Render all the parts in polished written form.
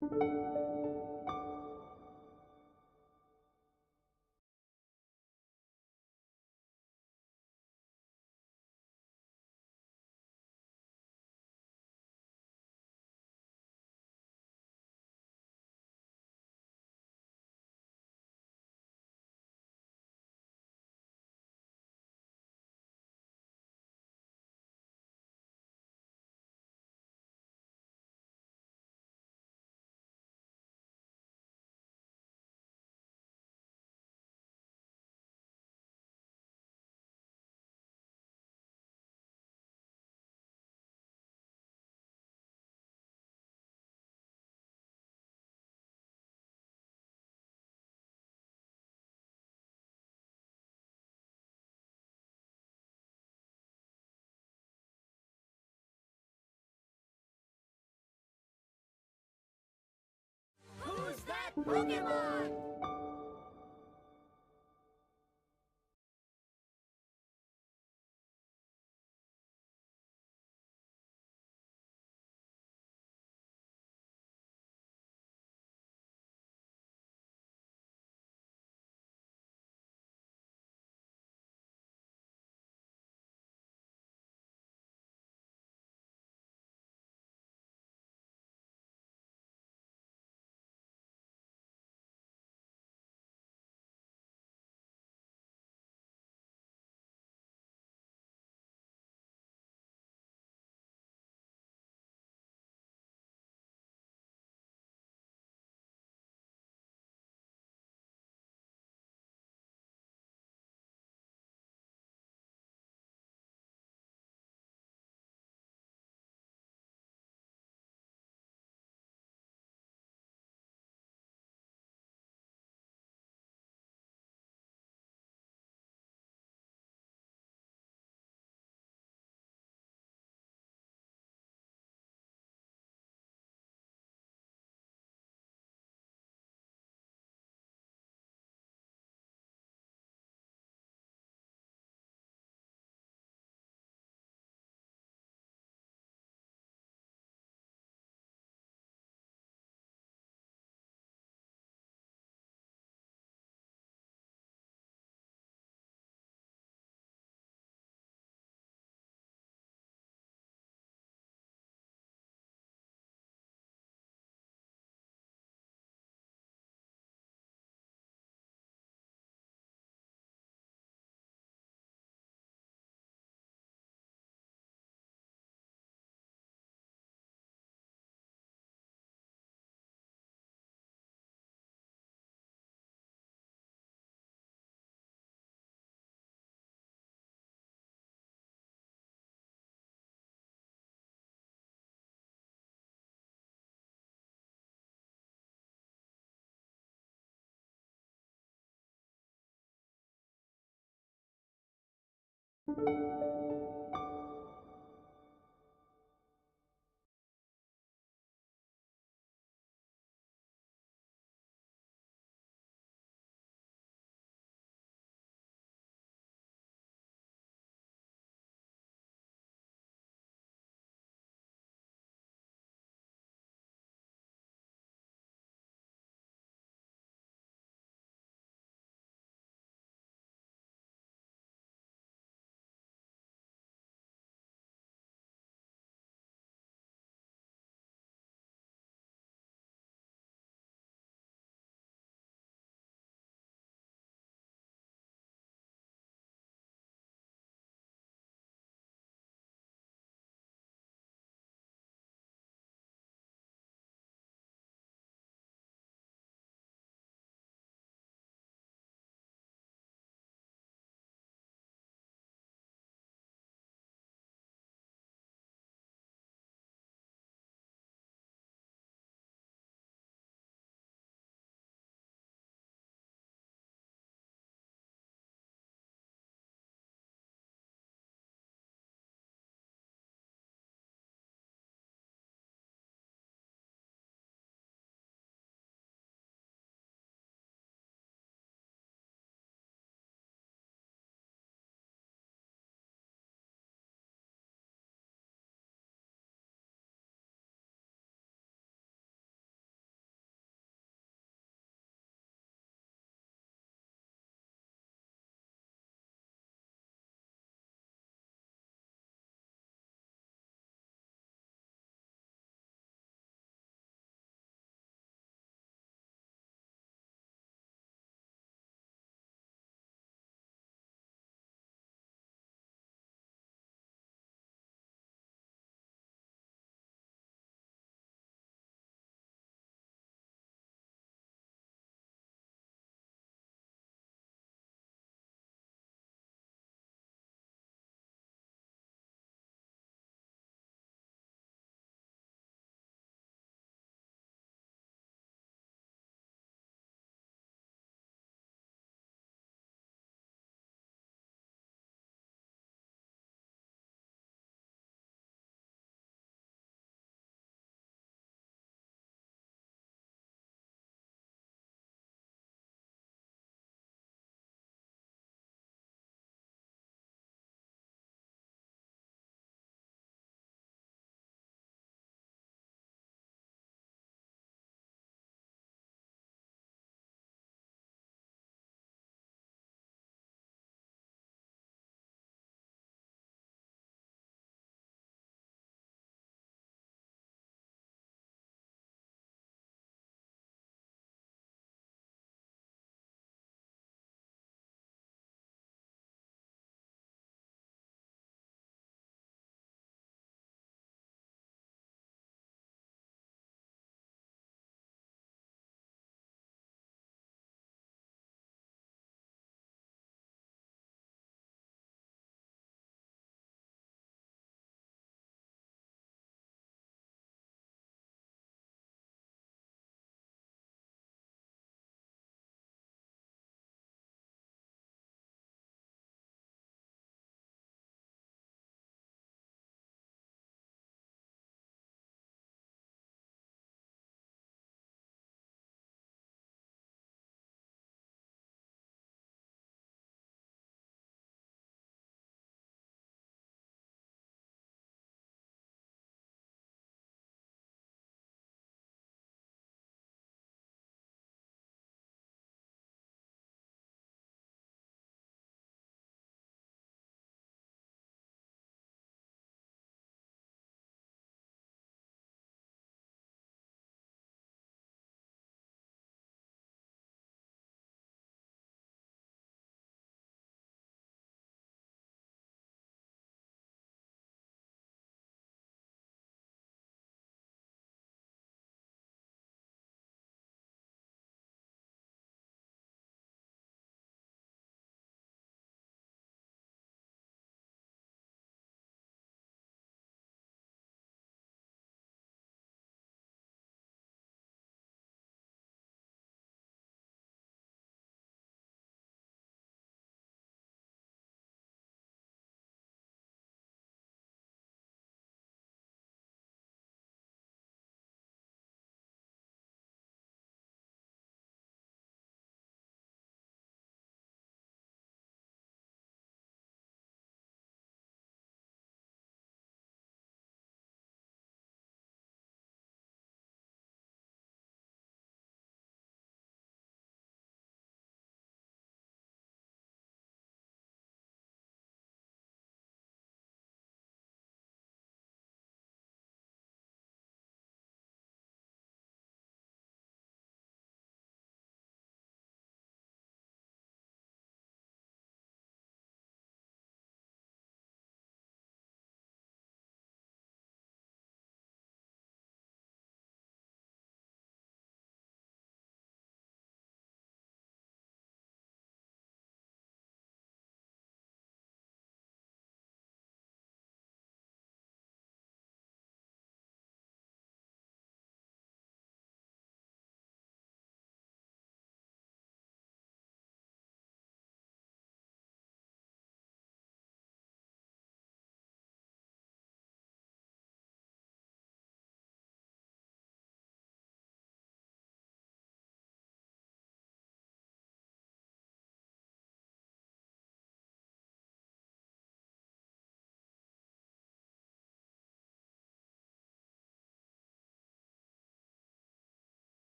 Who's that Pokemon?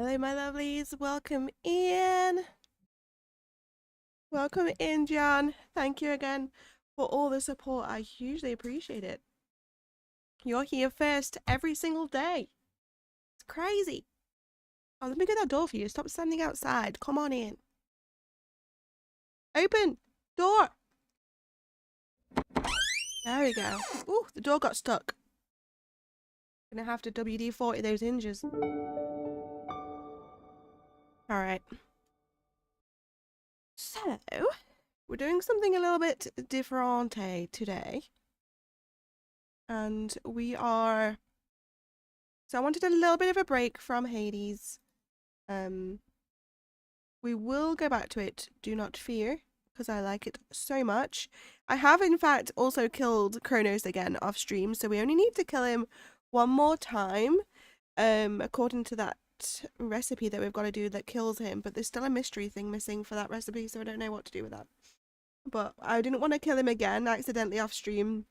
Hello, my lovelies. Welcome in. Welcome in, John. Thank you again for all the support. I hugely appreciate it. You're here first every single day. It's crazy. Oh, let me get that door for you. Stop standing outside. Come on in. Open door. There we go. Ooh, the door got stuck. Gonna have to WD-40 those hinges. All right. So, we're doing something a little bit different today. And we are... So I wanted a little bit of a break from Hades. We will go back to it, do not fear, because I like it so much. I have, in fact, also killed Kronos again off stream, so we only need to kill him one more time, according to that recipe that we've got to do that kills him, but there's still a mystery thing missing for that recipe, so I don't know what to do with that. But I didn't want to kill him again accidentally off stream,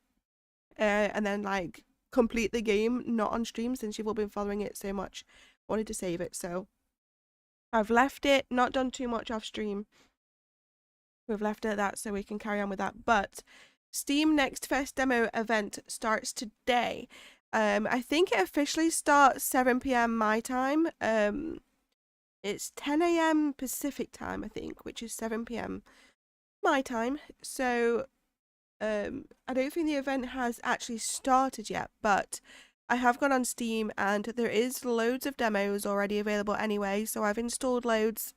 and then, like, complete the game not on stream, since you've all been following it so much. Wanted to save it, so I've left it, not done too much off stream. We've left it at that so we can carry on with that. But Steam Next Fest demo event starts today. I think it officially starts 7 p.m. my time. It's 10 a.m. Pacific time, I think, which is 7 p.m. my time. So I don't think the event has actually started yet, but I have gone on Steam and there is loads of demos already available anyway, so I've installed loads.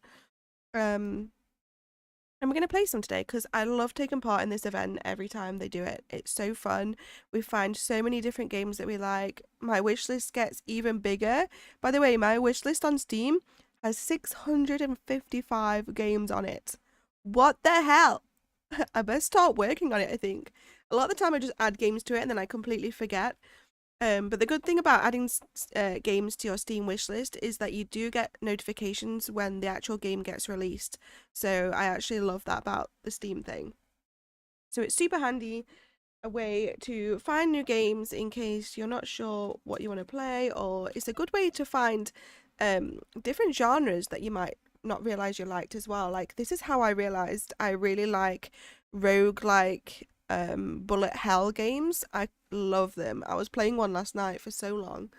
And we're going to play some today because I love taking part in this event every time they do it. It's so fun. We find so many different games that we like. My wish list gets even bigger. By the way, my wish list on Steam has 655 games on it. What the hell? I better start working on it, I think. A lot of the time I just add games to it and then I completely forget. But the good thing about adding games to your Steam wishlist is that you do get notifications when the actual game gets released. So I actually love that about the Steam thing. So it's super handy, a way to find new games in case you're not sure what you want to play, or it's a good way to find different genres that you might not realize you liked as well. Like, this is how I realized I really like roguelike bullet hell games. I love them. I was playing one last night for so long.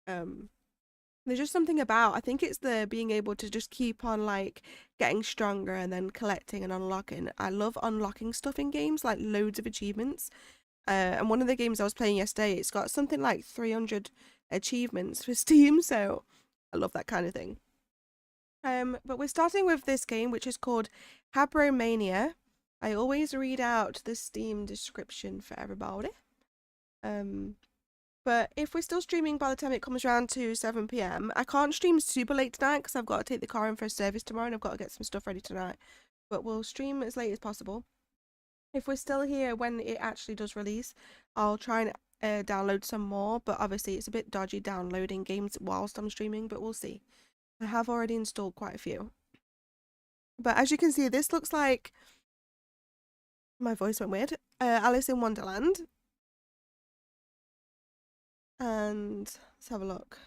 There's just something about, I think it's the being able to just keep on like getting stronger and then collecting and unlocking. I love unlocking stuff in games, like loads of achievements. And one of the games I was playing yesterday, it's got something like 300 achievements for Steam, so I love that kind of thing. But we're starting with this game, which is called Habromania. I always read out the Steam description for everybody. But if we're still streaming by the time it comes around to 7 p.m, I can't stream super late tonight because I've got to take the car in for a service tomorrow and I've got to get some stuff ready tonight. But we'll stream as late as possible. If we're still here when it actually does release, I'll try and download some more. But obviously it's a bit dodgy downloading games whilst I'm streaming, but we'll see. I have already installed quite a few. But as you can see, this looks like... My voice went weird. Alice in Wonderland. And let's have a look.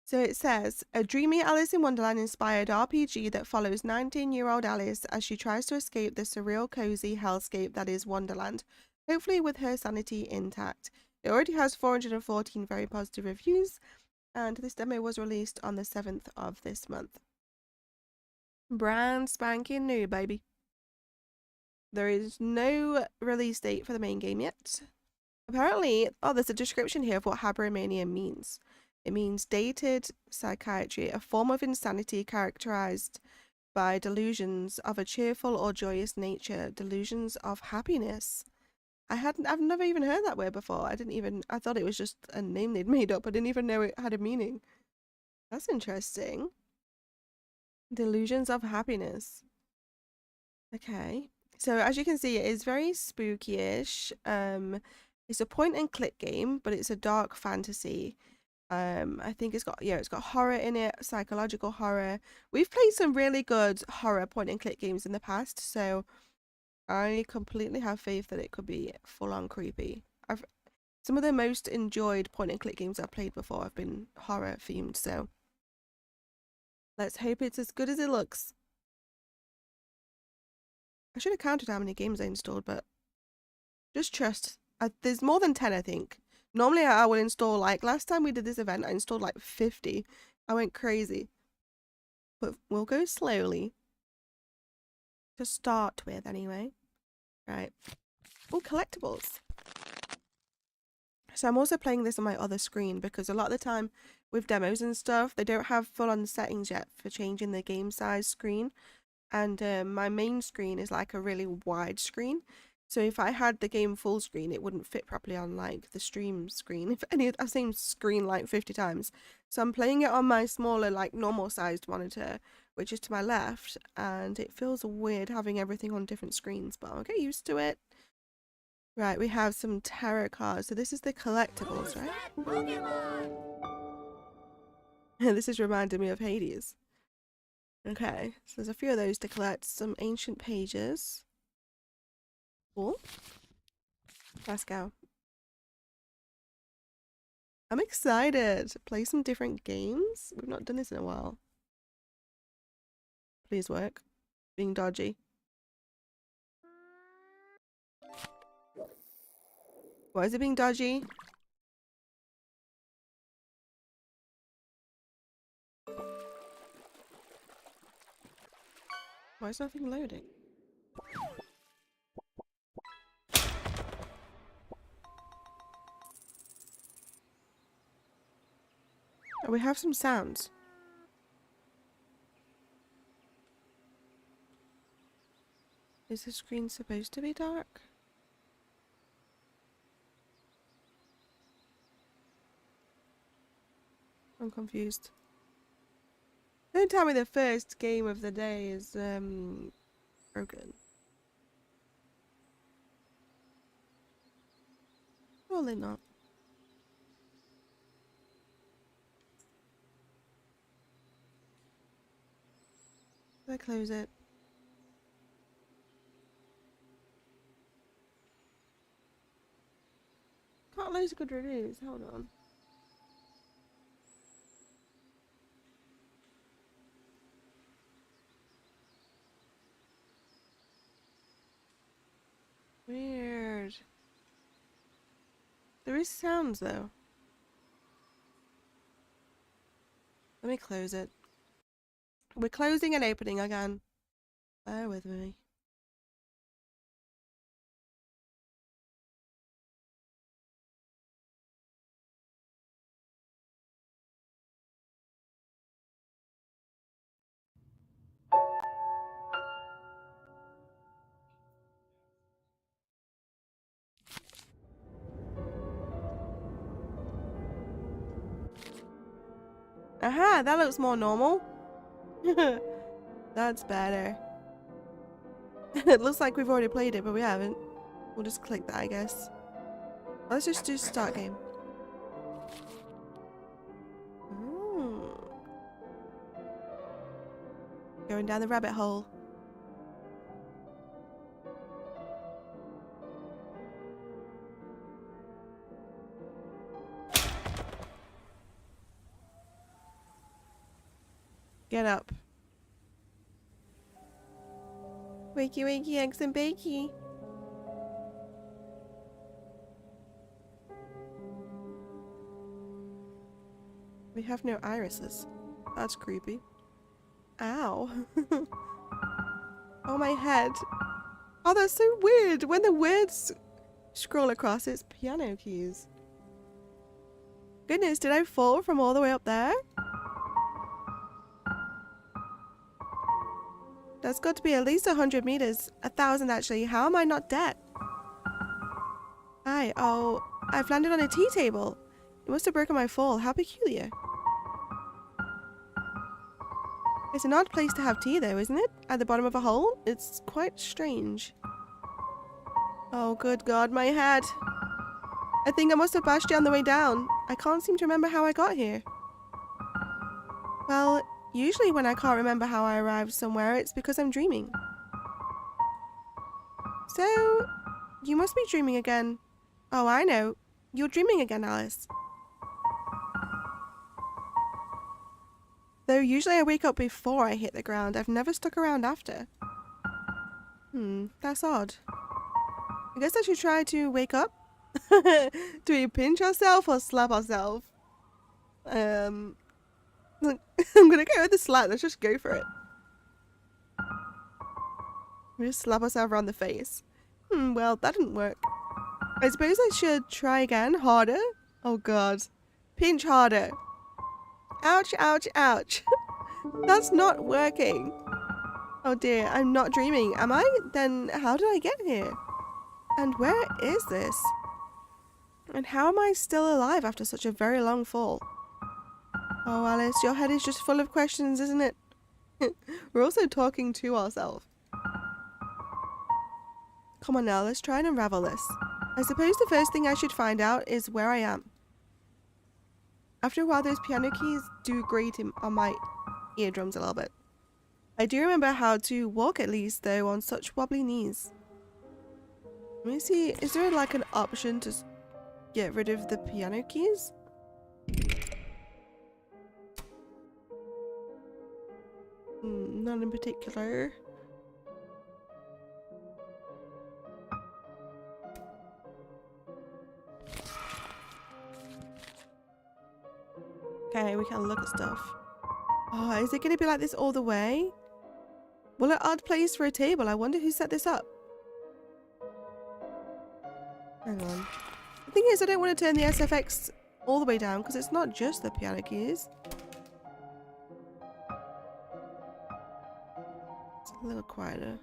So it says, a dreamy Alice in Wonderland inspired RPG that follows 19-year-old Alice as she tries to escape the surreal, cozy hellscape that is Wonderland, hopefully with her sanity intact. It already has 414 very positive reviews, and this demo was released on the 7th of this month. Brand spanking new, baby. There is no release date for the main game yet. Apparently, there's a description here of what Habromania means. It means dated psychiatry, a form of insanity characterized by delusions of a cheerful or joyous nature, delusions of happiness. I've never even heard that word before. I thought it was just a name they'd made up. I didn't even know it had a meaning. That's interesting. Delusions of happiness. Okay. So as you can see, it is very spooky-ish. It's a point and click game, but it's a dark fantasy. I think it's got horror in it, psychological horror. We've played some really good horror point and click games in the past, so I completely have faith that it could be full on creepy. Some of the most enjoyed point and click games I've played before have been horror themed, so let's hope it's as good as it looks. I should have counted how many games I installed, but just trust. There's more than 10, I think. Normally I would install, like, last time we did this event, I installed like 50. I went crazy. But we'll go slowly. To start with, anyway. Right. Oh, collectibles. So I'm also playing this on my other screen because a lot of the time with demos and stuff, they don't have full-on settings yet for changing the game size screen. And my main screen is like a really wide screen. So if I had the game full screen, it wouldn't fit properly on like the stream screen. I've seen screen like 50 times. So I'm playing it on my smaller, like normal sized monitor, which is to my left. And it feels weird having everything on different screens, but I'll get used to it. Right, we have some tarot cards. So this is the collectibles, right? Pokemon. This is reminding me of Hades. Okay, so there's a few of those to collect. Some ancient pages. Cool. Let's go. I'm excited to play some different games. We've not done this in a while. Please work. Being dodgy. Why is it being dodgy? Why is nothing loading? Oh, we have some sounds. Is the screen supposed to be dark? I'm confused. Don't tell me the first game of the day is broken. Probably not. Did I close it? Got loads of good reviews. Hold on. Weird. There is sounds though. Let me close it. We're closing and opening again. Bear with me. Aha, that looks more normal. That's better. It looks like we've already played it, but we haven't. We'll just click that, I guess. Let's just do start game. Going down the rabbit hole. Get up. Wakey wakey eggs and bakey. We have no irises. That's creepy. Ow. Oh, my head. Oh, that's so weird. When the words scroll across, it's piano keys. Goodness, did I fall from all the way up there? That's got to be at least 100 meters. 1,000 actually. How am I not dead? Hi. Oh, I've landed on a tea table. It must have broken my fall. How peculiar. It's an odd place to have tea though, isn't it? At the bottom of a hole? It's quite strange. Oh, good God, my head. I think I must have bashed it on the way down. I can't seem to remember how I got here. Well, usually when I can't remember how I arrived somewhere, it's because I'm dreaming. So, you must be dreaming again. Oh, I know. You're dreaming again, Alice. Though usually I wake up before I hit the ground. I've never stuck around after. That's odd. I guess I should try to wake up. Do we pinch ourselves or slap ourselves? I'm gonna go with the slap. Let's just go for it. We just slap ourselves around the face. Well, that didn't work. I suppose I should try again. Harder? Oh god. Pinch harder. Ouch, ouch, ouch. That's not working. Oh dear, I'm not dreaming, am I? Then how did I get here? And where is this? And how am I still alive after such a very long fall? Oh, Alice, your head is just full of questions, isn't it? We're also talking to ourselves. Come on now, let's try and unravel this. I suppose the first thing I should find out is where I am. After a while, those piano keys do grate on my eardrums a little bit. I do remember how to walk at least, though, on such wobbly knees. Let me see, is there like an option to get rid of the piano keys? None in particular. Okay, we can look at stuff. Oh, is it going to be like this all the way? What an odd place for a table. I wonder who set this up. Hang on. The thing is, I don't want to turn the SFX all the way down because it's not just the piano keys. It's a little quieter.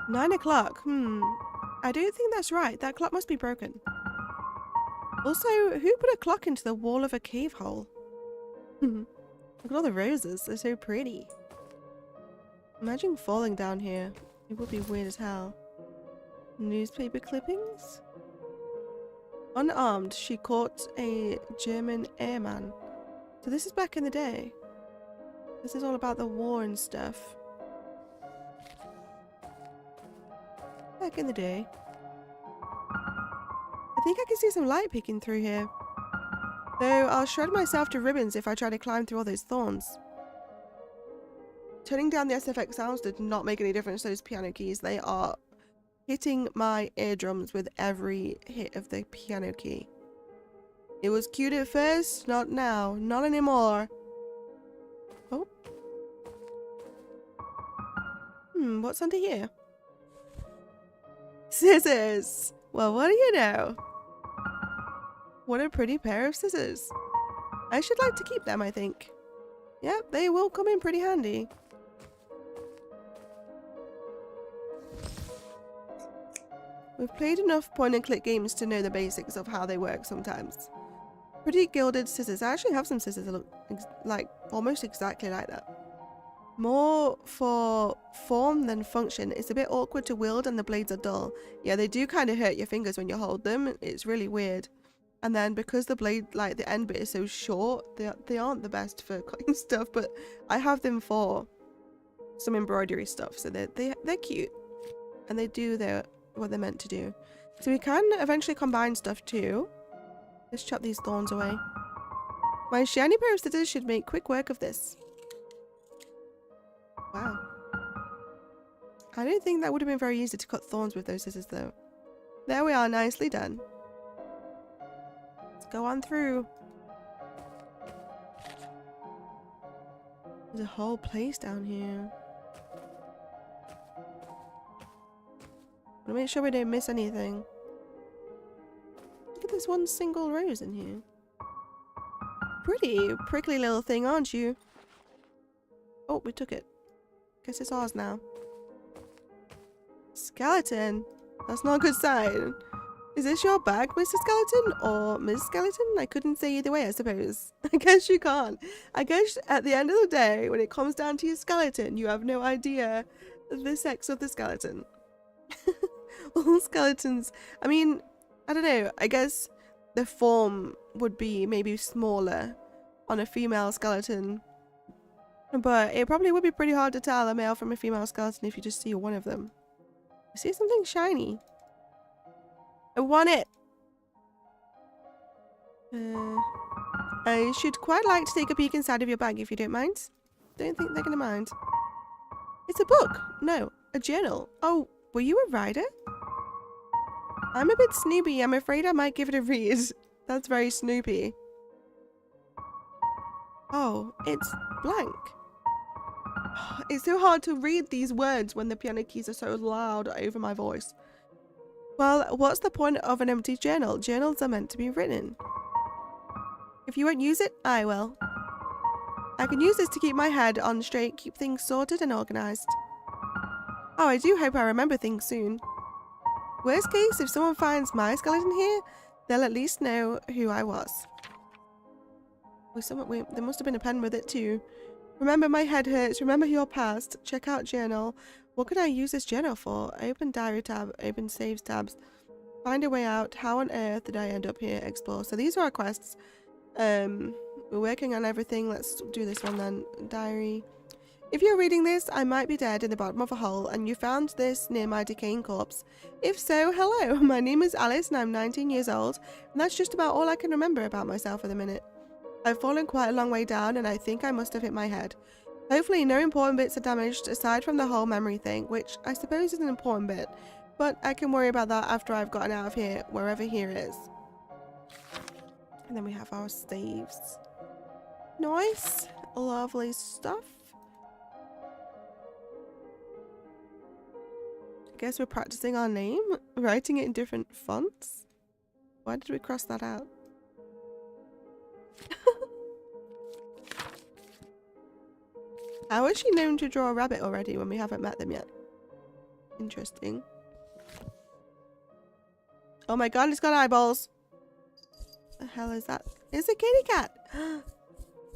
Nine o'clock. I don't think that's right. That clock must be broken. Also, who put a clock into the wall of a cave hole? Look at all the roses. They're so pretty. Imagine falling down here. It would be weird as hell. Newspaper clippings? Unarmed, she caught a German airman. So this is back in the day. This is all about the war and stuff. Back in the day. I think I can see some light peeking through here. Though I'll shred myself to ribbons if I try to climb through all those thorns. Turning down the SFX sounds did not make any difference to those piano keys. They are hitting my eardrums with every hit of the piano key. It was cute at first, not now. Not anymore. Oh. What's under here? Scissors! Well, what do you know? What a pretty pair of scissors. I should like to keep them, I think. Yep, they will come in pretty handy. We've played enough point-and-click games to know the basics of how they work sometimes. Pretty gilded scissors. I actually have some scissors that look like almost exactly like that. More for form than function. It's a bit awkward to wield and the blades are dull. Yeah, they do kind of hurt your fingers when you hold them. It's really weird. And then because the blade, like the end bit is so short, they aren't the best for cutting stuff, but I have them for some embroidery stuff. So they're cute. And they do what they're meant to do. So we can eventually combine stuff too. Let's chop these thorns away. My shiny pair of scissors should make quick work of this. Wow. I don't think that would have been very easy to cut thorns with those scissors though. There we are, nicely done. Let's go on through. There's a whole place down here. Wanna make sure we don't miss anything. Look at this one single rose in here. Pretty prickly little thing, aren't you? Oh, we took it. Guess it's ours now. Skeleton? That's not a good sign. Is this your bag, Mr. Skeleton? Or Ms. Skeleton? I couldn't say either way, I suppose. I guess you can't. I guess at the end of the day, when it comes down to your skeleton, you have no idea the sex of the skeleton. All skeletons. I mean, I don't know. I guess the form would be maybe smaller on a female skeleton But it probably would be pretty hard to tell a male from a female skeleton if you just see one of them. I see something shiny. I want it! I should quite like to take a peek inside of your bag if you don't mind. Don't think they're gonna mind. It's a book! No, a journal. Oh, were you a writer? I'm a bit snoopy. I'm afraid I might give it a read. That's very snoopy. Oh, it's blank. It's so hard to read these words when the piano keys are so loud over my voice. Well, what's the point of an empty journal? Journals are meant to be written. If you won't use it, I will. I can use this to keep my head on straight, keep things sorted and organised. Oh, I do hope I remember things soon. Worst case, if someone finds my skeleton here, they'll at least know who I was. There must have been a pen with it too. Remember my head hurts, remember your past, check out journal. What could I use this journal for? Open diary tab, open saves tabs. Find a way out, how on earth did I end up here? Explore. So these are our quests. We're working on everything. Let's do this one then. Diary. If you're reading this, I might be dead in the bottom of a hole and you found this near my decaying corpse. If so, hello. My name is Alice and I'm 19 years old and that's just about all I can remember about myself at the minute. I've fallen quite a long way down and I think I must have hit my head. Hopefully no important bits are damaged aside from the whole memory thing, which I suppose is an important bit, but I can worry about that after I've gotten out of here, wherever here is. And then we have our saves. Nice. Lovely stuff. I guess we're practicing our name, writing it in different fonts. Why did we cross that out? How is she known to draw a rabbit already when we haven't met them yet? Interesting. Oh my god, it's got eyeballs. The hell is that? It's a kitty cat.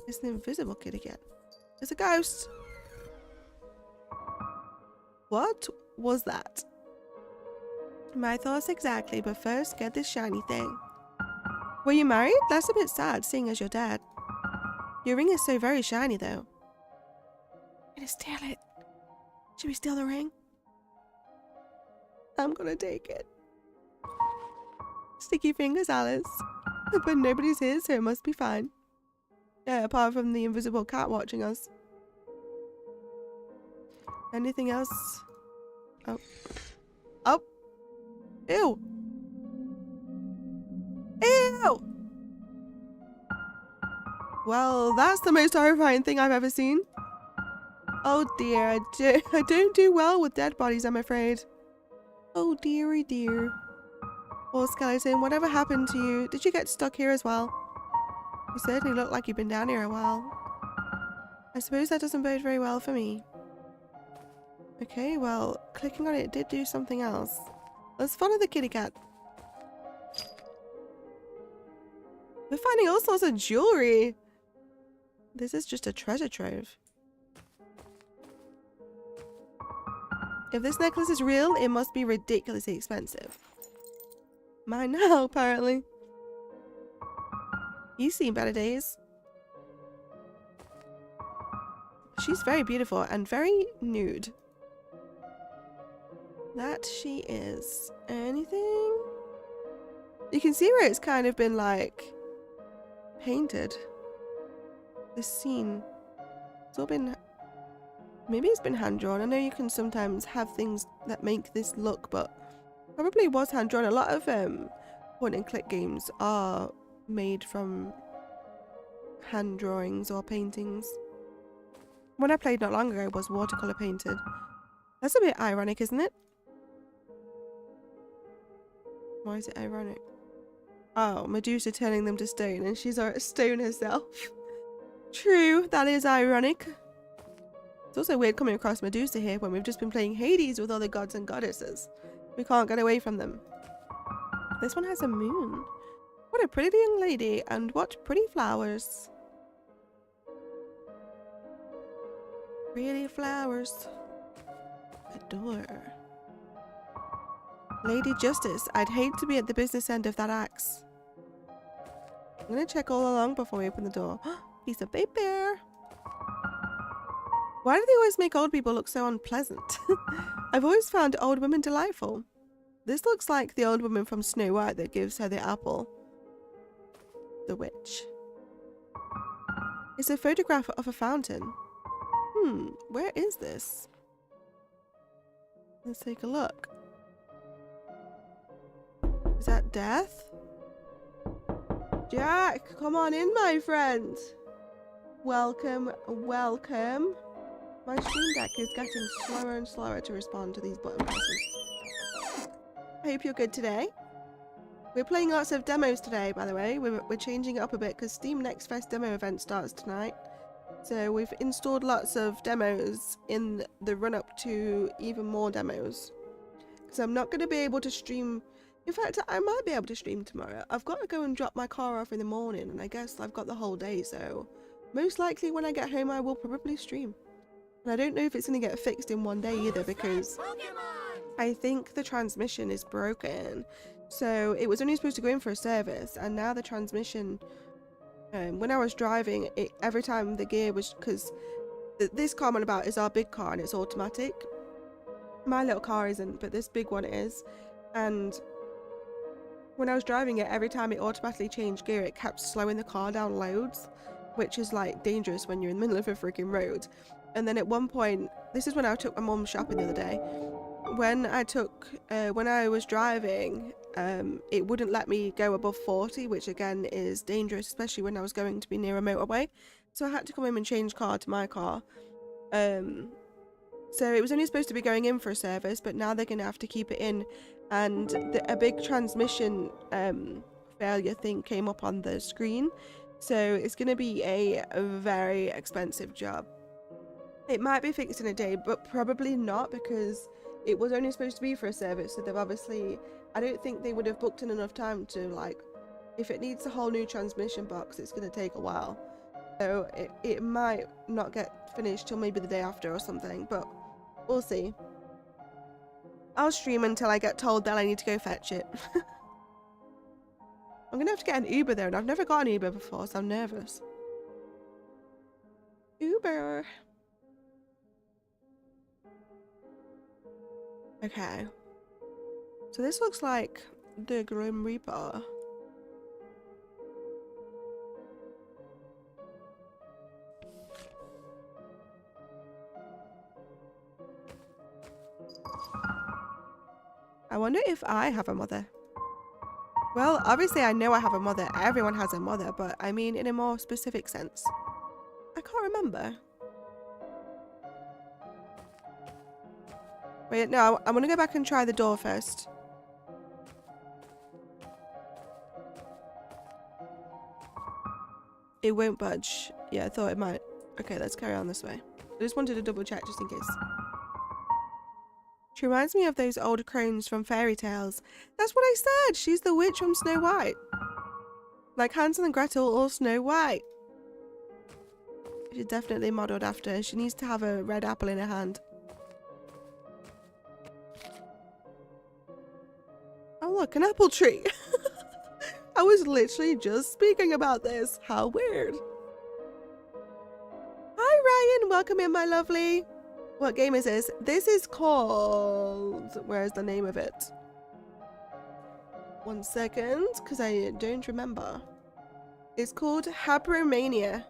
It's an invisible kitty cat. It's a ghost. What was that? My thoughts exactly, but first get this shiny thing. Were you married? That's a bit sad, seeing as you're dead. Your ring is so very shiny though. I'm gonna steal it. Should we steal the ring? I'm gonna take it. Sticky fingers, Alice. But nobody's here, so it must be fine. Yeah, apart from the invisible cat watching us. Anything else? Oh. Oh! Ew! Ew! Well, that's the most horrifying thing I've ever seen. Oh dear, I don't do well with dead bodies, I'm afraid. Oh dearie dear. Poor skeleton, whatever happened to you? Did you get stuck here as well? You certainly look like you've been down here a while. I suppose that doesn't bode very well for me. Okay, well, clicking on it did do something else. Let's follow the kitty cat. We're finding all sorts of jewelry. This is just a treasure trove. If this necklace is real, it must be ridiculously expensive. Mine now, apparently. You've seen better days. She's very beautiful and very nude. That she is. Anything? You can see where it's kind of been like painted. This scene. It's all been... Maybe it's been hand-drawn. I know you can sometimes have things that make this look, but probably was hand-drawn. A lot of point-and-click games are made from hand drawings or paintings. One I played not long ago was watercolor painted. That's a bit ironic, isn't it? Why is it ironic? Oh, Medusa turning them to stone, and she's a stone herself. True, that is ironic. It's also weird coming across Medusa here when we've just been playing Hades with all the gods and goddesses. We can't get away from them. This one has a moon. What a pretty young lady, and what pretty flowers. Pretty flowers. A door. Lady Justice, I'd hate to be at the business end of that axe. I'm gonna check all along before we open the door. Piece of paper. Why do they always make old people look so unpleasant? I've always found old women delightful. This looks like the old woman from Snow White that gives her the apple. The witch. It's a photograph of a fountain. Where is this? Let's take a look. Is that Death? Jack, come on in, my friend. Welcome, welcome. My Stream Deck is getting slower and slower to respond to these button presses. I hope you're good today. We're playing lots of demos today, by the way. We're changing it up a bit because Steam Next Fest demo event starts tonight. So we've installed lots of demos in the run-up to even more demos. Because I'm not going to be able to stream... In fact, I might be able to stream tomorrow. I've got to go and drop my car off in the morning, and I guess I've got the whole day, so... Most likely when I get home, I will probably stream. And I don't know if it's going to get fixed in one day either, because... I think the transmission is broken. So it was only supposed to go in for a service, and now the transmission... when I was driving, every time the gear was... Because this car I'm on about is our big car, and it's automatic. My little car isn't, but this big one is. And when I was driving it, every time it automatically changed gear, it kept slowing the car down loads, which is like dangerous when you're in the middle of a freaking road. And then at one point, this is when I took my mum shopping the other day. When I was driving, it wouldn't let me go above 40, which again is dangerous, especially when I was going to be near a motorway. So I had to come in and change car to my car. So it was only supposed to be going in for a service, but now they're going to have to keep it in. And a big transmission failure thing came up on the screen. So it's going to be a very expensive job. It might be fixed in a day, but probably not, because it was only supposed to be for a service. So they've obviously, I don't think they would have booked in enough time to, like, if it needs a whole new transmission box, it's going to take a while. So it might not get finished till maybe the day after or something, but we'll see. I'll stream until I get told that I need to go fetch it. I'm going to have to get an Uber there, and I've never got an Uber before, so I'm nervous. Uber. Okay. So this looks like the Grim Reaper. I wonder if I have a mother. Well, obviously I know I have a mother. Everyone has a mother, but I mean in a more specific sense. I can't remember. Wait, no, I'm gonna go back and try the door first. It won't budge. Yeah, I thought it might. Okay, let's carry on this way. I just wanted to double check just in case. She reminds me of those old crones from fairy tales. That's what I said! She's the witch from Snow White. Like Hansel and Gretel or Snow White. She's definitely modelled after her. She needs to have a red apple in her hand. Oh look, an apple tree! I was literally just speaking about this. How weird. Hi Ryan, welcome in my lovely. What game is this? This is called... Where's the name of it? 1 second, because I don't remember. It's called Habromania,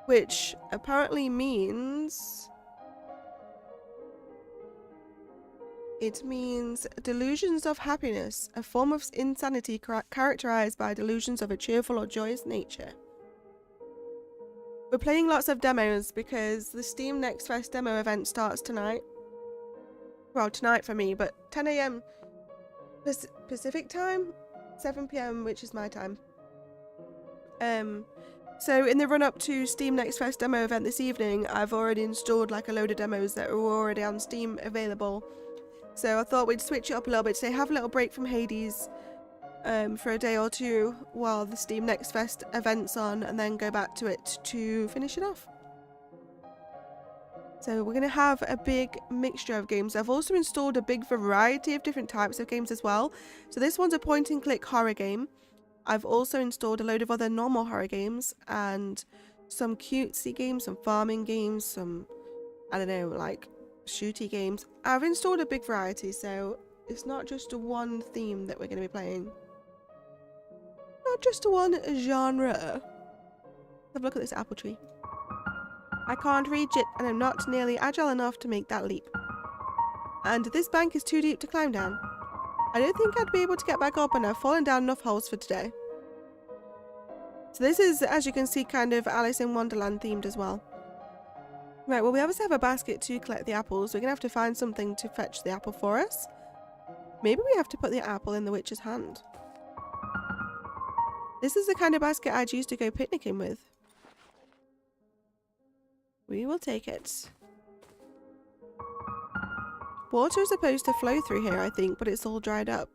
which apparently means... It means delusions of happiness, a form of insanity characterized by delusions of a cheerful or joyous nature. We're playing lots of demos because the Steam Next Fest demo event starts tonight. Well, tonight for me, but 10 AM Pacific time, 7 PM, which is my time. So in the run-up to Steam Next Fest demo event this evening, I've already installed like a load of demos that are already on Steam available. So I thought we'd switch it up a little bit, so have a little break from Hades for a day or two while the Steam Next Fest event's on, and then go back to it to finish it off. So we're going to have a big mixture of games. I've also installed a big variety of different types of games as well. So this one's a point-and-click horror game. I've also installed a load of other normal horror games and some cutesy games, some farming games, and I don't know, like shooty games. I've installed a big variety, so it's not just a one theme that we're going to be playing. Not just a one genre. Have a look at this apple tree. I can't reach it, and I'm not nearly agile enough to make that leap. And this bank is too deep to climb down. I don't think I'd be able to get back up, and I've fallen down enough holes for today. So this is, as you can see, kind of Alice in Wonderland themed as well. Right, well, we obviously have a basket to collect the apples. We're going to have to find something to fetch the apple for us. Maybe we have to put the apple in the witch's hand. This is the kind of basket I'd use to go picnicking with. We will take it. Water is supposed to flow through here, I think, but it's all dried up.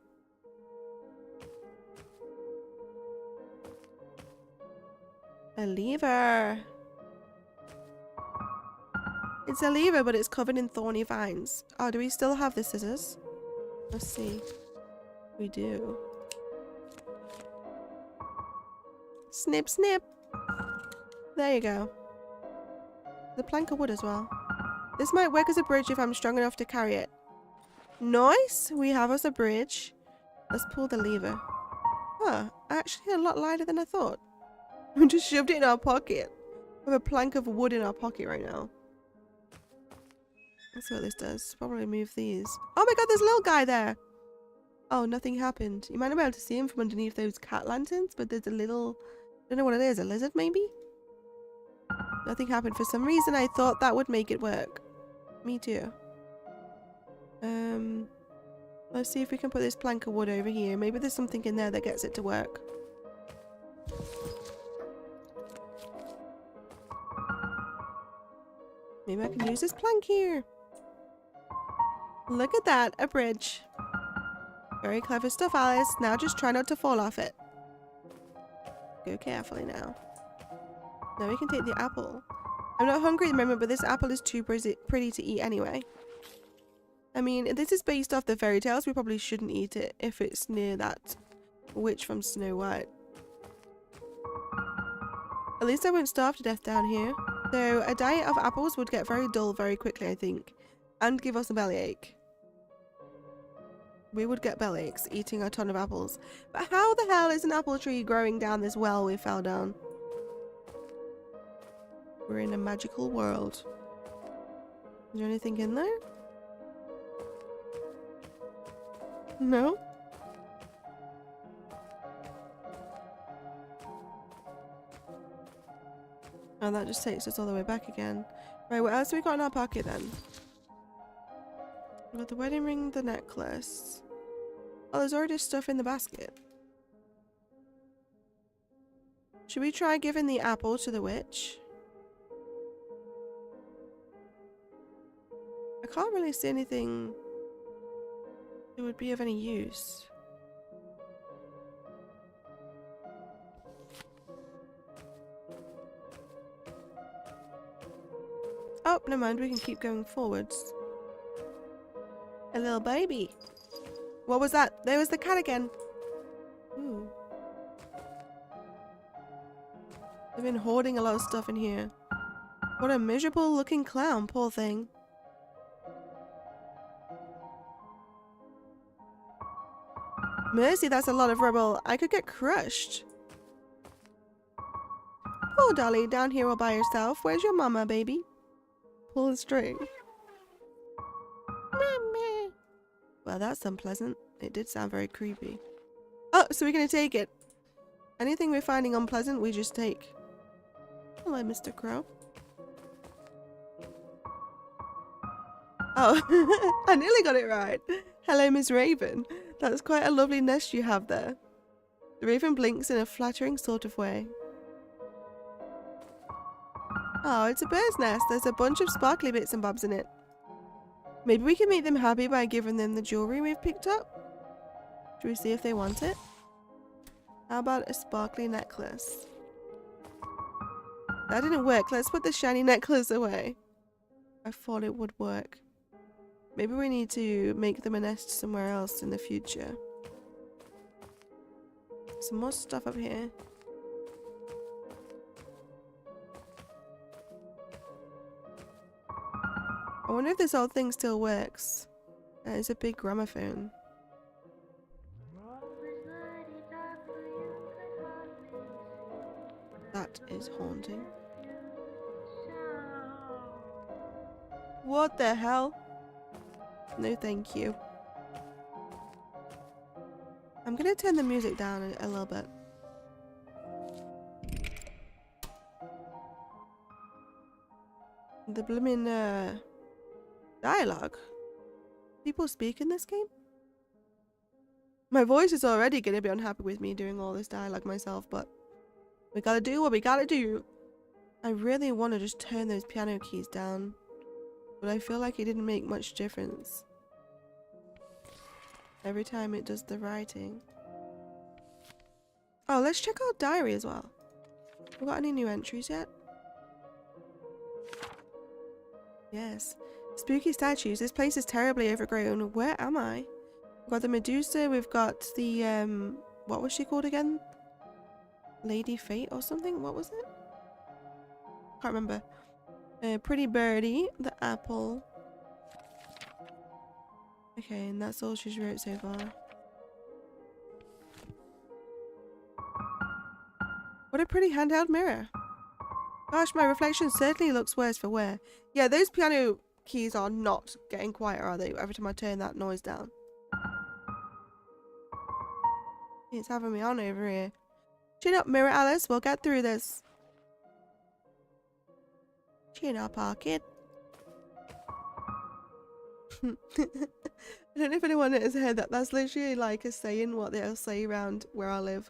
A lever. It's a lever, but it's covered in thorny vines. Oh, do we still have the scissors? Let's see. We do. Snip, snip. There you go. The plank of wood as well. This might work as a bridge if I'm strong enough to carry it. Nice! We have us a bridge. Let's pull the lever. Huh, actually a lot lighter than I thought. We just shoved it in our pocket. We have a plank of wood in our pocket right now. Let's see what this does. Probably move these. Oh my god, there's a little guy there! Oh, nothing happened. You might not be able to see him from underneath those cat lanterns, but there's a little... I don't know what it is. A lizard, maybe? Nothing happened. For some reason, I thought that would make it work. Me too. Let's see if we can put this plank of wood over here. Maybe there's something in there that gets it to work. Maybe I can use this plank here. Look at that. A bridge. Very clever stuff, Alice. Now just try not to fall off it. Go carefully now. Now we can take the apple. I'm not hungry at the moment, but this apple is too pretty to eat anyway. I mean, this is based off the fairy tales. We probably shouldn't eat it if it's near that witch from Snow White. At least I won't starve to death down here. Though a diet of apples would get very dull very quickly, I think. And give us a bellyache. We would get bellyaches eating a ton of apples. But how the hell is an apple tree growing down this well we fell down? We're in a magical world. Is there anything in there? No? Oh, that just takes us all the way back again. Right, what else have we got in our pocket then? We've got the wedding ring, the necklace. Oh, there's already stuff in the basket. Should we try giving the apple to the witch? I can't really see anything that would be of any use. Oh, never mind, we can keep going forwards. A little baby. What was that? There was the cat again. Ooh. They've been hoarding a lot of stuff in here. What a miserable looking clown, poor thing. Mercy, that's a lot of rubble. I could get crushed. Poor Dolly, down here all by herself. Where's your mama, baby? Pull the string. Well, that's unpleasant. It did sound very creepy. Oh, so we're going to take it. Anything we're finding unpleasant, we just take. Hello, Mr. Crow. Oh, I nearly got it right. Hello, Miss Raven. That's quite a lovely nest you have there. The raven blinks in a flattering sort of way. Oh, it's a bird's nest. There's a bunch of sparkly bits and bobs in it. Maybe we can make them happy by giving them the jewelry we've picked up. Should we see if they want it? How about a sparkly necklace? That didn't work. Let's put the shiny necklace away. I thought it would work. Maybe we need to make them a nest somewhere else in the future. Some more stuff up here. I wonder if this old thing still works. It's a big gramophone. That is haunting. What the hell? No thank you. I'm gonna turn the music down a little bit. The blooming dialogue. People speak in this game? My voice is already gonna be unhappy with me doing all this dialogue myself, but we gotta do what we gotta do. I really want to just turn those piano keys down, but I feel like it didn't make much difference. Every time it does the writing. Oh, let's check our diary as well. We got any new entries yet? Yes. Spooky statues. This place is terribly overgrown. Where am I? We've got the Medusa. We've got the, what was she called again? Lady Fate or something? What was it? Can't remember. Pretty Birdie. The apple. Okay, and that's all she's wrote so far. What a pretty handheld mirror. Gosh, my reflection certainly looks worse for wear. Yeah, those piano keys are not getting quieter, are they? Every time I turn that noise down. It's having me on over here. Chin up, Mirror Alice. We'll get through this. Chin up, our kid. I don't know if anyone has heard that. That's literally like a saying, what they'll say around where I live.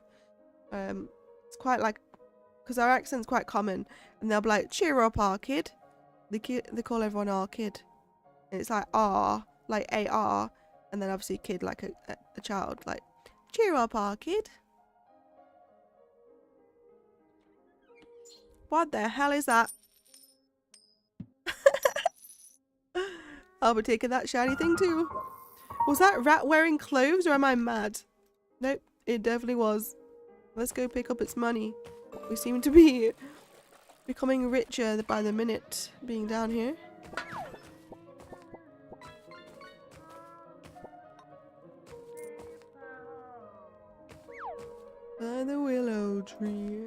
It's quite like, because our accent's quite common, and they'll be like, cheer up, our kid. They call everyone our kid. And it's like R, like A-R, and then obviously kid like a child, like, cheer up, our kid. What the hell is that? I'll be taking that shiny thing too. Was that rat wearing clothes, or am I mad? Nope, it definitely was. Let's go pick up its money. We seem to be becoming richer by the minute being down here. By the willow tree.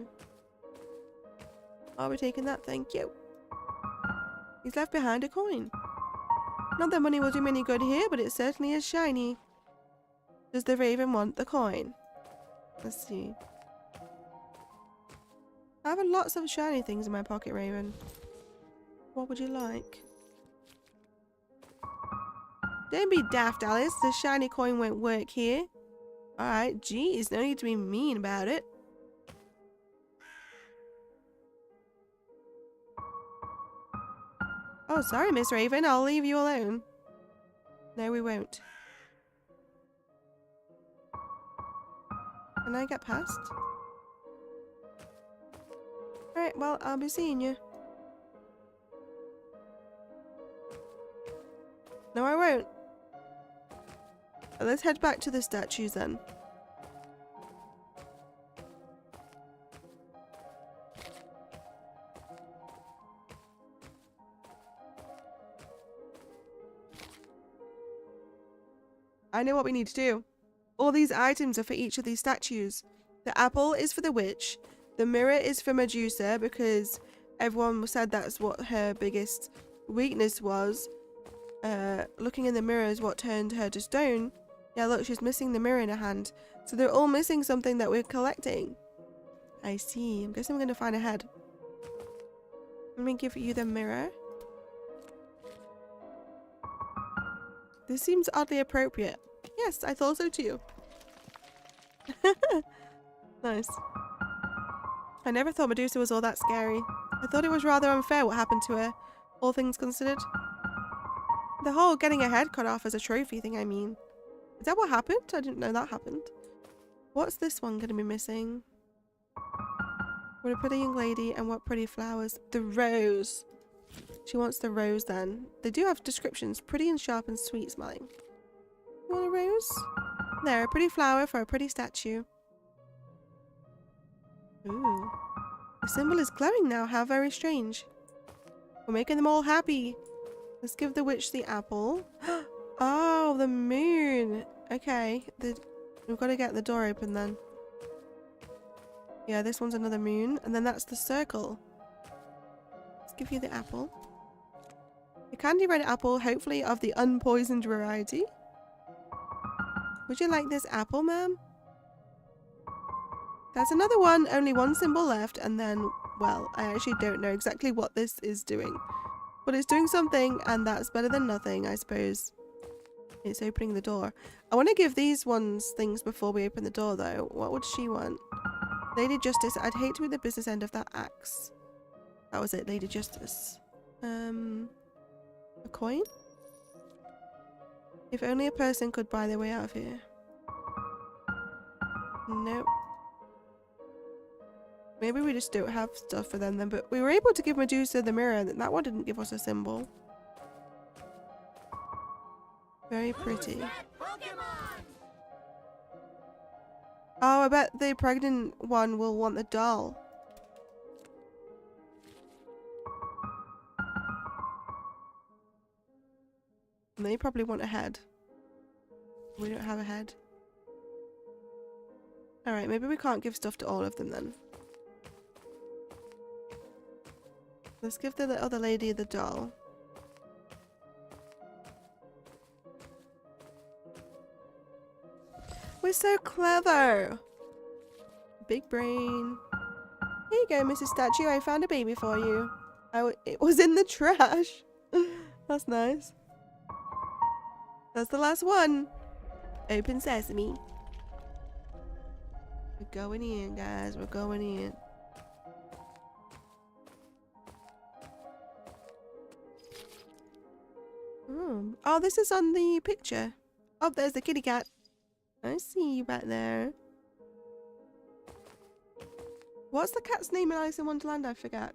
I'll be taking that, thank you. He's left behind a coin. Not that money will do me any good here, but it certainly is shiny. Does the raven want the coin? Let's see. I have lots of shiny things in my pocket, Raven. What would you like? Don't be daft, Alice. The shiny coin won't work here. Alright, geez, no need to be mean about it. Oh, sorry, Miss Raven. I'll leave you alone. No, we won't. Can I get past? Alright, well, I'll be seeing you. No, I won't. Let's head back to the statues then. I know what we need to do. All these items are for each of these statues. The apple is for the witch. The mirror is for Medusa because everyone said that's what her biggest weakness was. Looking in the mirror is what turned her to stone. Yeah, look, she's missing the mirror in her hand. So they're all missing something that we're collecting. I see. I'm guessing we're going to find a head. Let me give you the mirror. This seems oddly appropriate. Yes, I thought so too. Nice. I never thought Medusa was all that scary. I thought it was rather unfair what happened to her, all things considered. The whole getting her head cut off as a trophy thing, I mean. Is that what happened? I didn't know that happened. What's this one going to be missing? What a pretty young lady, and what pretty flowers. The rose. She wants the rose then. They do have descriptions. Pretty and sharp and sweet smelling. You want a rose? There, a pretty flower for a pretty statue. Ooh. The symbol is glowing now. How very strange. We're making them all happy. Let's give the witch the apple. Oh, the moon. Okay, we've got to get the door open then. Yeah, this one's another moon, and then that's the circle. Let's give you the apple. A candy red apple, hopefully of the unpoisoned variety. Would you like this apple, ma'am? That's another one, only one symbol left, and then, well, I actually don't know exactly what this is doing. But it's doing something, and that's better than nothing, I suppose. It's opening the door. I want to give these ones things before we open the door, though. What would she want? Lady Justice. I'd hate to be the business end of that axe. That was it, Lady Justice. A coin? If only a person could buy their way out of here. Nope. Maybe we just don't have stuff for them then, but we were able to give Medusa the mirror, and that one didn't give us a symbol. Very pretty. Oh, I bet the pregnant one will want the doll. And they probably want a head. We don't have a head. Alright, maybe we can't give stuff to all of them then. Let's give the other lady the doll. We're so clever! Big brain. Here you go, Mrs. Statue. I found a baby for you. It was in the trash. That's nice. That's the last one. Open sesame. We're going in, guys. We're going in. Oh, this is on the picture. Oh, there's the kitty cat. I see you back there. What's the cat's name in Alice in Wonderland? I forget.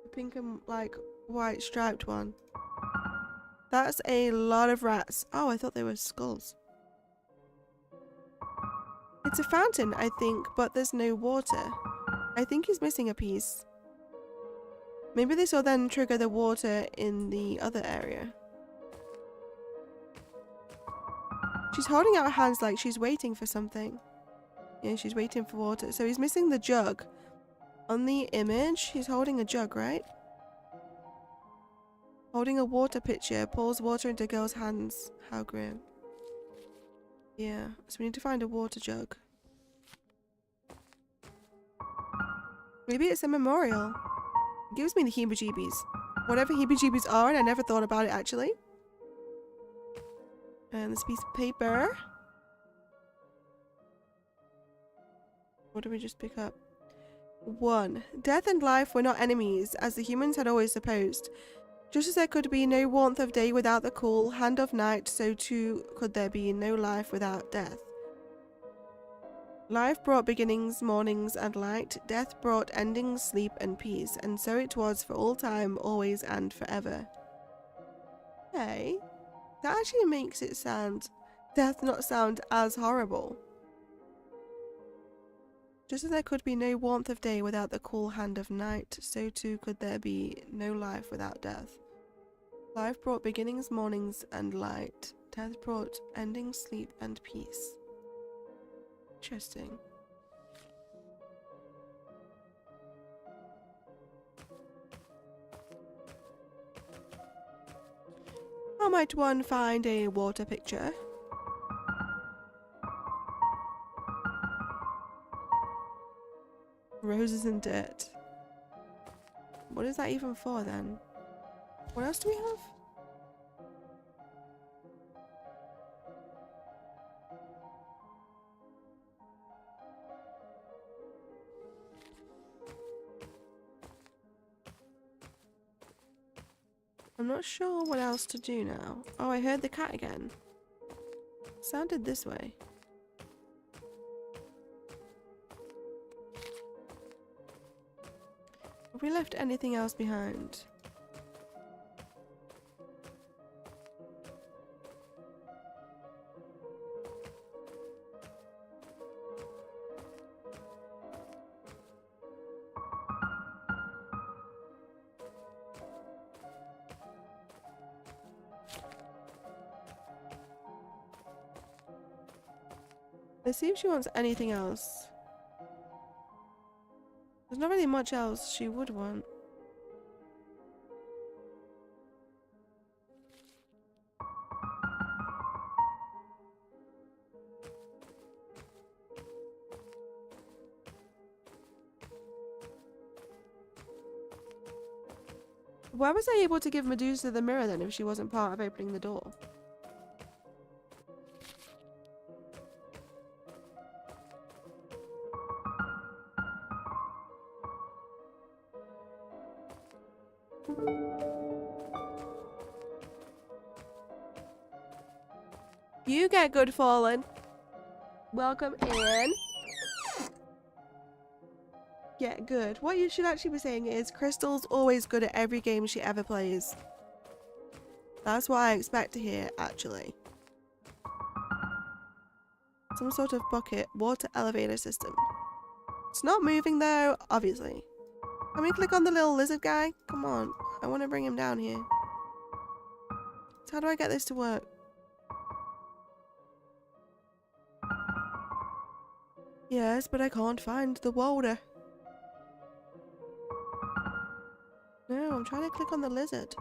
The pink and like white striped one. That's a lot of rats. Oh, I thought they were skulls. It's a fountain, I think, but there's no water. I think he's missing a piece. Maybe this will then trigger the water in the other area. She's holding out her hands like she's waiting for something. Yeah, she's waiting for water. So he's missing the jug. On the image, he's holding a jug, right? Holding a water pitcher, pours water into girl's hands. How grim. Yeah, so we need to find a water jug. Maybe it's a memorial. It gives me the heebie-jeebies. Whatever heebie-jeebies are, and I never thought about it actually. And this piece of paper. What did we just pick up? 1. Death and life were not enemies, as the humans had always supposed. Just as there could be no warmth of day without the cool hand of night, so too could there be no life without death. Life brought beginnings, mornings, and light. Death brought endings, sleep, and peace. And so it was for all time, always, and forever. Hey, that actually makes it sound... death not sound as horrible. Just as there could be no warmth of day without the cool hand of night, so too could there be no life without death. Life brought beginnings, mornings, and light. Death brought endings, sleep, and peace. Interesting. How might one find a water picture? Roses and dirt. What is that even for then? What else do we have? I'm not sure what else to do now. Oh, I heard the cat again. Sounded this way. Have we left anything else behind? Let's see if she wants anything else. There's not really much else she would want. Why was I able to give Medusa the mirror then if she wasn't part of opening the door? You get good, Fallen. Welcome in. Get good. What you should actually be saying is Crystal's always good at every game she ever plays. That's what I expect to hear, actually. Some sort of bucket water elevator system. It's not moving though, obviously. Can we click on the little lizard guy? Come on. I want to bring him down here. So how do I get this to work? Yes, but I can't find the water. No, I'm trying to click on the lizard.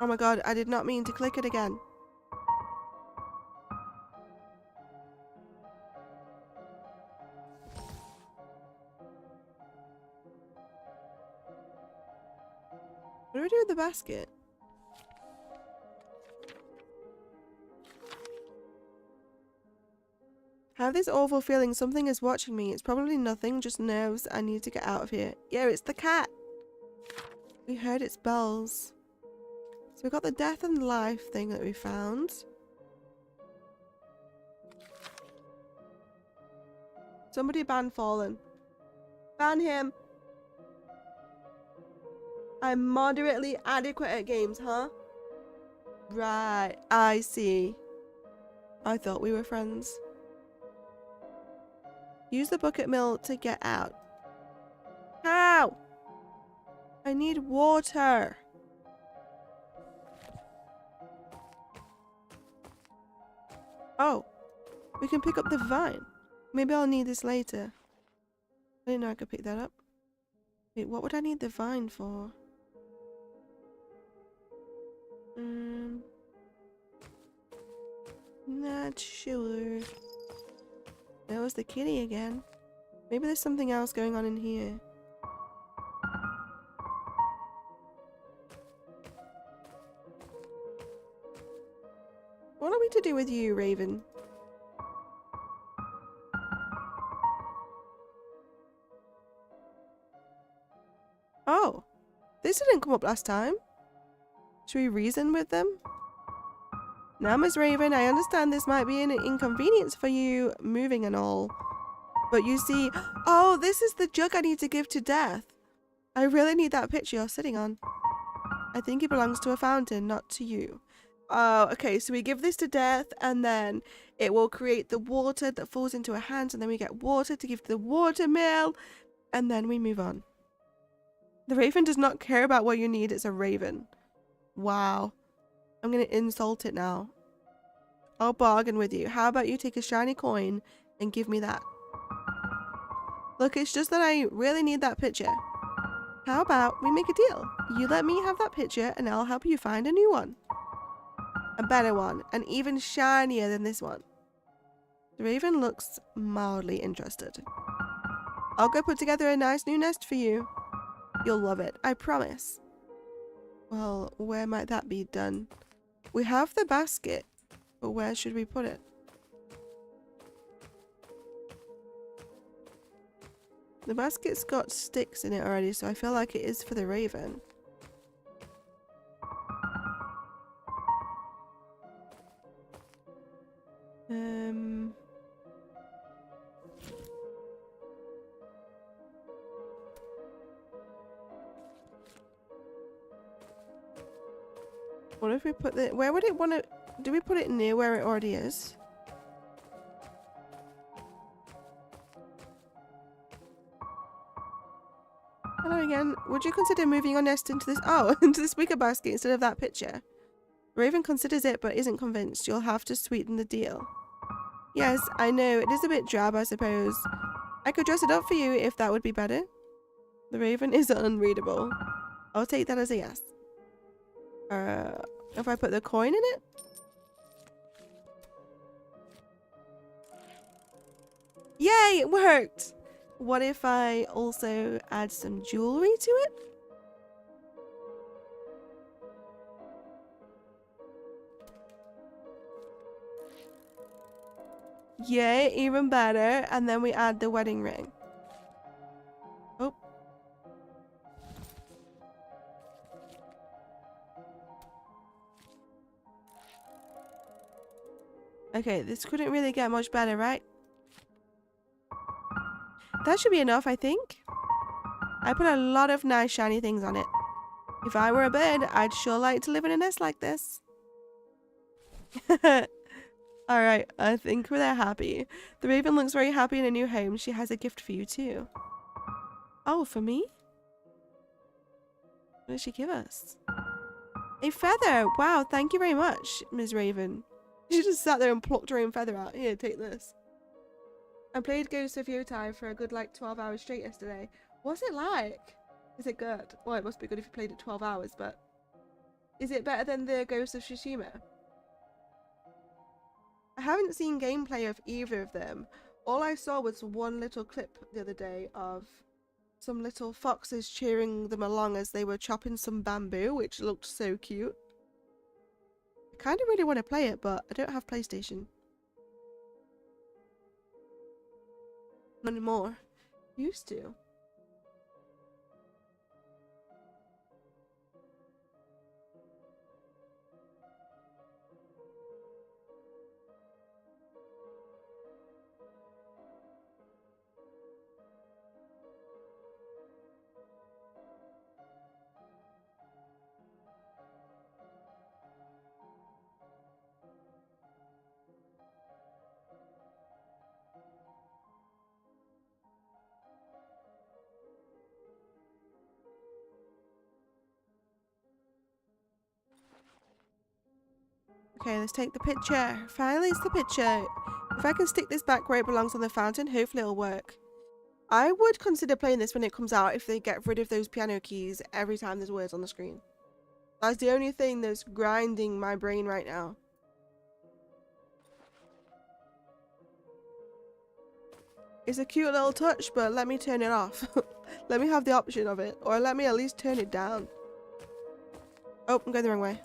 Oh my god, I did not mean to click it again. What do we do with the basket? I have this awful feeling something is watching me. It's probably nothing, just nerves. I need to get out of here. Yeah, it's the cat. We heard its bells. So we got the death and life thing that we found. Somebody ban Fallen. Ban him. I'm moderately adequate at games, huh? Right, I see. I thought we were friends. Use the bucket mill to get out. How? I need water. Oh, we can pick up the vine. Maybe I'll need this later. I didn't know I could pick that up. Wait, what would I need the vine for? Not sure. There was the kitty again. Maybe there's something else going on in here. What are we to do with you, Raven? Oh, this didn't come up last time. Should we reason with them? Now, Miss Raven, I understand this might be an inconvenience for you, moving and all. But you see... Oh, this is the jug I need to give to Death. I really need that picture you're sitting on. I think it belongs to a fountain, not to you. Oh, okay, so we give this to Death, and then it will create the water that falls into her hands, and then we get water to give to the water mill, and then we move on. The Raven does not care about what you need, it's a Raven. Wow. I'm going to insult it now. I'll bargain with you. How about you take a shiny coin and give me that? Look, it's just that I really need that picture. How about we make a deal? You let me have that picture and I'll help you find a new one. A better one, and even shinier than this one. The Raven looks mildly interested. I'll go put together a nice new nest for you. You'll love it, I promise. Well, where might that be done? We have the basket, but where should we put it? The basket's got sticks in it already, so I feel like it is for the Raven. What if we put the... Where would it want to... Do we put it near where it already is? Hello again. Would you consider moving your nest into this... Oh, into this wicker basket instead of that picture? Raven considers it but isn't convinced. You'll have to sweeten the deal. Yes, I know. It is a bit drab, I suppose. I could dress it up for you if that would be better. The raven is unreadable. I'll take that as a yes. If I put the coin in it? Yay, it worked! What if I also add some jewelry to it? Yay, even better. And then we add the wedding ring. Oh. Okay, this couldn't really get much better, right? That should be enough, I think. I put a lot of nice shiny things on it. If I were a bird, I'd sure like to live in a nest like this. Alright, I think they're happy. The raven looks very happy in a new home. She has a gift for you too. Oh, for me? What did she give us? A feather! Wow, thank you very much, Ms. Raven. She just sat there and plucked her own feather out. Here, take this. I played Ghost of Yotai for a good like 12 hours straight yesterday. What's it like? Is it good? Well, it must be good if you played it 12 hours, but... Is it better than the Ghost of Tsushima? I haven't seen gameplay of either of them. All I saw was one little clip the other day of some little foxes cheering them along as they were chopping some bamboo, which looked so cute. I kind of really want to play it, but I don't have PlayStation. Not anymore. Used to. Okay, let's take the picture. Finally, it's the picture. If I can stick this back where it belongs on the fountain, hopefully it'll work. I would consider playing this when it comes out if they get rid of those piano keys every time there's words on the screen. That's the only thing that's grinding my brain right now. It's a cute little touch, but let me turn it off. Let me have the option of it, or let me at least turn it down. Oh, I'm going the wrong way.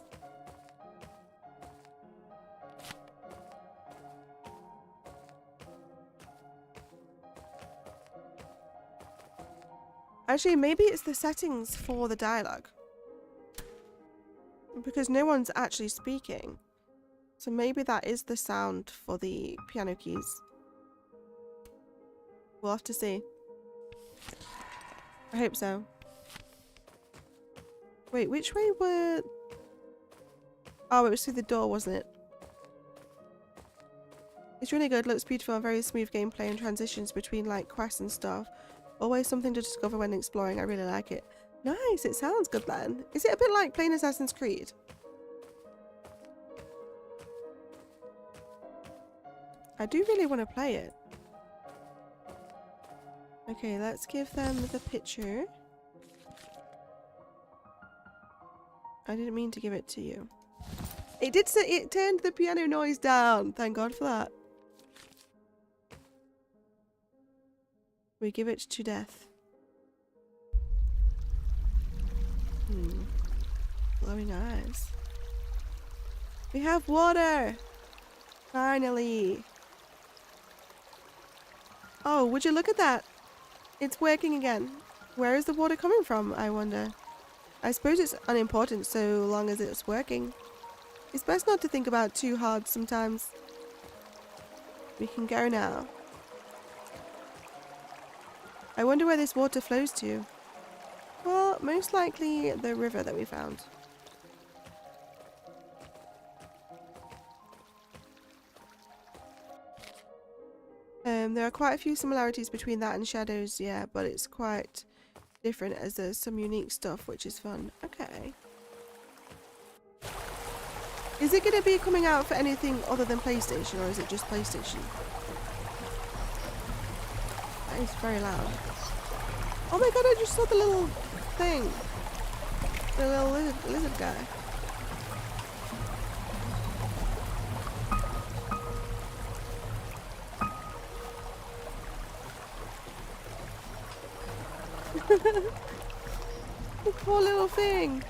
Actually, maybe it's the settings for the dialogue. Because no one's actually speaking. So maybe that is the sound for the piano keys. We'll have to see. I hope so. Wait, which way were... Oh, it was through the door, wasn't it? It's really good, looks beautiful, and very smooth gameplay and transitions between like quests and stuff. Always something to discover when exploring. I really like it. Nice, it sounds good then. Is it a bit like playing Assassin's Creed? I do really want to play it. Okay, let's give them the picture. I didn't mean to give it to you. It did say it turned the piano noise down. Thank God for that. We give it to death. Glowing eyes. We have water! Finally! Oh, would you look at that? It's working again. Where is the water coming from, I wonder? I suppose it's unimportant so long as it's working. It's best not to think about it too hard sometimes. We can go now. I wonder where this water flows to. Well, most likely the river that we found. There are quite a few similarities between that and Shadows, yeah, but it's quite different as there's some unique stuff, which is fun. Okay. Is it going to be coming out for anything other than PlayStation, or is it just PlayStation? That is very loud. Oh my god, I just saw the little thing. The little lizard guy. The poor little thing.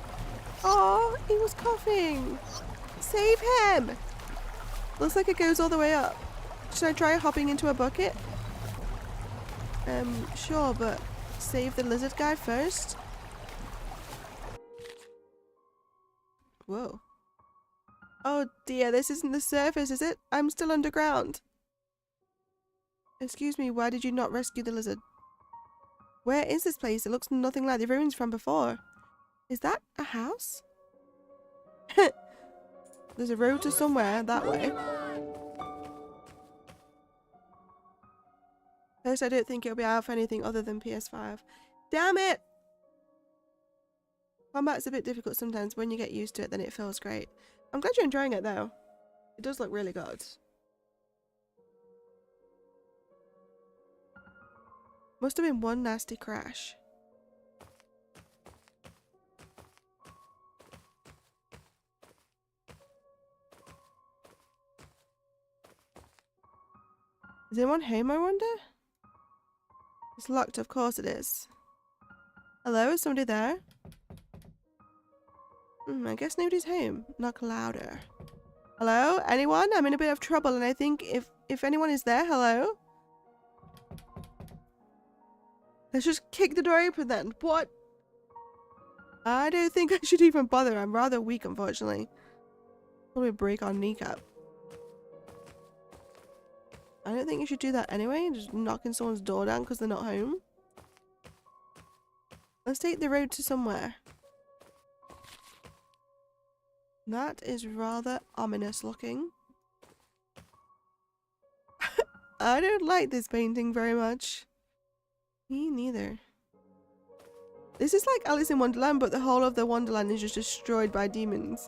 Oh, he was coughing. Save him. Looks like it goes all the way up. Should I try hopping into a bucket? Sure, but save the lizard guy first. Whoa. Oh dear, this isn't the surface, is it? I'm still underground. Excuse me, why did you not rescue the lizard? Where is this place? It looks nothing like the ruins from before. Is that a house? There's a road to somewhere that way. First, I don't think it'll be out for anything other than PS5. Damn it! Combat's a bit difficult sometimes. When you get used to it, then it feels great. I'm glad you're enjoying it though. It does look really good. Must have been one nasty crash. Is anyone home, I wonder? It's locked, of course it is. Hello, is somebody there? I guess nobody's home. Knock louder. Hello? Anyone? I'm in a bit of trouble and I think if anyone is there, hello? Let's just kick the door open then. What? I don't think I should even bother. I'm rather weak, unfortunately. Probably break our kneecap. I don't think you should do that anyway. Just knocking someone's door down because they're not home. Let's take the road to somewhere. That is rather ominous looking. I don't like this painting very much. Me neither. This is like Alice in Wonderland, but the whole of the Wonderland is just destroyed by demons.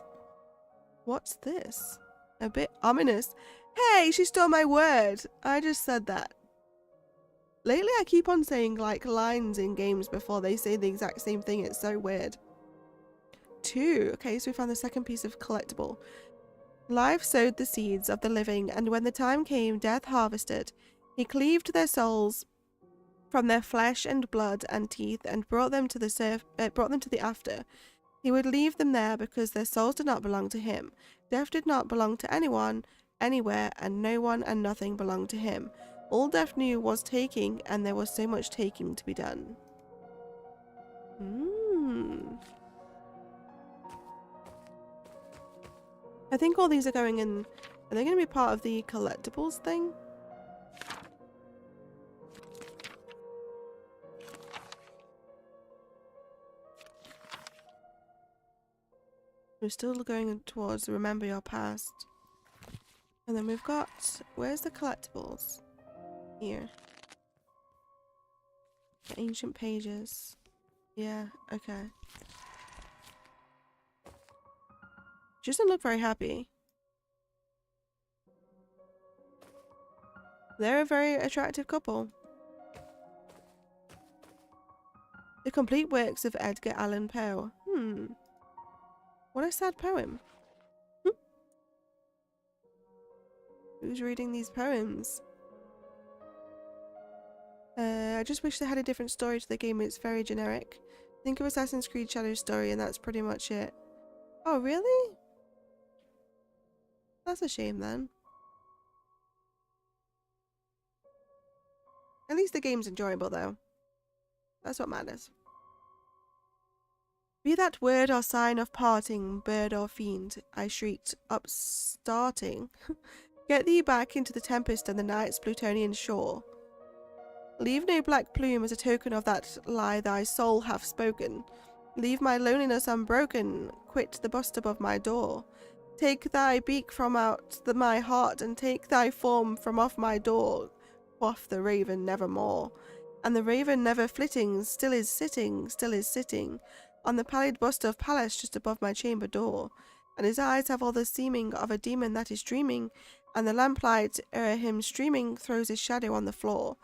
What's this? A bit ominous. Hey, she stole my word. I just said that. Lately, I keep on saying like lines in games before they say the exact same thing. It's so weird. 2. Okay, so we found the second piece of collectible. Life sowed the seeds of the living, and when the time came, death harvested. He cleaved their souls from their flesh and blood and teeth, and brought them to the after. He would leave them there because their souls did not belong to him. Death did not belong to anyone, anywhere, and no one and nothing belonged to him. All Death knew was taking, and there was so much taking to be done. I think all these are going in. Are they going to be part of the collectibles thing? We're still going towards remember your past. And then we've got, where's the collectibles? Here. The ancient pages. Yeah, okay. She doesn't look very happy. They're a very attractive couple. The complete works of Edgar Allan Poe. What a sad poem. Who's reading these poems? I just wish they had a different story to the game. It's very generic. Think of Assassin's Creed Shadow's story and that's pretty much it. Oh, really? That's a shame then. At least the game's enjoyable though. That's what matters. Be that word or sign of parting, bird or fiend, I shrieked, upstarting. Get thee back into the tempest and the night's Plutonian shore. Leave no black plume as a token of that lie thy soul hath spoken. Leave my loneliness unbroken, quit the bust above my door. Take thy beak from out my heart, and take thy form from off my door, quoth the raven nevermore. And the raven never flitting, still is sitting, on the pallid bust of Pallas just above my chamber door. and his eyes have all the seeming of a demon that is dreaming, and the lamplight o'er him streaming throws his shadow on the floor.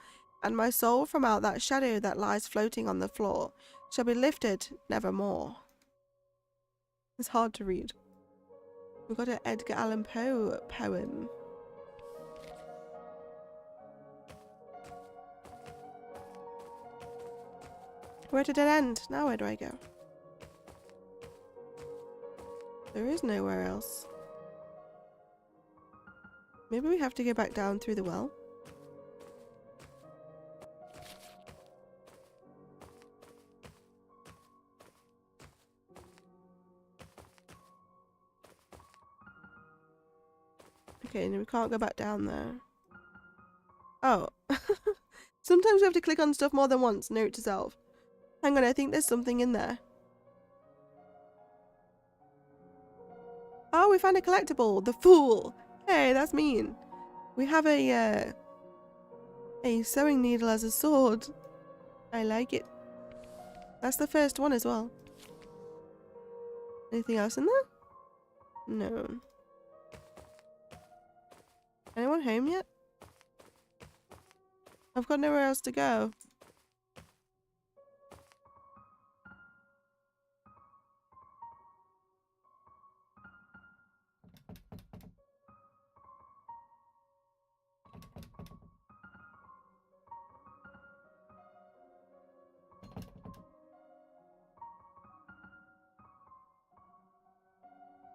And my soul from out that shadow that lies floating on the floor shall be lifted nevermore. It's hard to read. We've got an Edgar Allan Poe poem. We're at a dead end. Now where do I go? There is nowhere else. Maybe we have to go back down through the well. Okay, no, we can't go back down there. Oh. Sometimes we have to click on stuff more than once. Note to self. Hang on, I think there's something in there. Oh, we found a collectible. The Fool. Hey, that's mean. We have a sewing needle as a sword. I like it. That's the first one as well. Anything else in there? No. Anyone home yet? I've got nowhere else to go.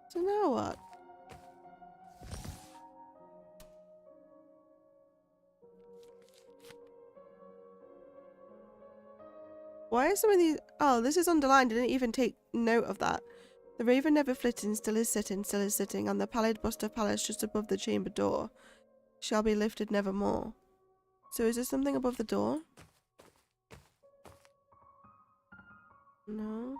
So now what? Why are some of these... Oh, this is underlined. I didn't even take note of that. The raven never flitting, still is sitting, on the pallid bust of Pallas just above the chamber door. Shall be lifted nevermore. So is there something above the door? No.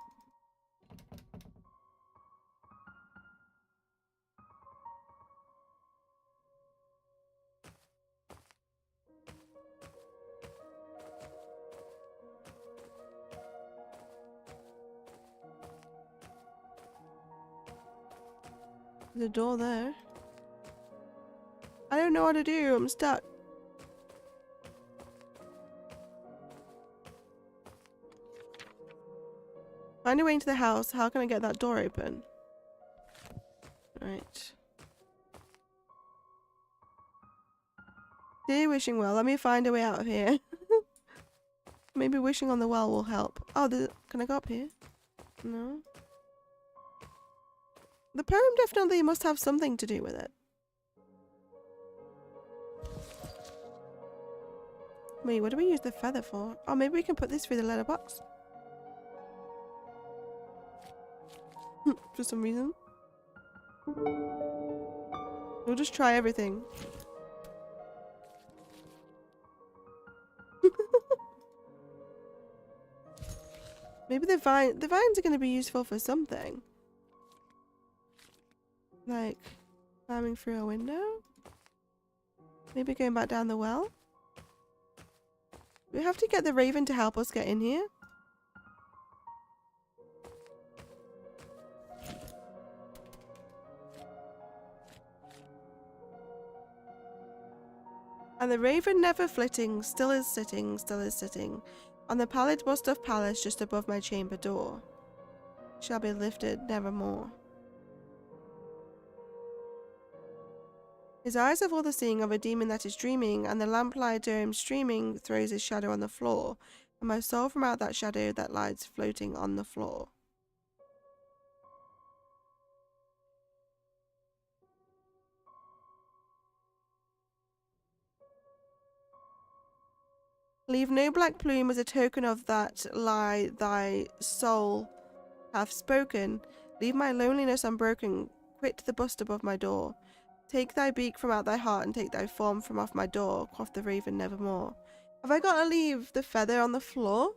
There's a door there. I don't know what to do. I'm stuck. Find a way into the house. How can I get that door open? Right. Dear Wishing Well, let me find a way out of here. Maybe wishing on the well will help. Oh, can I go up here? No. The poem definitely must have something to do with it. Wait, what do we use the feather for? Oh, maybe we can put this through the letterbox. For some reason. We'll just try everything. Maybe the vines are going to be useful for something. Like climbing through a window? Maybe going back down the well? We have to get the raven to help us get in here. And the raven never flitting, still is sitting, on the pallid bust of Pallas just above my chamber door. Shall be lifted nevermore. His eyes have all the seeing of a demon that is dreaming, and the lamplight o'er him streaming throws his shadow on the floor, and my soul from out that shadow that lies floating on the floor. Leave no black plume as a token of that lie thy soul hath spoken. Leave my loneliness unbroken. Quit the bust above my door. Take thy beak from out thy heart and take thy form from off my door, quoth the raven nevermore. Have I got to leave the feather on the floor?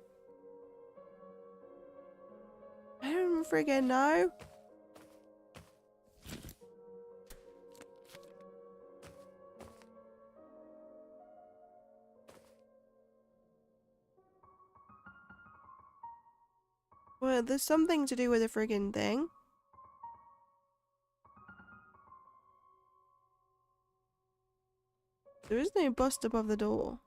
I don't friggin' know. Well, there's something to do with a friggin' thing. There is no bust above the door.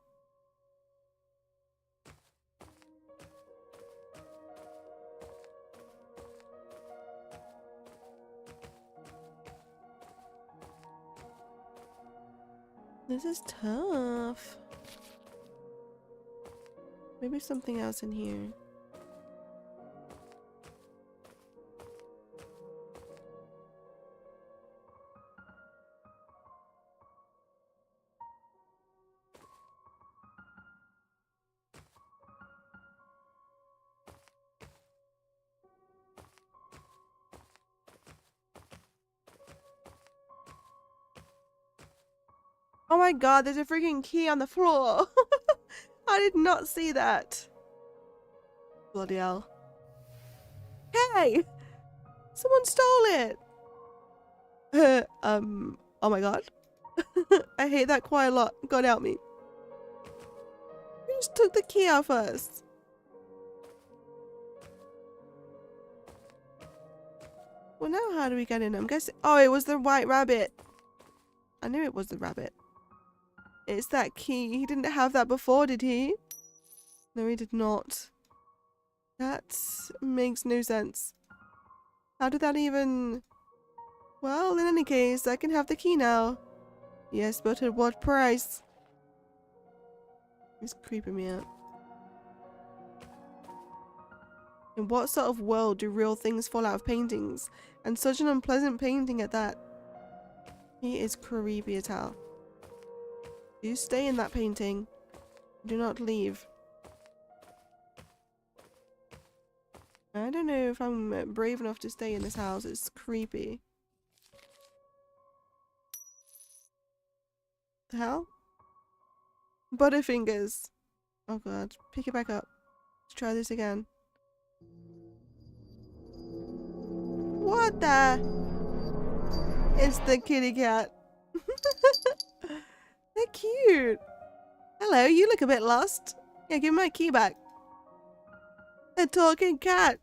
This is tough. Maybe something else in here. Oh my god, there's a freaking key on the floor. I did not see that. Bloody hell. Hey! Someone stole it! Oh my god. I hate that quite a lot. God help me. Who just took the key out first? Well, now how do we get in? I'm guessing. Oh, it was the white rabbit. I knew it was the rabbit. It's that key. He didn't have that before, did he? No, he did not. That makes no sense. How did that even... Well, in any case, I can have the key now. Yes, but at what price? He's creeping me out. In what sort of world do real things fall out of paintings? And such an unpleasant painting at that. He is creepy as hell. You stay in that painting. Do not leave. I don't know if I'm brave enough to stay in this house. It's creepy. The hell? Butterfingers. Oh god. Pick it back up. Let's try this again. What the? It's the kitty cat. They're cute. Hello, you look a bit lost. Yeah, give me my key back. A talking cat.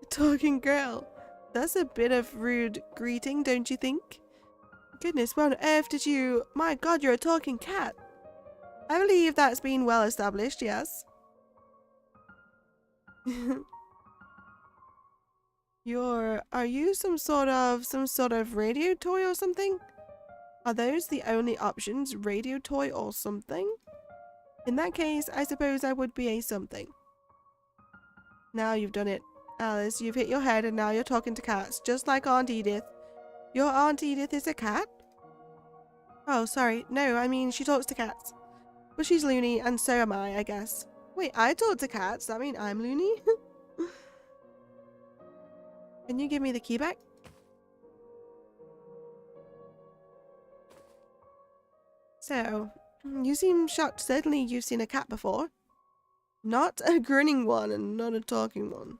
A talking girl. That's a bit of rude greeting, don't you think? Goodness, where on earth did you... My god, you're a talking cat. I believe that's been well established, yes. Are you some sort of radio toy or something? Are those the only options? Radio toy or something? In that case, I suppose I would be a something. Now you've done it. Alice, you've hit your head and now you're talking to cats, just like Aunt Edith. Your Aunt Edith is a cat? Oh, sorry. No, I mean, she talks to cats. Well, she's loony, and so am I guess. Wait, I talk to cats? That mean I'm loony? Can you give me the key back? So, you seem shocked. Certainly you've seen a cat before. Not a grinning one and not a talking one.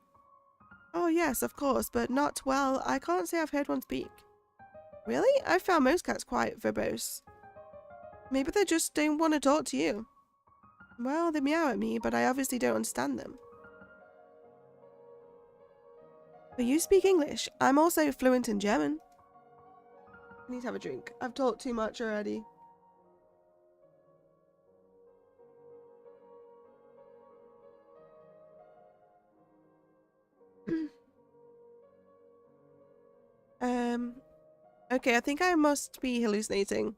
Oh yes, of course, but not, well, I can't say I've heard one speak. Really? I've found most cats quite verbose. Maybe they just don't want to talk to you. Well, they meow at me, but I obviously don't understand them. But you speak English. I'm also fluent in German. I need to have a drink. I've talked too much already. Okay, I think I must be hallucinating.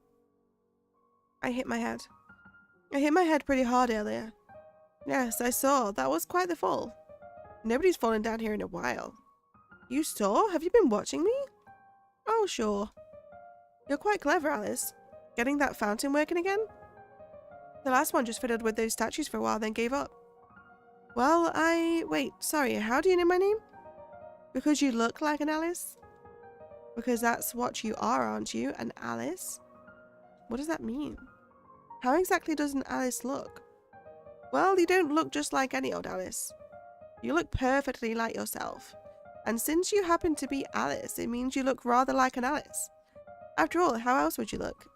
I hit my head. I hit my head pretty hard earlier. Yes, I saw. That was quite the fall. Nobody's fallen down here in a while. You saw? Have you been watching me? Oh, sure. You're quite clever, Alice. Getting that fountain working again? The last one just fiddled with those statues for a while, then gave up. Well, wait, sorry, how do you know my name? Because you look like an Alice? Because that's what you are, aren't you? An Alice? What does that mean? How exactly does an Alice look? Well, you don't look just like any old Alice. You look perfectly like yourself. And since you happen to be Alice, it means you look rather like an Alice. After all, how else would you look?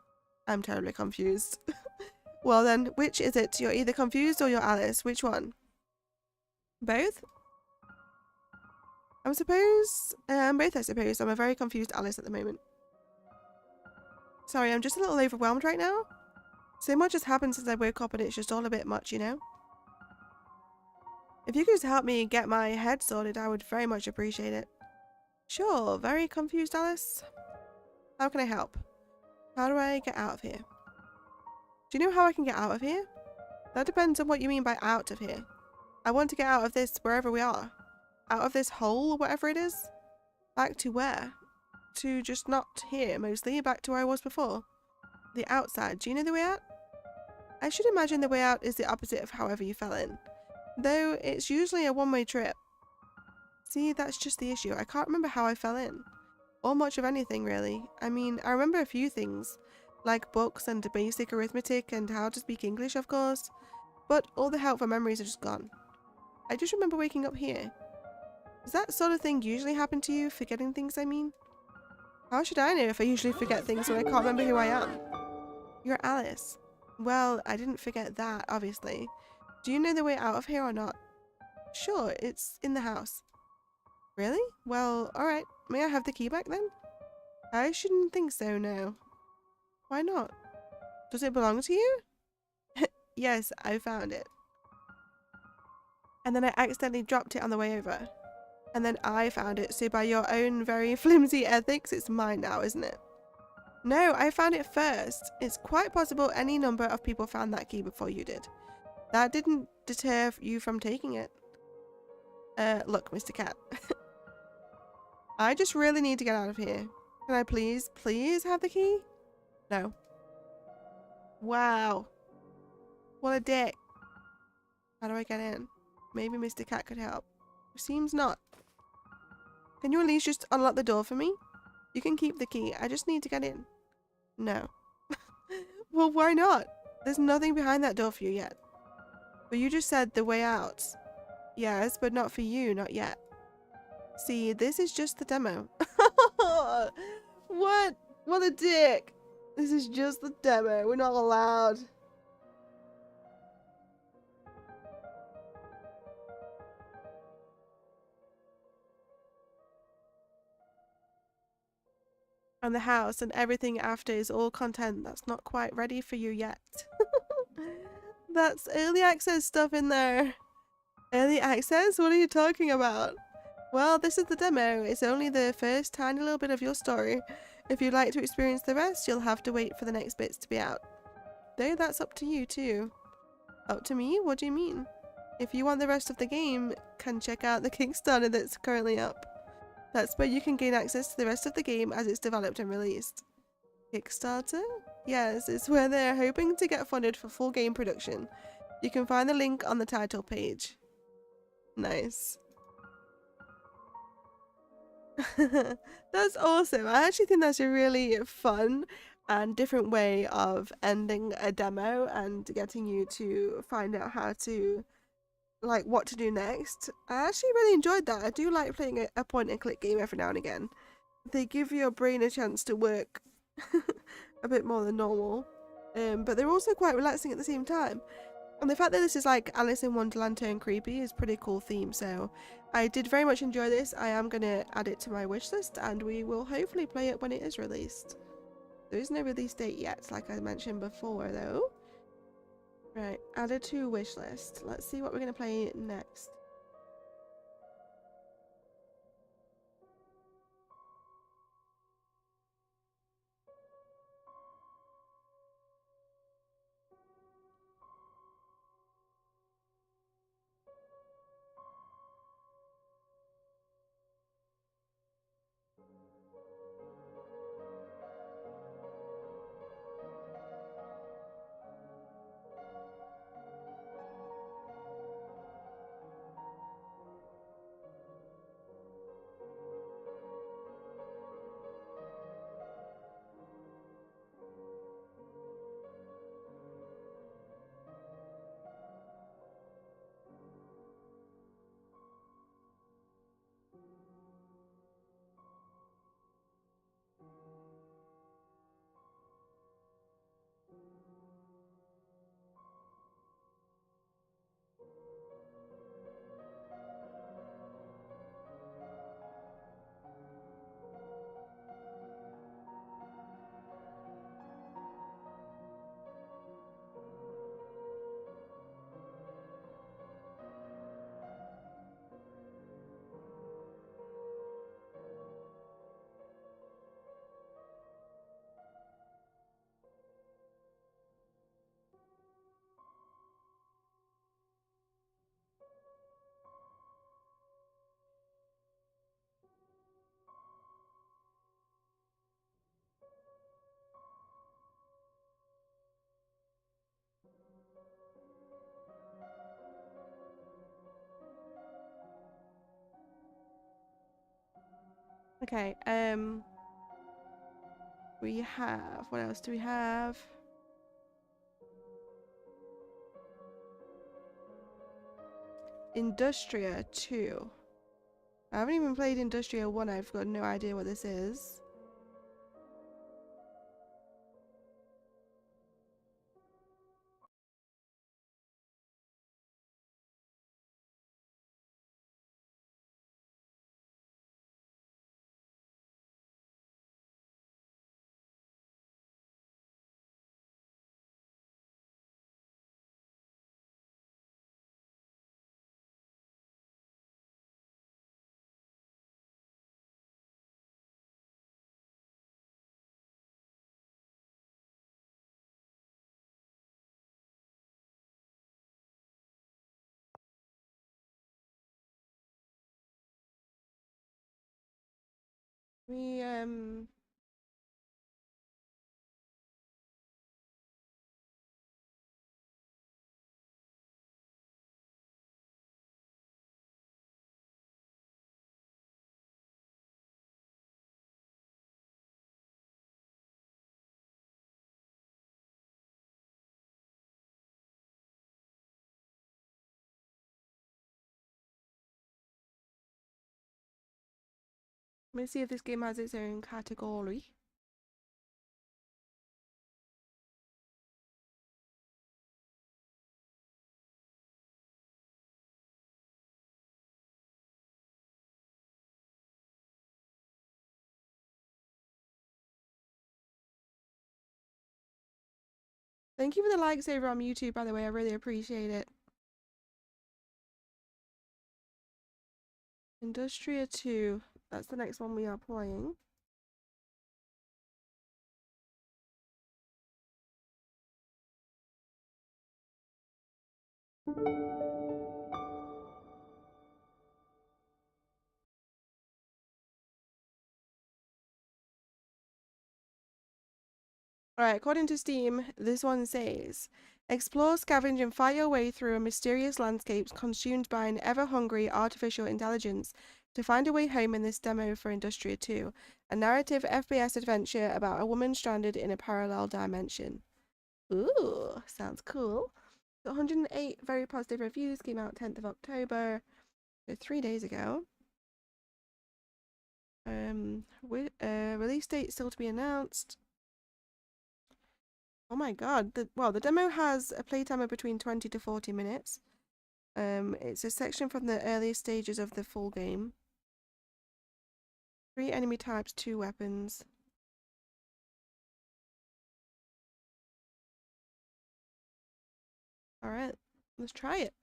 I'm terribly confused. Well then, which is it? You're either confused or you're Alice. Which one? Both? Both, I suppose. I'm a very confused Alice at the moment. Sorry, I'm just a little overwhelmed right now. So much has happened since I woke up and it's just all a bit much, you know? If you could just help me get my head sorted, I would very much appreciate it. Sure, very confused, Alice. How can I help? How do I get out of here? Do you know how I can get out of here? That depends on what you mean by out of here. I want to get out of this wherever we are. Out of this hole or whatever it is. Back to where? To just not here, mostly. Back to where I was before. The outside. Do you know the way out? I should imagine the way out is the opposite of however you fell in. Though it's usually a one-way trip. See, that's just the issue. I can't remember how I fell in. Or much of anything, really. I mean, I remember a few things. Like books and basic arithmetic and how to speak English, of course. But all the helpful memories are just gone. I just remember waking up here. Does that sort of thing usually happen to you? Forgetting things, I mean? How should I know if I usually forget things when I can't remember who I am? You're Alice. Well, I didn't forget that, obviously. Do you know the way out of here or not? Sure, it's in the house. Really? Well, alright. May I have the key back then? I shouldn't think so, no. Why not? Does it belong to you? Yes, I found it. And then I accidentally dropped it on the way over. And then I found it, so by your own very flimsy ethics, it's mine now, isn't it? No, I found it first. It's quite possible any number of people found that key before you did. That didn't deter you from taking it. Look, Mr. Cat. I just really need to get out of here. Can I please have the key? No. Wow. What a dick. How do I get in? Maybe Mr. Cat could help. Seems not. Can you at least just unlock the door for me? You can keep the key. I just need to get in. No. Well, why not? There's nothing behind that door for you yet. But you just said the way out. Yes, but not for you, not yet. See, this is just the demo. What? What a dick. This is just the demo. We're not allowed. And the house and everything after is all content that's not quite ready for you yet. That's early access stuff in there. Early access? What are you talking about? Well, this is the demo. It's only the first tiny little bit of your story. If you'd like to experience the rest, you'll have to wait for the next bits to be out. Though that's up to you too. Up to me? What do you mean? If you want the rest of the game, can check out the Kickstarter that's currently up. That's where you can gain access to the rest of the game as it's developed and released. Kickstarter? Yes, it's where they're hoping to get funded for full game production. You can find the link on the title page. Nice. That's awesome. I actually think that's a really fun and different way of ending a demo and getting you to find out how to, like, what to do next. I actually really enjoyed that. I do like playing a point and click game every now and again. They give your brain a chance to work a bit more than normal, but they're also quite relaxing at the same time. And the fact that this is like Alice in Wonderland turned creepy is a pretty cool theme, so I did very much enjoy this. I am going to add it to my wish list and we will hopefully play it when it is released. There is no release date yet, like I mentioned before though. Right, added to wish list. Let's see what we're going to play next. Okay, we have, what else do we have? Industria 2. I haven't even played Industria 1, I've got no idea what this is. We, let me see if this game has its own category. Thank you for the likes over on YouTube, by the way, I really appreciate it. Industria 2, that's the next one we are playing. Alright, according to Steam, this one says, explore, scavenge, and fight your way through a mysterious landscape consumed by an ever-hungry artificial intelligence to find a way home in this demo for Industria 2, a narrative FPS adventure about a woman stranded in a parallel dimension. Ooh, sounds cool. Got 108 very positive reviews, came out 10th of October, so 3 days ago. Release date still to be announced. Oh my god, the demo has a playtime of between 20 to 40 minutes. It's a section from the earliest stages of the full game. 3 enemy types, 2 weapons. Alright, let's try it.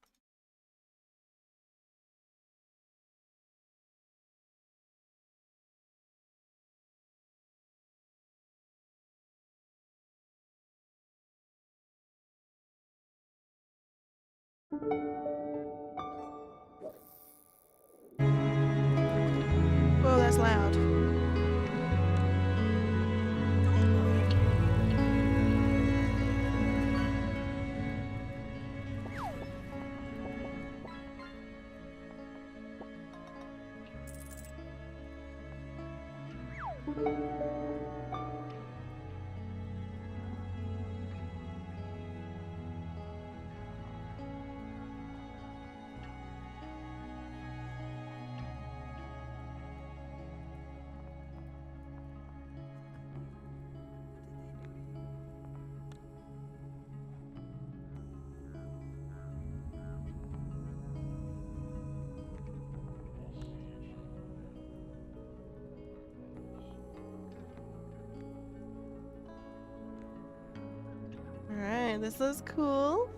Whoa, that's loud. Alright, this looks cool.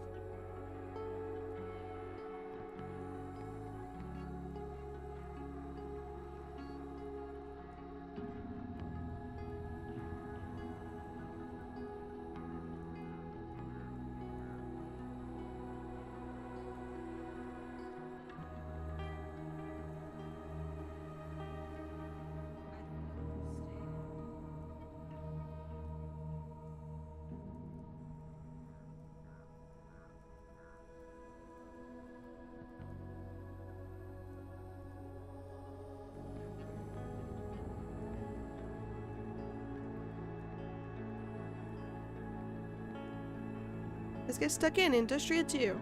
Let's get stuck in Industria 2.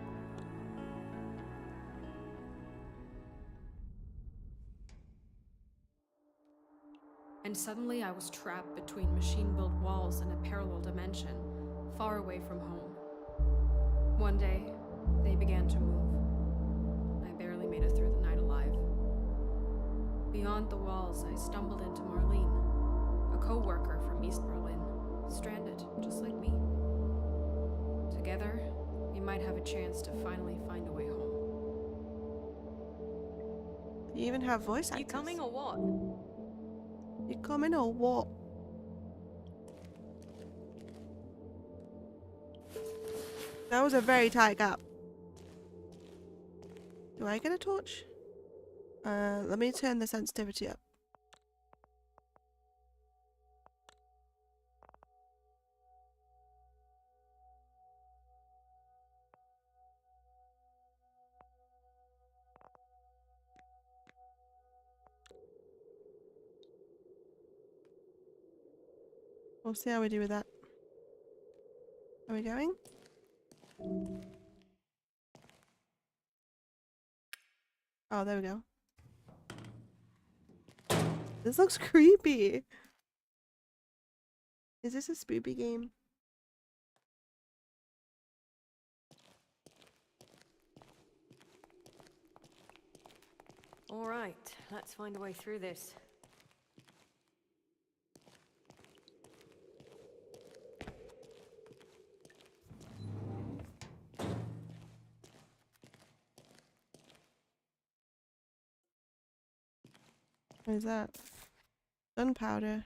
And suddenly I was trapped between machine-built walls in a parallel dimension, far away from home. One day, they began to move. I barely made it through the night alive. Beyond the walls, I stumbled into Marlene, a co-worker from East Berlin, stranded just like me. Together, we might have a chance to finally find a way home. You even have voice actors. You coming or what? You coming or what? That was a very tight gap. Do I get a torch? Let me turn the sensitivity up. We'll see how we do with that. Are we going? Oh, there we go. This looks creepy. Is this a spoopy game? All right, let's find a way through this. What is that? Gunpowder.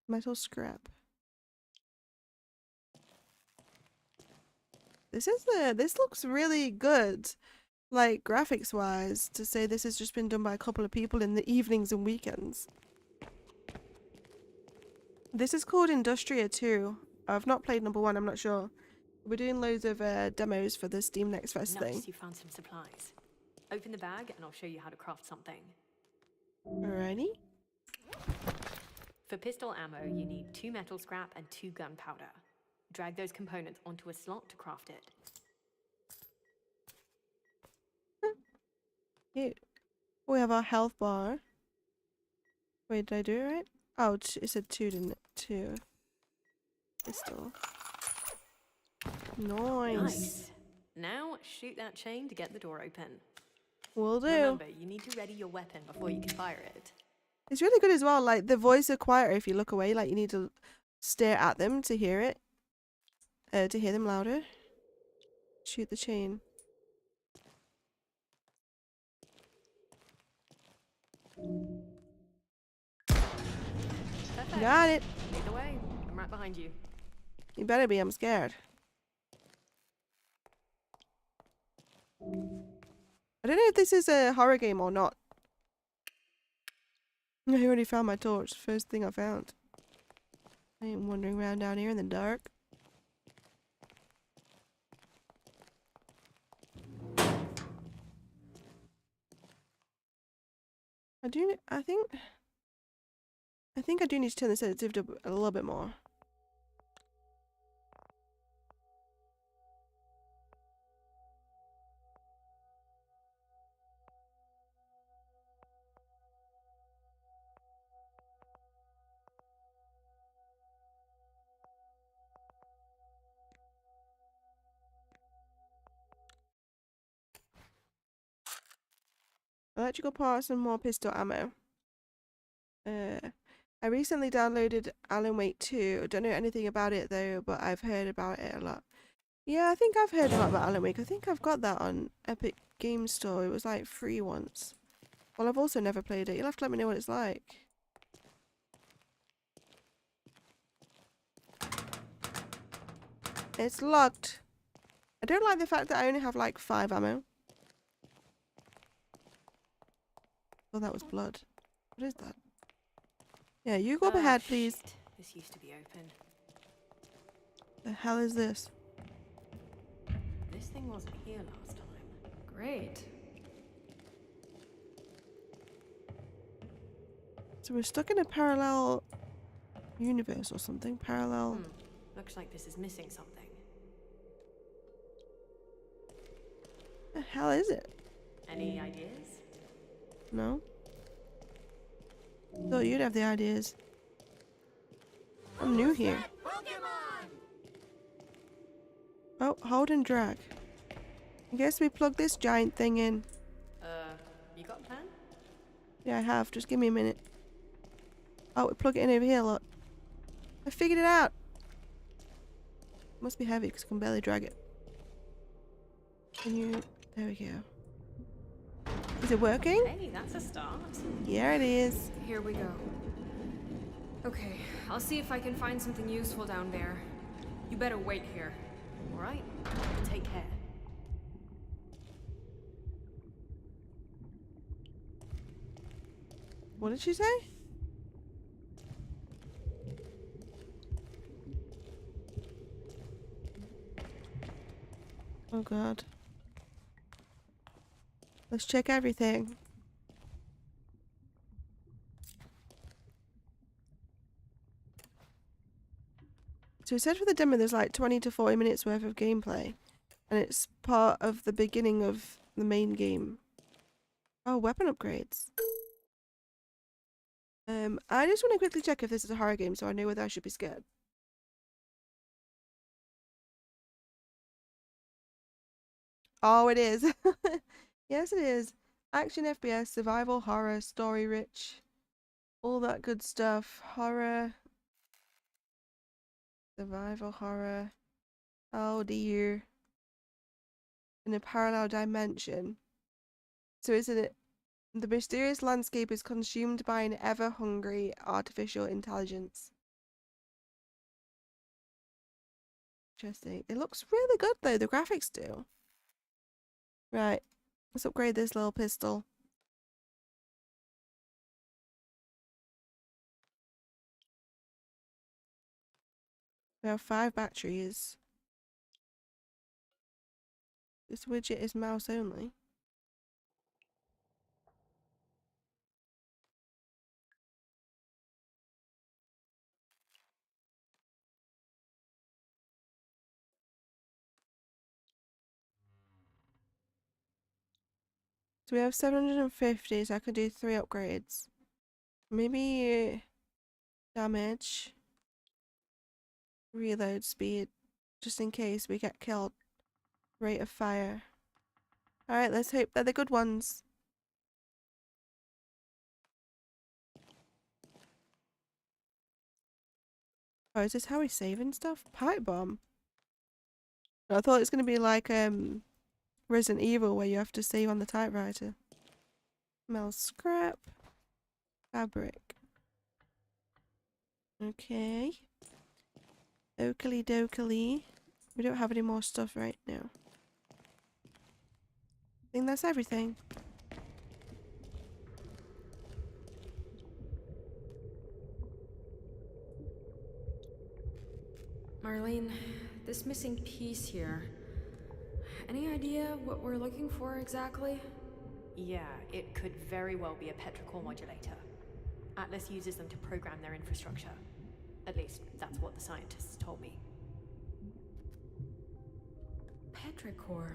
Metal scrap. This looks really good. Like graphics wise, to say this has just been done by a couple of people in the evenings and weekends. This is called Industria 2. I've not played number 1, I'm not sure. We're doing loads of demos for the Steam Next Fest thing. Nice, you found some supplies. Open the bag and I'll show you how to craft something. Alrighty. For pistol ammo, you need 2 metal scrap and 2 gunpowder. Drag those components onto a slot to craft it. Cute. We have our health bar. Wait, did I do it right? Oh, it said 2, didn't it? 2. Pistol. Nice. Now, shoot that chain to get the door open. Will do. Remember, you need to ready your weapon before you can fire it. It's really good as well. Like, the voice are quieter if you look away. Like, you need to stare at them to hear it. To hear them louder. Shoot the chain. Perfect. Got it. Lead the way. I'm right behind you. You better be. I'm scared. I don't know if this is a horror game or not. I already found my torch. First thing I found. I ain't wandering around down here in the dark. I think I do need to turn the sensitivity up a little bit more. Electrical parts and more pistol ammo. I recently downloaded Alan Wake 2. I don't know anything about it though, but I've heard about it a lot. Yeah, I think I've heard a lot about Alan Wake. I think I've got that on Epic Game Store. It was like free once. Well, I've also never played it. You'll have to let me know what it's like. It's locked. I don't like the fact that I only have like 5 ammo. Oh, that was blood. What is that? Yeah, you go up ahead, please. Shit. This used to be open. The hell is this? This thing wasn't here last time. Great. So we're stuck in a parallel universe or something. Parallel. Looks like this is missing something. hell is it? Any ideas? No? Thought you'd have the ideas. I'm new here. Pokemon! Oh, hold and drag. I guess we plug this giant thing in. You got a plan? Yeah, I have. Just give me a minute. Oh, we plug it in over here, look. I figured it out. Must be heavy because I can barely drag it. Can you... There we go. Is it working? Hey, that's a start. Yeah, it is. Here we go. Okay, I'll see if I can find something useful down there. You better wait here. All right, take care. What did she say? Oh god. Let's check everything. So it said for the demo there's like 20 to 40 minutes worth of gameplay. And it's part of the beginning of the main game. Oh, weapon upgrades. I just want to quickly check if this is a horror game so I know whether I should be scared. Oh, it is. Yes, it is. Action FPS, survival, horror, story rich. All that good stuff. Horror. Survival horror. Oh dear. In a parallel dimension. So is it the mysterious landscape is consumed by an ever-hungry artificial intelligence. Interesting. It looks really good though, the graphics do. Right. Let's upgrade this little pistol. We have 5 batteries. This widget is mouse only. So we have 750, so I could do 3 upgrades. Maybe damage, reload speed, just in case we get killed. Rate of fire. Alright, let's hope they're the good ones. Oh, is this how we save and stuff? Pipe bomb. I thought it was gonna be like Resident Evil where you have to save on the typewriter. Metal scrap. Fabric. Okay. Oakley dokley. We don't have any more stuff right now. I think that's everything. Marlene, this missing piece here. Any idea what we're looking for exactly? Yeah, it could very well be a petrichor modulator. Atlas uses them to program their infrastructure. At least, that's what the scientists told me. Petrichor.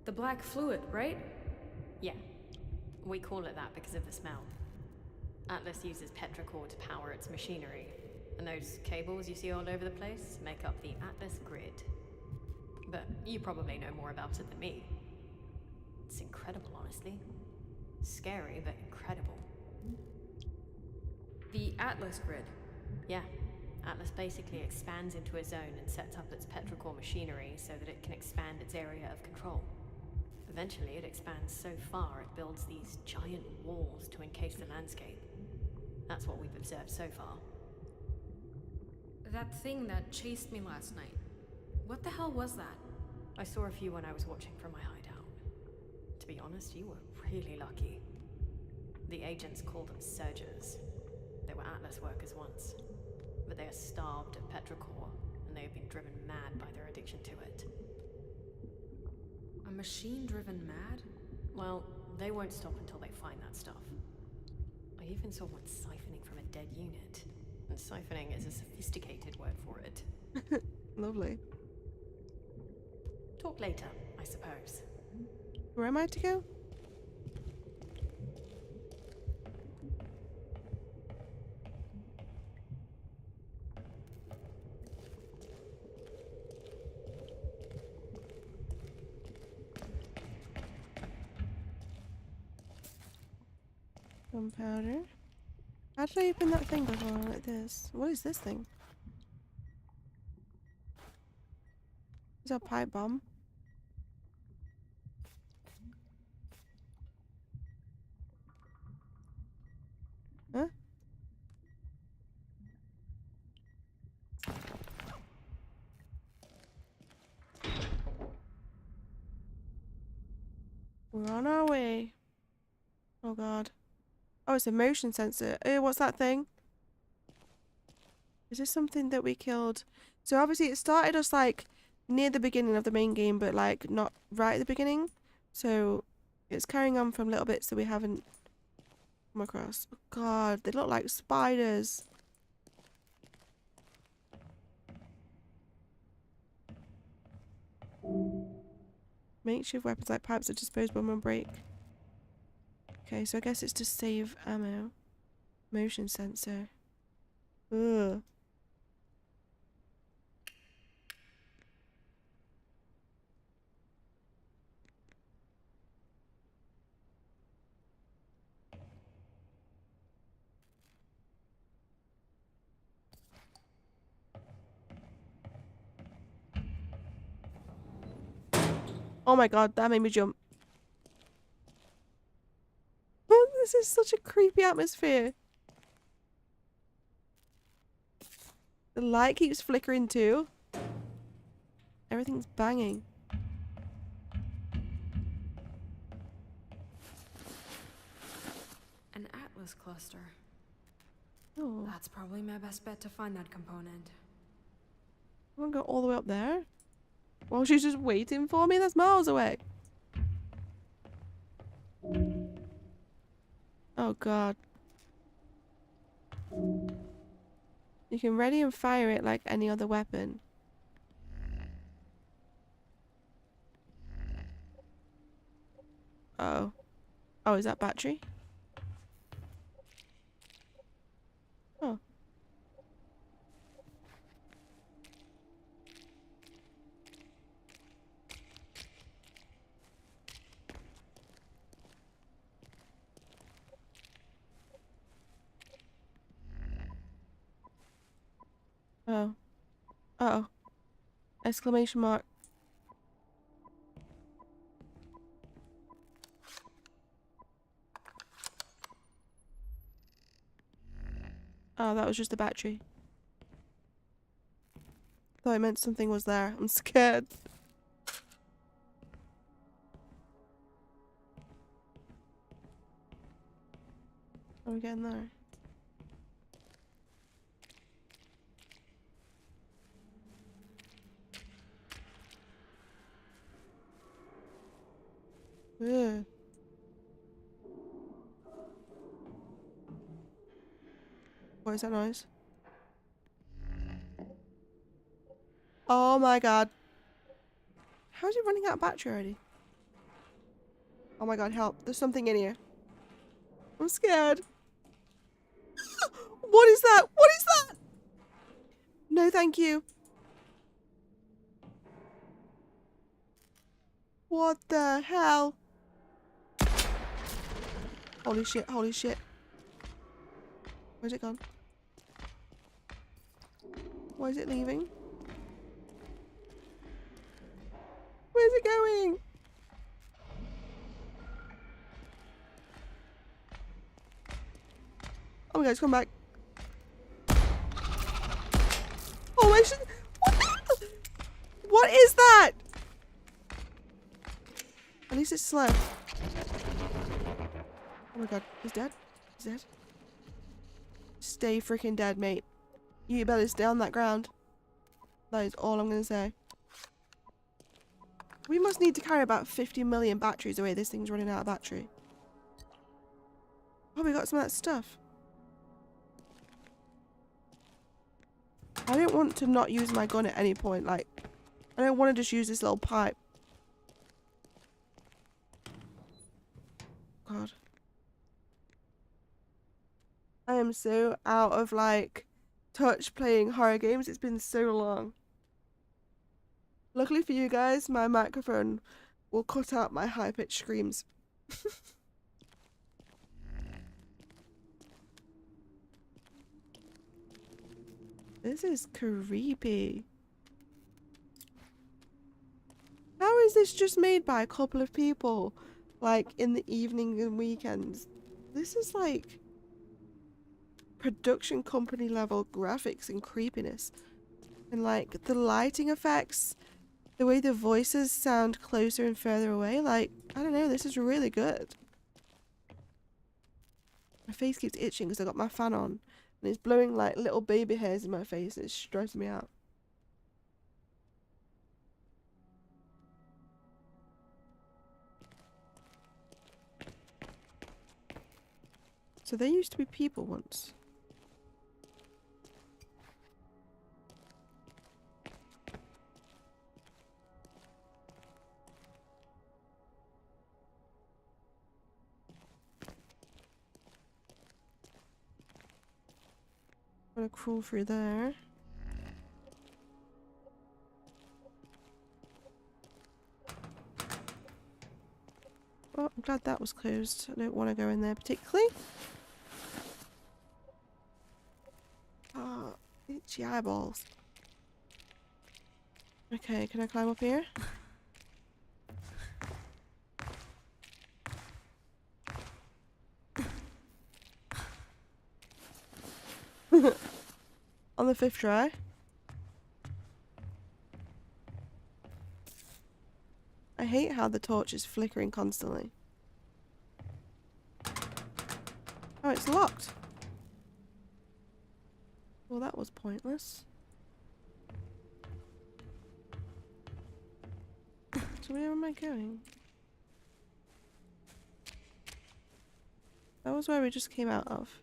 The black fluid, right? Yeah, we call it that because of the smell. Atlas uses petrichor to power its machinery, and those cables you see all over the place make up the Atlas grid. But you probably know more about it than me. It's incredible, honestly. Scary, but incredible. The Atlas grid. Yeah. Atlas basically expands into a zone and sets up its petrichor machinery so that it can expand its area of control. Eventually, it expands so far it builds these giant walls to encase the landscape. That's what we've observed so far. That thing that chased me last night. What the hell was that? I saw a few when I was watching from my hideout. To be honest, you were really lucky. The agents called them Surgers. They were Atlas workers once, but they are starved of petrichor, and they have been driven mad by their addiction to it. A machine driven mad? Well, they won't stop until they find that stuff. I even saw one siphoning from a dead unit, and siphoning is a sophisticated word for it. Lovely. Talk later, I suppose. Where am I to go? Gunpowder. How did I open that thing before like this? What is this thing? Is that a pipe bomb? Huh? We're on our way. Oh god. Oh, it's a motion sensor. Oh, what's that thing? Is this something that we killed? So obviously it started us like near the beginning of the main game, but like not right at the beginning. So it's carrying on from little bits that we haven't come across. Oh god, they look like spiders. Makeshift weapons like pipes are disposable when break. Okay, so I guess it's to save ammo. Motion sensor. Ugh. Oh my god, that made me jump. Oh, this is such a creepy atmosphere. The light keeps flickering too. Everything's banging. An Atlas cluster. Oh, That's probably my best bet to find that component. I want to go all the way up there. Well, she's just waiting for me. That's miles away. Oh god. You can ready and fire it like any other weapon. Oh. Oh, is that battery? Oh. Oh. Uh-oh. Exclamation mark. Oh, that was just the battery. Thought it meant something was there. I'm scared. How are we getting there? Ugh. What is that noise? Oh my god. How is it running out of battery already? Oh my god, help. There's something in here. I'm scared. What is that? What is that? No, thank you. What the hell? Holy shit, holy shit. Where's it gone? Why is it leaving? Where's it going? Oh my god, it's come back. Oh my shit. What the? What is that? At least it's slow. Oh my god, he's dead? He's dead? Stay freaking dead, mate. You better stay on that ground. That is all I'm gonna say. We must need to carry about 50 million batteries away. This thing's running out of battery. Oh, we got some of that stuff. I don't want to not use my gun at any point. Like, I don't want to just use this little pipe. am so out of like touch playing horror games. It's been so long. Luckily for you guys, my microphone will cut out my high-pitched screams. This is creepy. How is this just made by a couple of people? Like in the evening and weekends? This is like production company level graphics and creepiness. And like the lighting effects, the way the voices sound closer and further away, like, I don't know, this is really good. My face keeps itching because I got my fan on. And it's blowing like little baby hairs in my face and it's stressing me out. So there used to be people once. I'm gonna crawl through there. Oh, I'm glad that was closed. I don't want to go in there particularly. Oh, itchy eyeballs. Okay, can I climb up here? On the 5th try. I hate how the torch is flickering constantly. Oh, it's locked. Well, that was pointless. So where am I going? That was where we just came out of.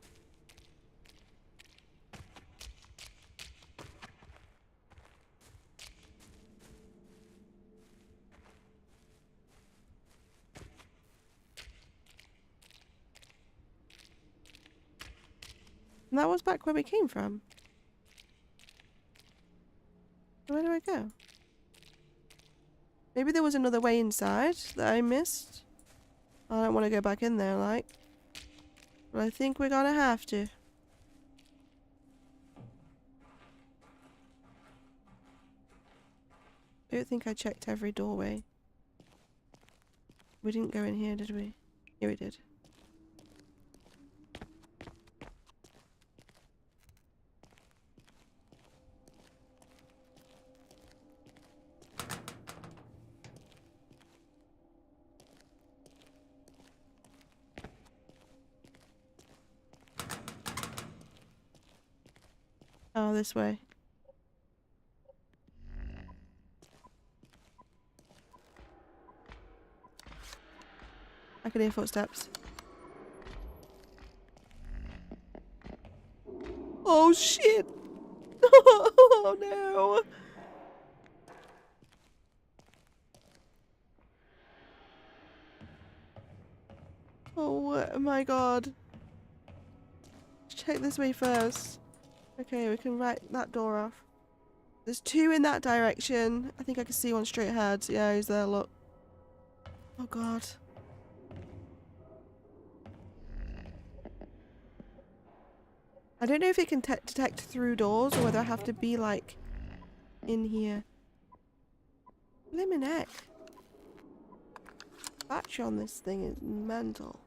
And that was back where we came from. Where do I go? Maybe there was another way inside that I missed. I don't want to go back in there, like. But I think we're gonna have to. I don't think I checked every doorway. We didn't go in here, did we? Yeah, we did. Oh, this way. I can hear footsteps. Oh shit! Oh no! Oh my god. Let's check this way first. Okay, we can write that door off. There's 2 in that direction. I think I can see one straight ahead. Yeah, he's there, look. Oh god. I don't know if it can detect through doors or whether I have to be like in here. Blimmin' heck. Battery on this thing is mental.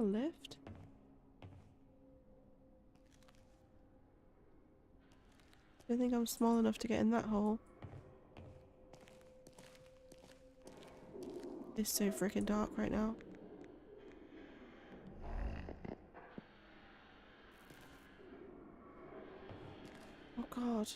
A lift? I don't think I'm small enough to get in that hole. It's so freaking dark right now. Oh god.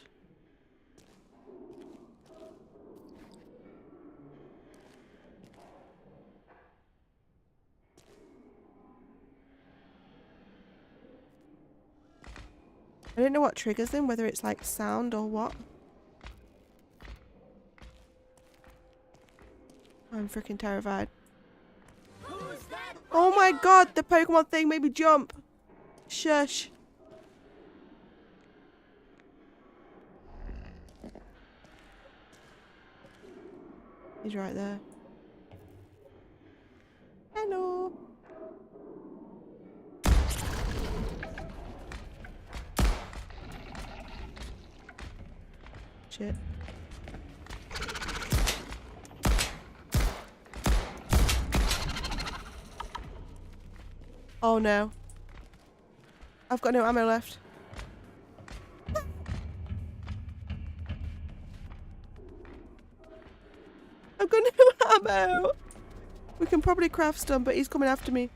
I don't know what triggers them, whether it's like sound or what. I'm freaking terrified. Who's that? Oh my god, the Pokemon thing made me jump. Shush. He's right there. Hello. Shit. Oh no. I've got no ammo left. I've got no ammo. We can probably craft some, but he's coming after me.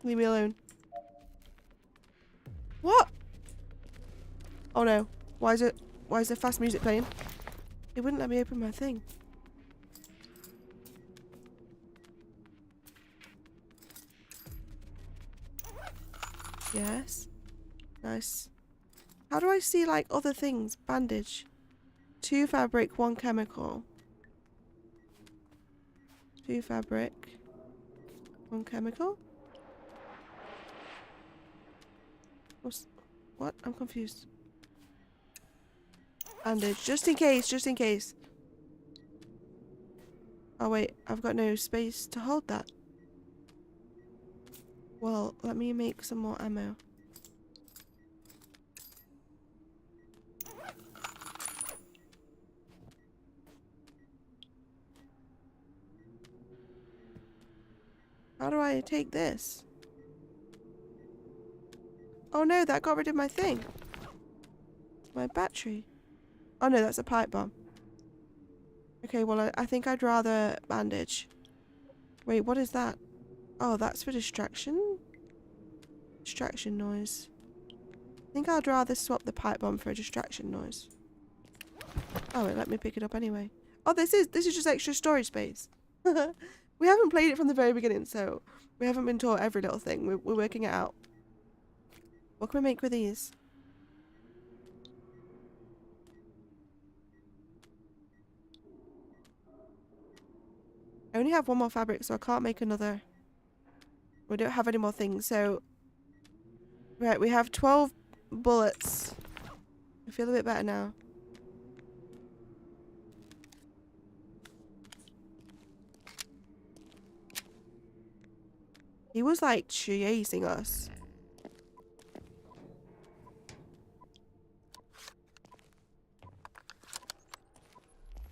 Leave me alone. What? Oh no. Why is there fast music playing? It wouldn't let me open my thing. Yes. Nice. How do I see like other things? Bandage. 2 fabric, 1 chemical. 2 fabric. 1 chemical? What? I'm confused. Bandage. Just in case, just in case. Oh wait, I've got no space to hold that. Well, let me make some more ammo. How do I take this? Oh no, that got rid of my thing. My battery. Oh no, that's a pipe bomb. Okay, well, I think I'd rather bandage. Wait, what is that? Oh, that's for distraction? Distraction noise. I think I'd rather swap the pipe bomb for a distraction noise. Oh, it let me pick it up anyway. Oh, this is just extra storage space. We haven't played it from the very beginning, so we haven't been taught every little thing. We're working it out. What can we make with these? I only have 1 more fabric, so I can't make another. We don't have any more things, so... Right, we have 12 bullets. I feel a bit better now. He was like chasing us.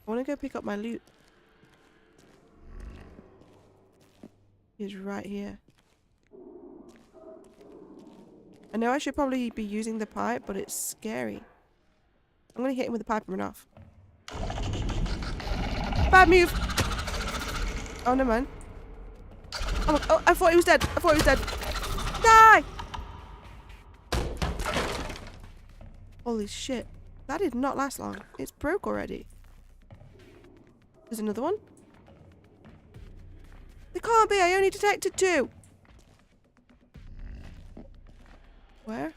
I want to go pick up my loot. He's right here. I know I should probably be using the pipe, but it's scary. I'm gonna hit him with the pipe and run off. Bad move! Oh, no man. Oh, I thought he was dead. I thought he was dead. Die! Holy shit. That did not last long. It's broke already. There's another one. There can't be. I only detected 2. Where?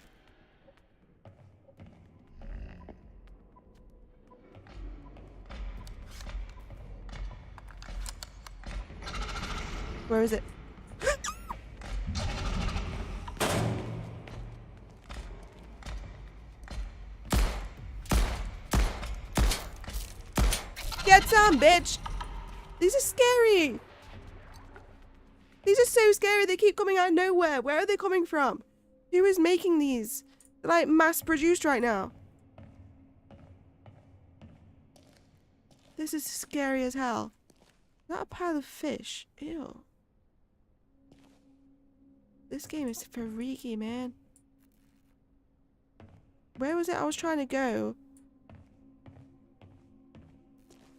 Where is it? Get some, bitch! These are scary! These are so scary, they keep coming out of nowhere. Where are they coming from? Who is making these? They're like mass produced right now. This is scary as hell. Is that a pile of fish? Ew. This game is freaky, man. Where was it I was trying to go?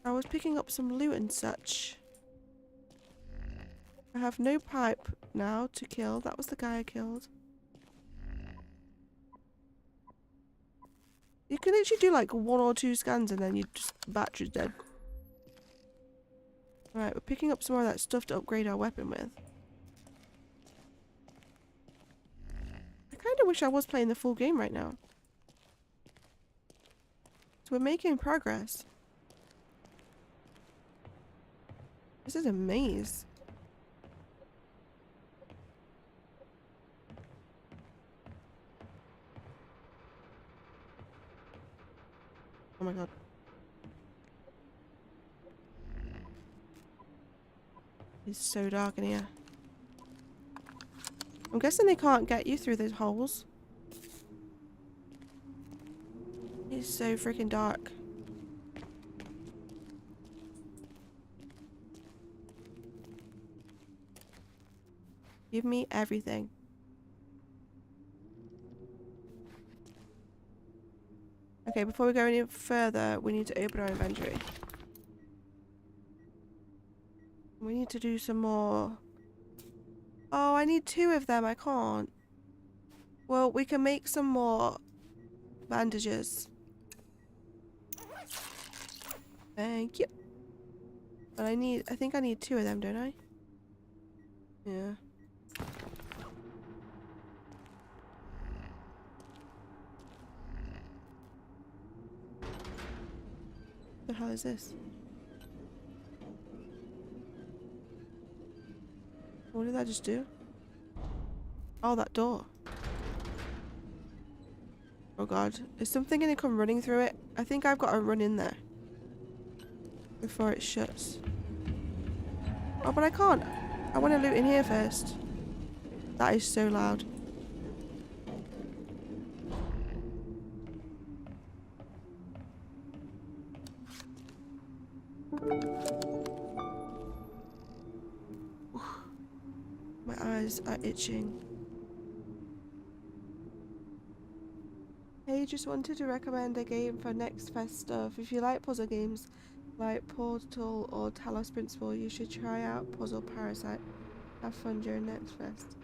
I was picking up some loot and such. I have no pipe now to kill. That was the guy I killed. You can literally do like 1 or 2 scans and then you just battery's dead. Right, we're picking up some more of that stuff to upgrade our weapon with. of wish I was playing the full game right now. So we're making progress. This is a maze. Oh my god. It's so dark in here. I'm guessing they can't get you through those holes. It's so freaking dark. Give me everything. Okay, before we go any further, we need to open our inventory. We need to do some more. Oh, I need 2 of them. I can't. Well, we can make some more bandages. Thank you. But I think I need 2 of them, don't I? Yeah. What the hell is this? What did that just do? Oh, that door. Oh god. Is something gonna come running through it? I think I've got to run in there before it shuts. Oh, but I can't. I want to loot in here first. That is so loud. My eyes are itching. Hey, just wanted to recommend a game for next fest stuff. If you like puzzle games like Portal or Talos Principle, you should try out Puzzle Parasite. Have fun during next fest.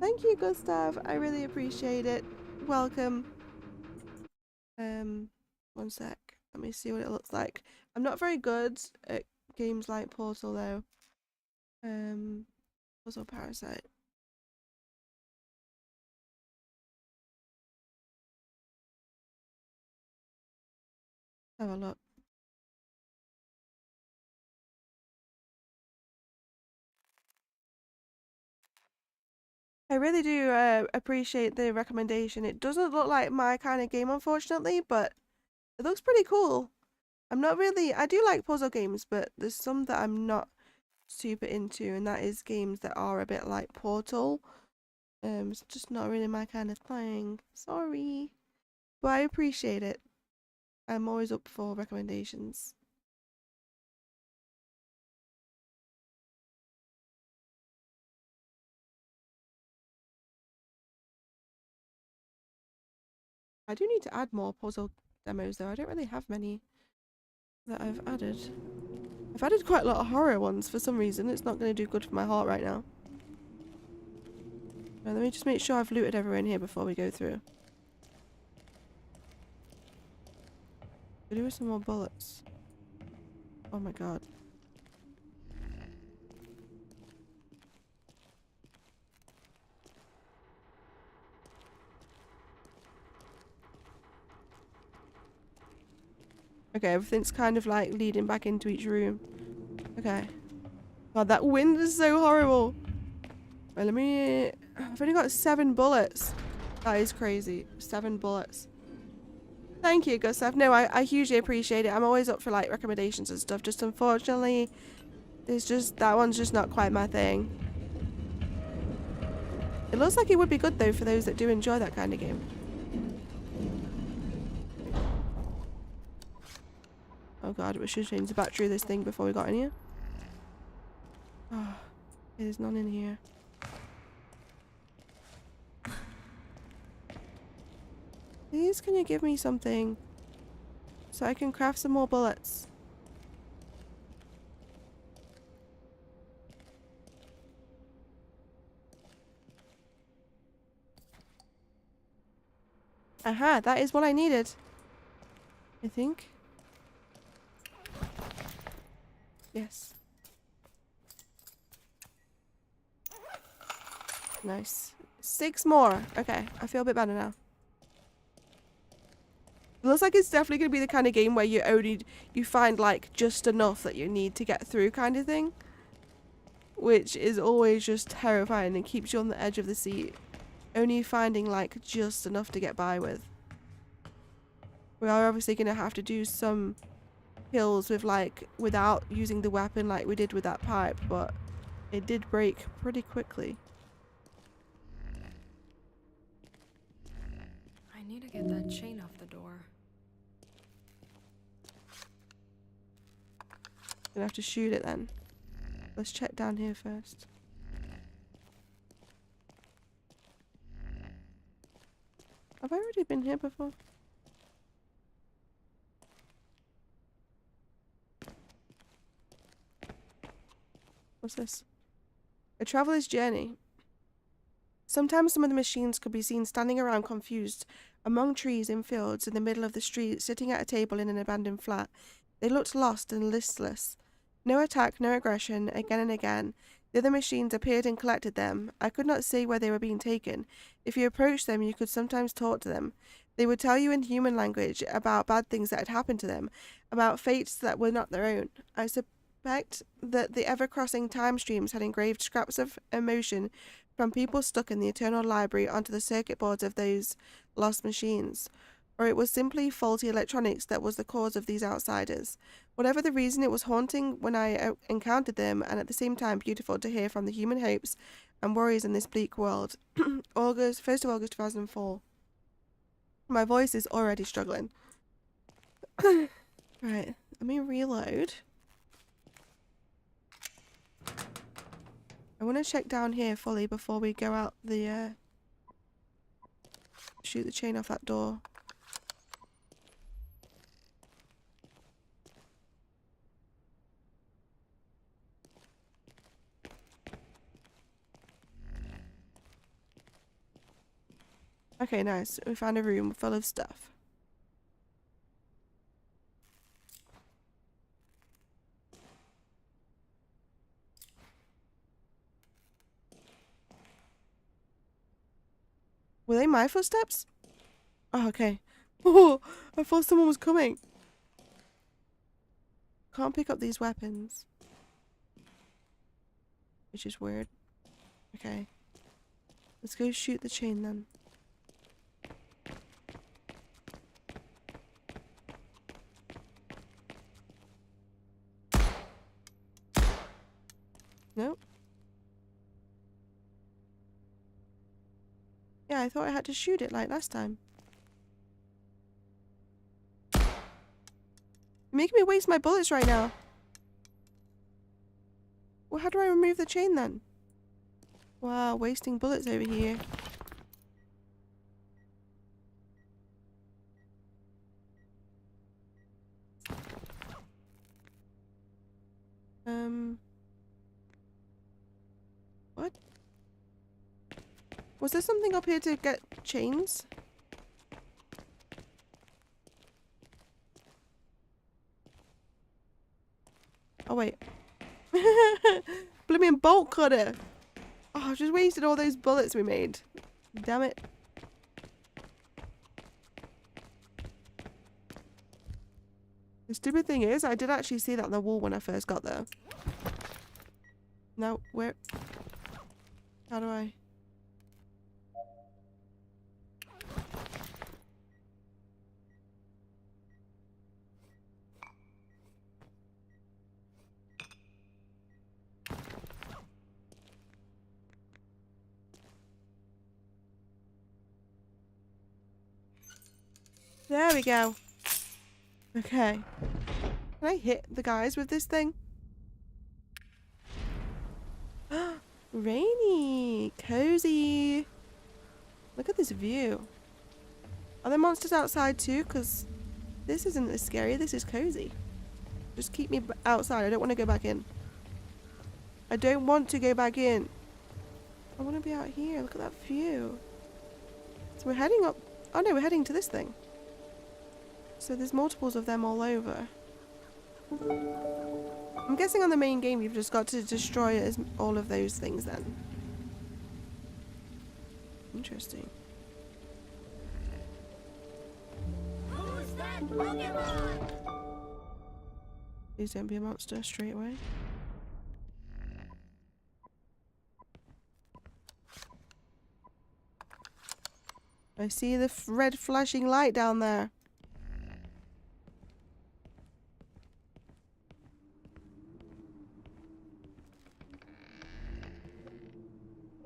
Thank you, Gustav. I really appreciate it. Welcome. One sec. Let me see what it looks like. I'm not very good at games like Portal though. Puzzle Parasite. Have a look. I really do appreciate the recommendation. It doesn't look like my kind of game, unfortunately, but it looks pretty cool. I do like puzzle games, but there's some that I'm not super into, and that is games that are a bit like Portal. It's just not really my kind of thing. Sorry. But I appreciate it. I'm always up for recommendations. I do need to add more puzzle demos though. I don't really have many that I've added. I've added quite a lot of horror ones for some reason. It's not going to do good for my heart right now. Right, let me just make sure I've looted everywhere in here before we go through. Could do with some more bullets. Oh my god. Okay, everything's kind of like leading back into each room. Okay. God, that wind is so horrible. Right, I've only got 7 bullets. That is crazy. 7 bullets. Thank you, Gustav. No, I hugely appreciate it. I'm always up for like recommendations and stuff. Just unfortunately, that one's just not quite my thing. It looks like it would be good though for those that do enjoy that kind of game. Oh god, we should change the battery of this thing before we got in here. Oh, there's none in here. Please, can you give me something so I can craft some more bullets? Aha, that is what I needed. I think. Yes. Nice. 6 more. Okay, I feel a bit better now. It looks like it's definitely going to be the kind of game where you find like just enough that you need to get through kind of thing. Which is always just terrifying and keeps you on the edge of the seat. Only finding like just enough to get by with. We are obviously going to have to do some kills with like without using the weapon like we did with that pipe, but it did break pretty quickly. I need to get that chain off the door. Gonna have to shoot it then. Let's check down here first. Have I already been here before? What's this? A traveler's journey. Sometimes some of the machines could be seen standing around confused among trees in fields in the middle of the street, sitting at a table in an abandoned flat. They looked lost and listless. No attack, no aggression, again and again. The other machines appeared and collected them. I could not see where they were being taken. If you approached them, you could sometimes talk to them. They would tell you in human language about bad things that had happened to them, about fates that were not their own. I suspect that the ever-crossing time streams had engraved scraps of emotion from people stuck in the eternal library onto the circuit boards of those lost machines. Or it was simply faulty electronics that was the cause of these outsiders. Whatever the reason, it was haunting when I encountered them, and at the same time beautiful to hear from the human hopes and worries in this bleak world. 1st of August 2004. My voice is already struggling. Right, let me reload. I want to check down here fully before we go out the shoot the chain off that door. Okay, nice. We found a room full of stuff. Were they my footsteps? Oh, okay. Oh, I thought someone was coming. Can't pick up these weapons. Which is weird. Okay. Let's go shoot the chain then. Nope. Yeah, I thought I had to shoot it like last time. You're making me waste my bullets right now. Well, how do I remove the chain then? Wow, wasting bullets over here. What? Was there something up here to get chains? Oh wait. Blooming bolt cutter. Oh, I've just wasted all those bullets we made. Damn it. The stupid thing is, I did actually see that on the wall when I first got there. Now, where... How do I... There we go. Okay. Can I hit the guys with this thing? Rainy. Cozy. Look at this view. Are there monsters outside too? Because this isn't as scary. This is cozy. Just keep me outside. I don't want to go back in. I don't want to go back in. I want to be out here. Look at that view. So we're heading up. Oh no, we're heading to this thing. So there's multiples of them all over. I'm guessing on the main game you've just got to destroy all of those things then. Interesting. Who's that Pokemon? Please don't be a monster straight away. I see the red flashing light down there.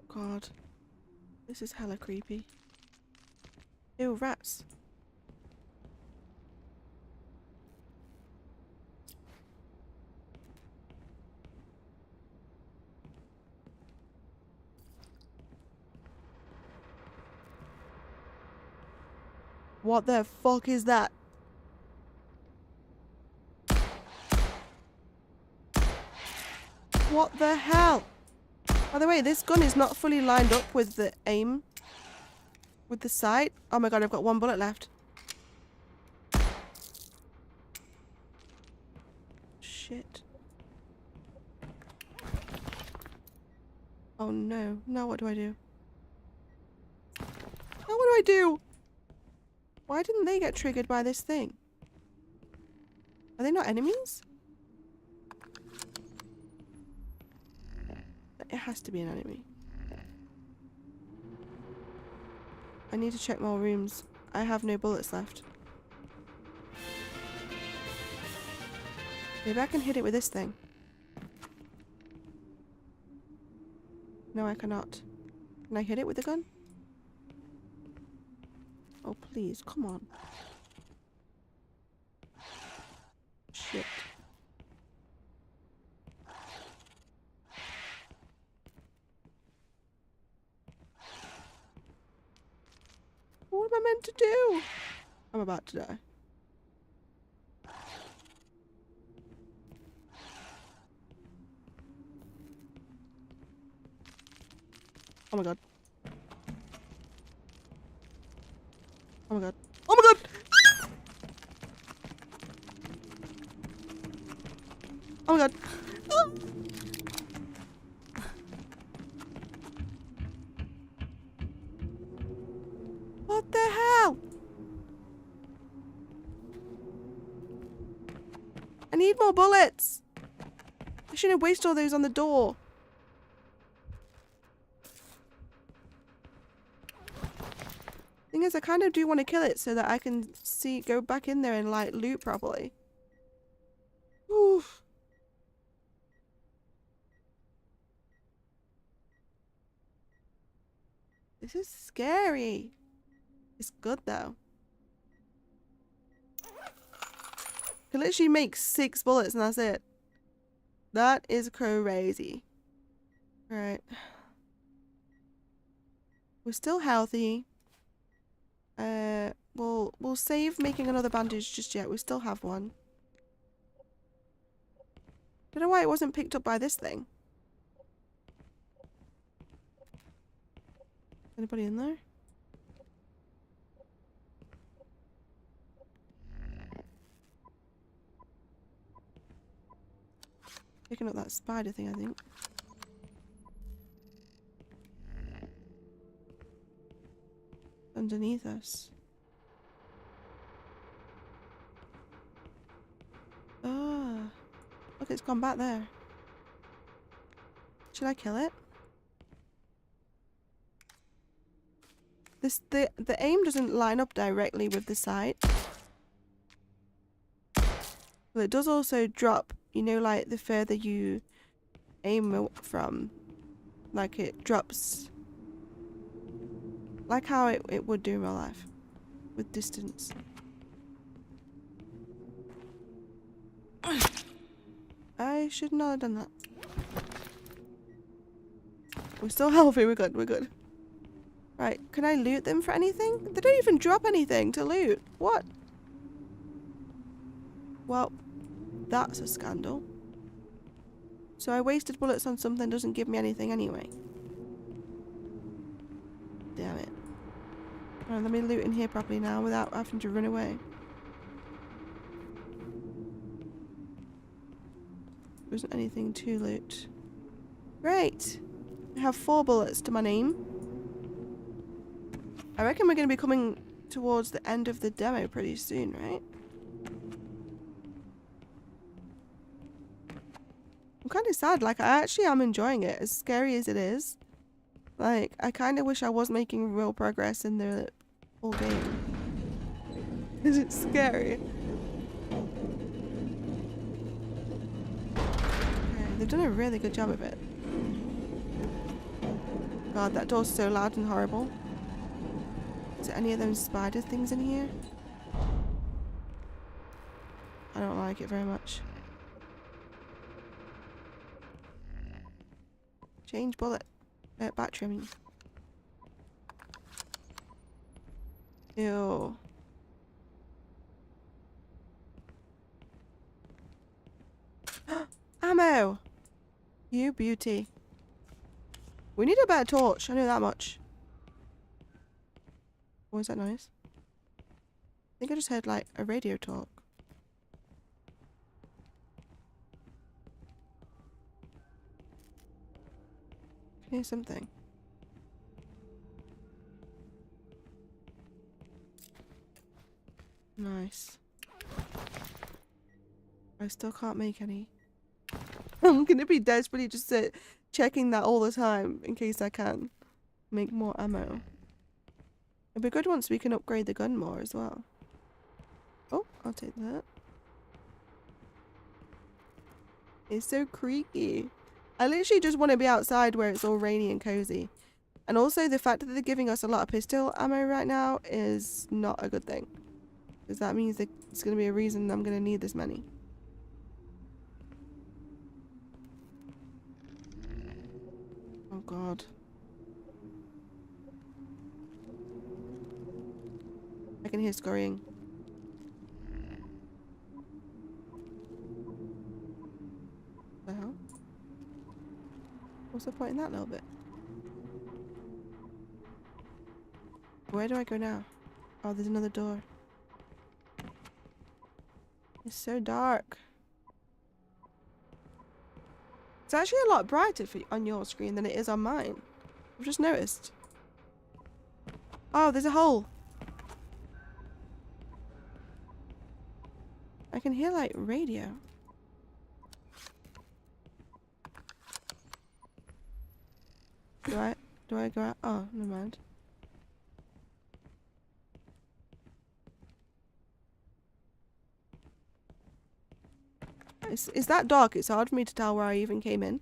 God. This is hella creepy. Ew, rats. What the fuck is that? What the hell? By the way, this gun is not fully lined up with the aim. With the sight. Oh my god, I've got one bullet left. Shit. Oh no. Now what do I do? Now what do I do? Why didn't they get triggered by this thing? Are they not enemies? It has to be an enemy. I need to check more rooms. I have no bullets left. Maybe I can hit it with this thing. No, I cannot. Can I hit it with the gun? Oh, please, come on. Shit. What am I meant to do? I'm about to die. Oh my god. Oh my god. Oh my god! Oh my god. Oh. What the hell? I need more bullets. I shouldn't waste all those on the door. Thing is, I kind of do want to kill it so that I can go back in there and like loot properly. Oof. This is scary. It's good though. I can literally make 6 bullets and that's it. That is crazy. Right. We're still healthy. We'll save making another bandage just yet. We still have one. Don't know why it wasn't picked up by this thing. Anybody in there? Picking up that spider thing, I think. Underneath us. Ah, look, it's gone back there. Should I kill it? The aim doesn't line up directly with the sight. Well, it does also drop, you know, like the further you aim from, like it drops. Like how it would do in real life. With distance. I should not have done that. We're still healthy, we're good, we're good. Right, can I loot them for anything? They don't even drop anything to loot. What? Well, that's a scandal. So I wasted bullets on something that doesn't give me anything anyway. Damn it. Alright, let me loot in here properly now without having to run away. There isn't anything to loot. Great! I have 4 bullets to my name. I reckon we're going to be coming towards the end of the demo pretty soon, right? I'm kind of sad. Like, I actually am enjoying it, as scary as it is. Like, I kind of wish I was making real progress in the whole game. Because it's scary. Okay, they've done a really good job of it. God, that door's so loud and horrible. Is there any of those spider things in here? I don't like it very much. Change bullet. Battery, I mean. Ew. Ammo! You beauty. We need a better torch, I know that much. What was that noise? I think I just heard like a radio talk. I can hear something. Nice. I still can't make any. I'm gonna be desperately just checking that all the time in case I can make more ammo. It'd be good once we can upgrade the gun more as well. Oh, I'll take that. It's so creaky. I literally just want to be outside where it's all rainy and cozy. And also the fact that they're giving us a lot of pistol ammo right now is not a good thing. Because that means that it's going to be a reason I'm going to need this many. Oh god. I can hear scurrying. The hell? What's the point in that little bit? Where do I go now? Oh, there's another door. It's so dark. It's actually a lot brighter on your screen than it is on mine. I've just noticed. Oh, there's a hole. I can hear like radio. Do I go out? Oh, never mind. It's that dark, it's hard for me to tell where I even came in.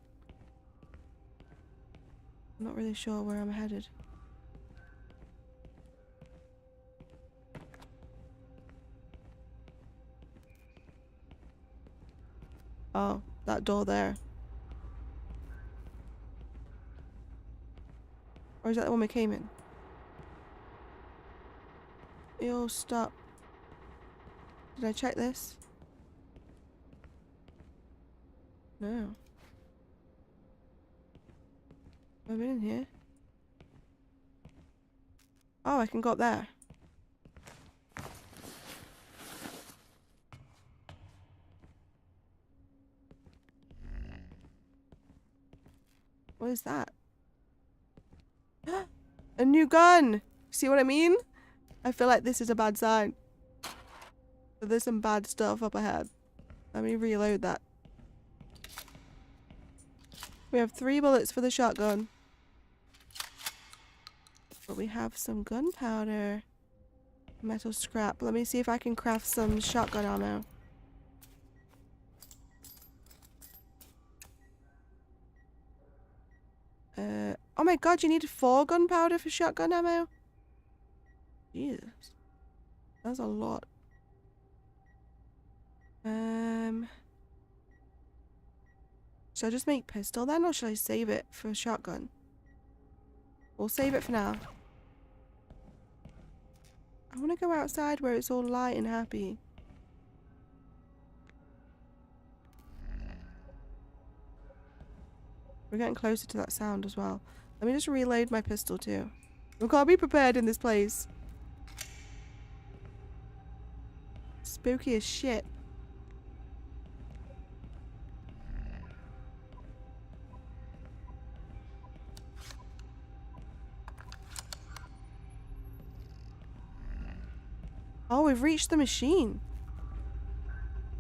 I'm not really sure where I'm headed. Oh, that door there. Or is that the one we came in? Yo, stop. Did I check this? No. Have I been in here? Oh, I can go up there. What is that? A new gun! See what I mean? I feel like this is a bad sign. So there's some bad stuff up ahead. Let me reload that. We have 3 bullets for the shotgun. But we have some gunpowder. Metal scrap. Let me see if I can craft some shotgun ammo. Oh my god, you need 4 gunpowder for shotgun ammo? Jesus. That's a lot. Should I just make pistol then, or should I save it for shotgun? We'll save it for now. I want to go outside where it's all light and happy. We're getting closer to that sound as well. Let me just reload my pistol too. We can't be prepared in this place. Spooky as shit. Oh, we've reached the machine.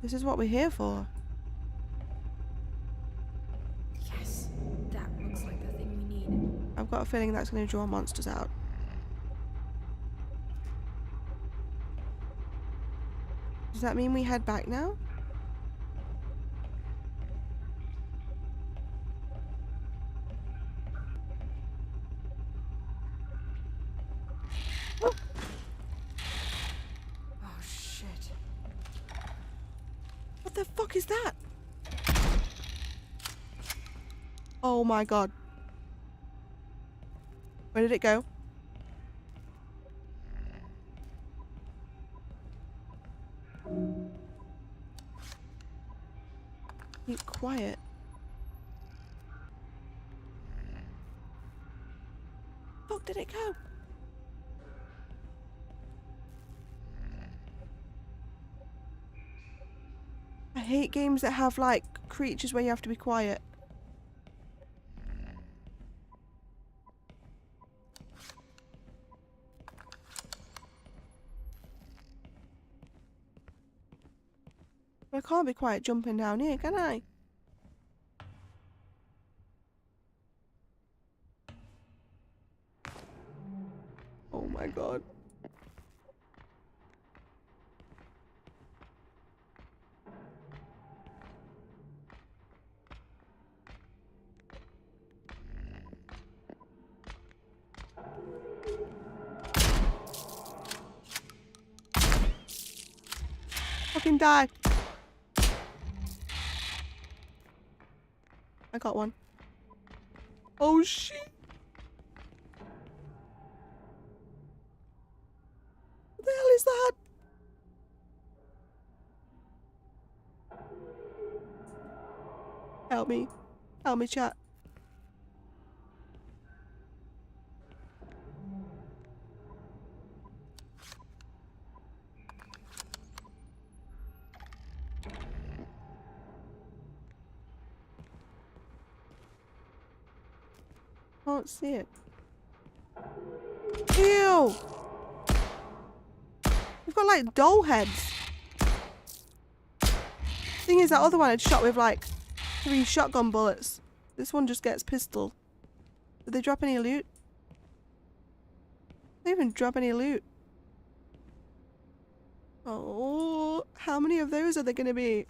This is what we're here for. Yes, that looks like the thing we need. I've got a feeling that's going to draw monsters out. Does that mean we head back now? Oh. Oh shit. What the fuck is that? Oh my god. Where did it go? Keep quiet. Fuck, did it go? I hate games that have like creatures where you have to be quiet. I can't be quiet jumping down here, can I? Oh my god. Fucking die. I got one. Oh shit. What the hell is that? Help me. Help me, chat. Can't see it. Ew! We've got like doll heads. Thing is, that other one had shot with like 3 shotgun bullets. This one just gets pistol. Did they drop any loot? They didn't even drop any loot. Oh, how many of those are there gonna be?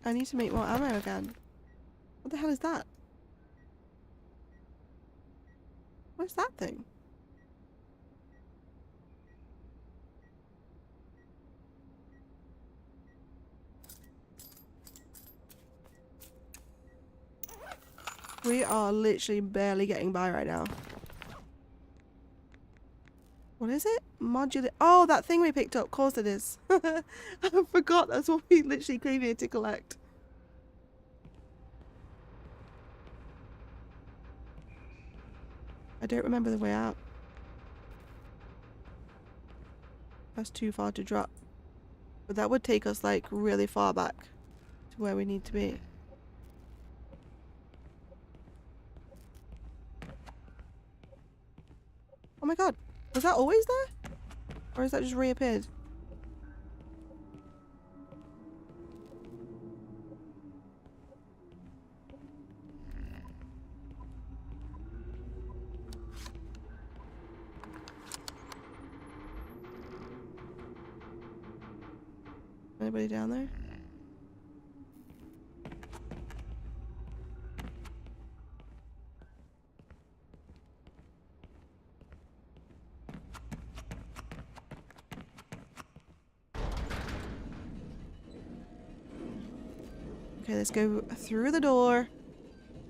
I need to make more ammo again. What the hell is that? What's that thing? We are literally barely getting by right now. What is it? Modular. Oh, that thing we picked up. Of course it is. I forgot that's what we literally came here to collect. I don't remember the way out. That's too far to drop. But that would take us like really far back to where we need to be. Oh my god. Was that always there? Or has that just reappeared? Anybody down there? Okay, let's go through the door.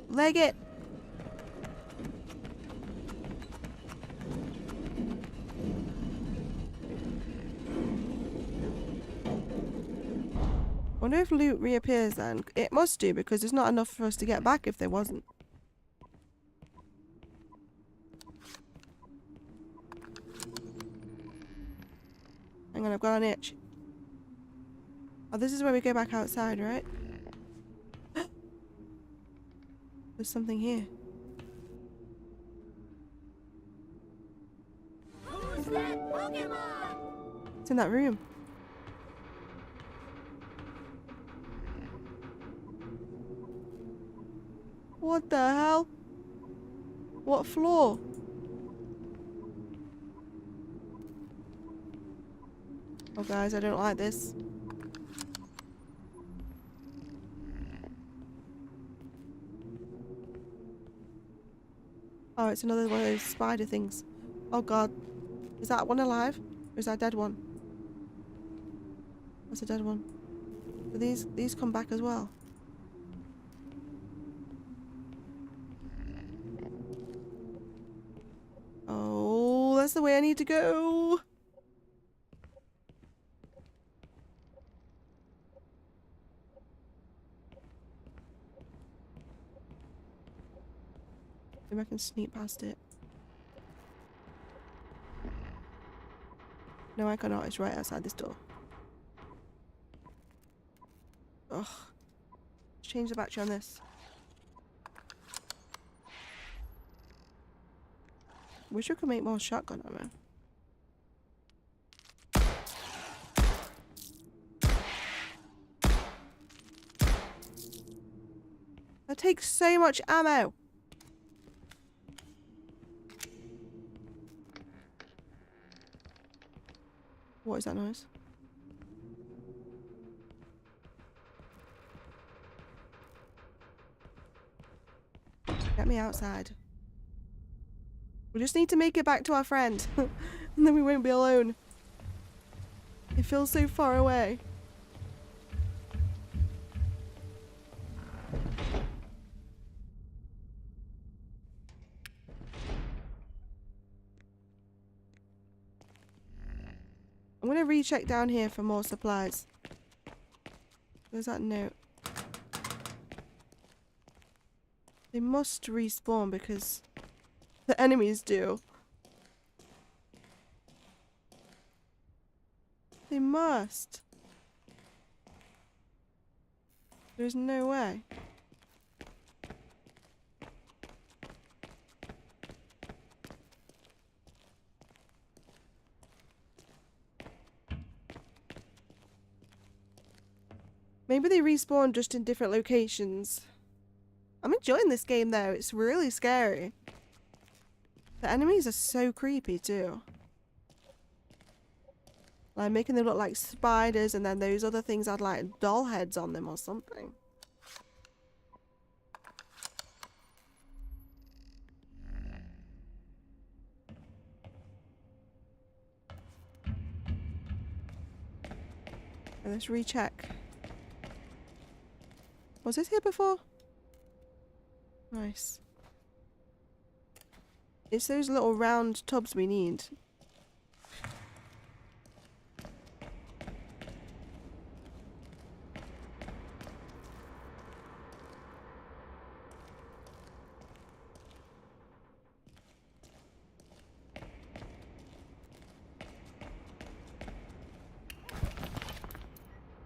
Leg it! Wonder if loot reappears then. It must do, because there's not enough for us to get back if there wasn't. Hang on, I've got an itch. Oh, this is where we go back outside, right? There's something here. It's in that room. What the hell? What floor? Oh guys, I don't like this. Oh, it's another one of those spider things. Oh god. Is that one alive? Or is that a dead one? That's a dead one. Do these come back as well? Oh, that's the way I need to go. Maybe I can sneak past it. No, I cannot. It's right outside this door. Ugh. Let's change the battery on this. Wish we could make more shotgun ammo. That takes so much ammo. What is that noise? Get me outside. We just need to make it back to our friend. And then we won't be alone. It feels so far away. I'm gonna recheck down here for more supplies. There's that note. They must respawn because the enemies do. They must. There's no way. Maybe they respawn just in different locations. I'm enjoying this game though, it's really scary. The enemies are so creepy too. Like making them look like spiders and then those other things had like doll heads on them or something. Let's recheck. Was this here before? Nice. It's those little round tubs we need.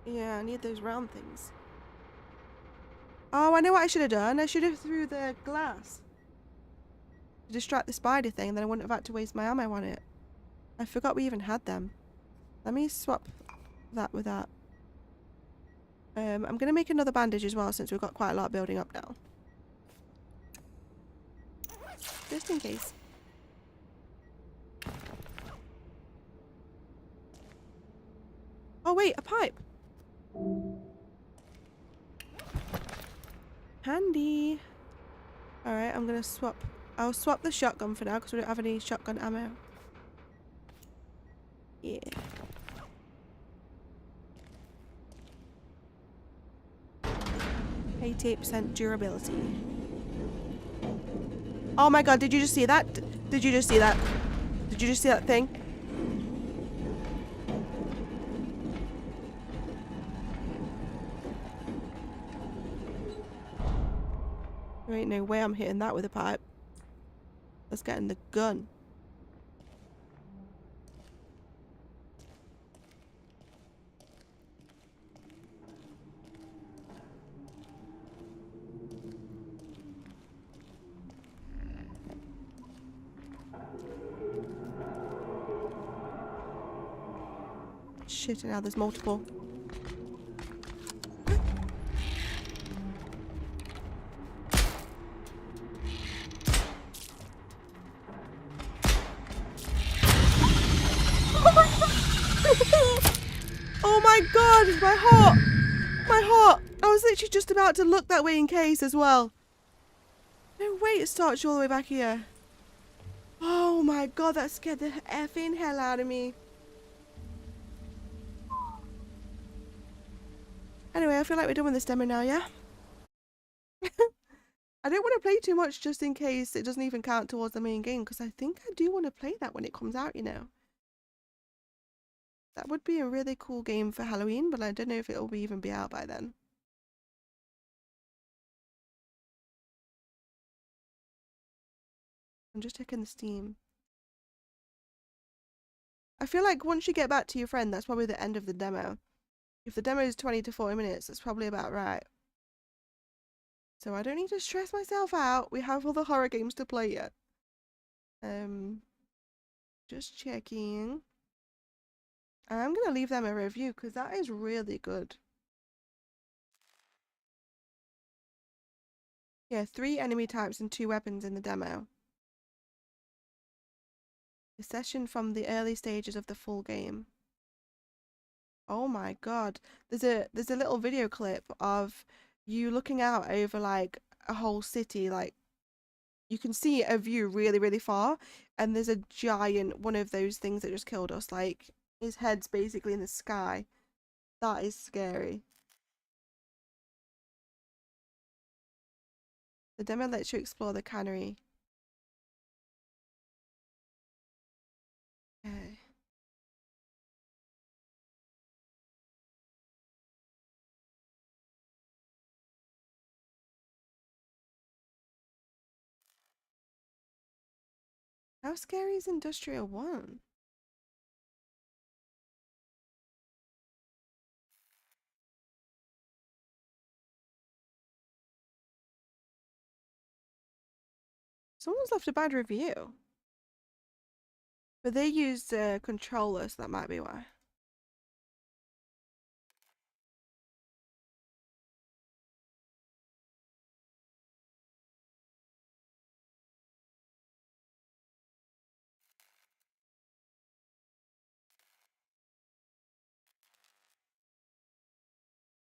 Yeah, I need those round things. Oh, I know what I should have done. I should have threw the glass to distract the spider thing, and then I wouldn't have had to waste my ammo on it. I forgot we even had them. Let me swap that with that. I'm going to make another bandage as well, since we've got quite a lot building up now. Just in case. Oh wait, a pipe! Handy. Alright, I'm gonna swap. I'll swap the shotgun for now because we don't have any shotgun ammo. Yeah. %88 durability. Oh my god, did you just see that? Did you just see that? Did you just see that thing? There ain't no way I'm hitting that with a pipe. Let's get in the gun. shit, now there's multiple. Oh my god, my heart! My heart! I was literally just about to look that way in case as well. No way it starts you all the way back here. Oh my god, that scared the effing hell out of me. Anyway, I feel like we're done with this demo now, yeah? I don't want to play too much just in case it doesn't even count towards the main game, because I think I do want to play that when it comes out, you know. That would be a really cool game for Halloween, but I don't know if it'll even be out by then. I'm just checking the Steam. I feel like once you get back to your friend, that's probably the end of the demo. If the demo is 20 to 40 minutes, that's probably about right. So I don't need to stress myself out. We have all the horror games to play yet. Just checking. I'm going to leave them a review because that is really good. Yeah, 3 enemy types and 2 weapons in the demo. A session from the early stages of the full game. Oh my god. There's a little video clip of you looking out over like a whole city, like you can see a view really, really far, and there's a giant one of those things that just killed us, like his head's basically in the sky. That is scary. The demo lets you explore the cannery. Okay. How scary is Industrial 1? Someone's left a bad review. But they used a controller, so that might be why.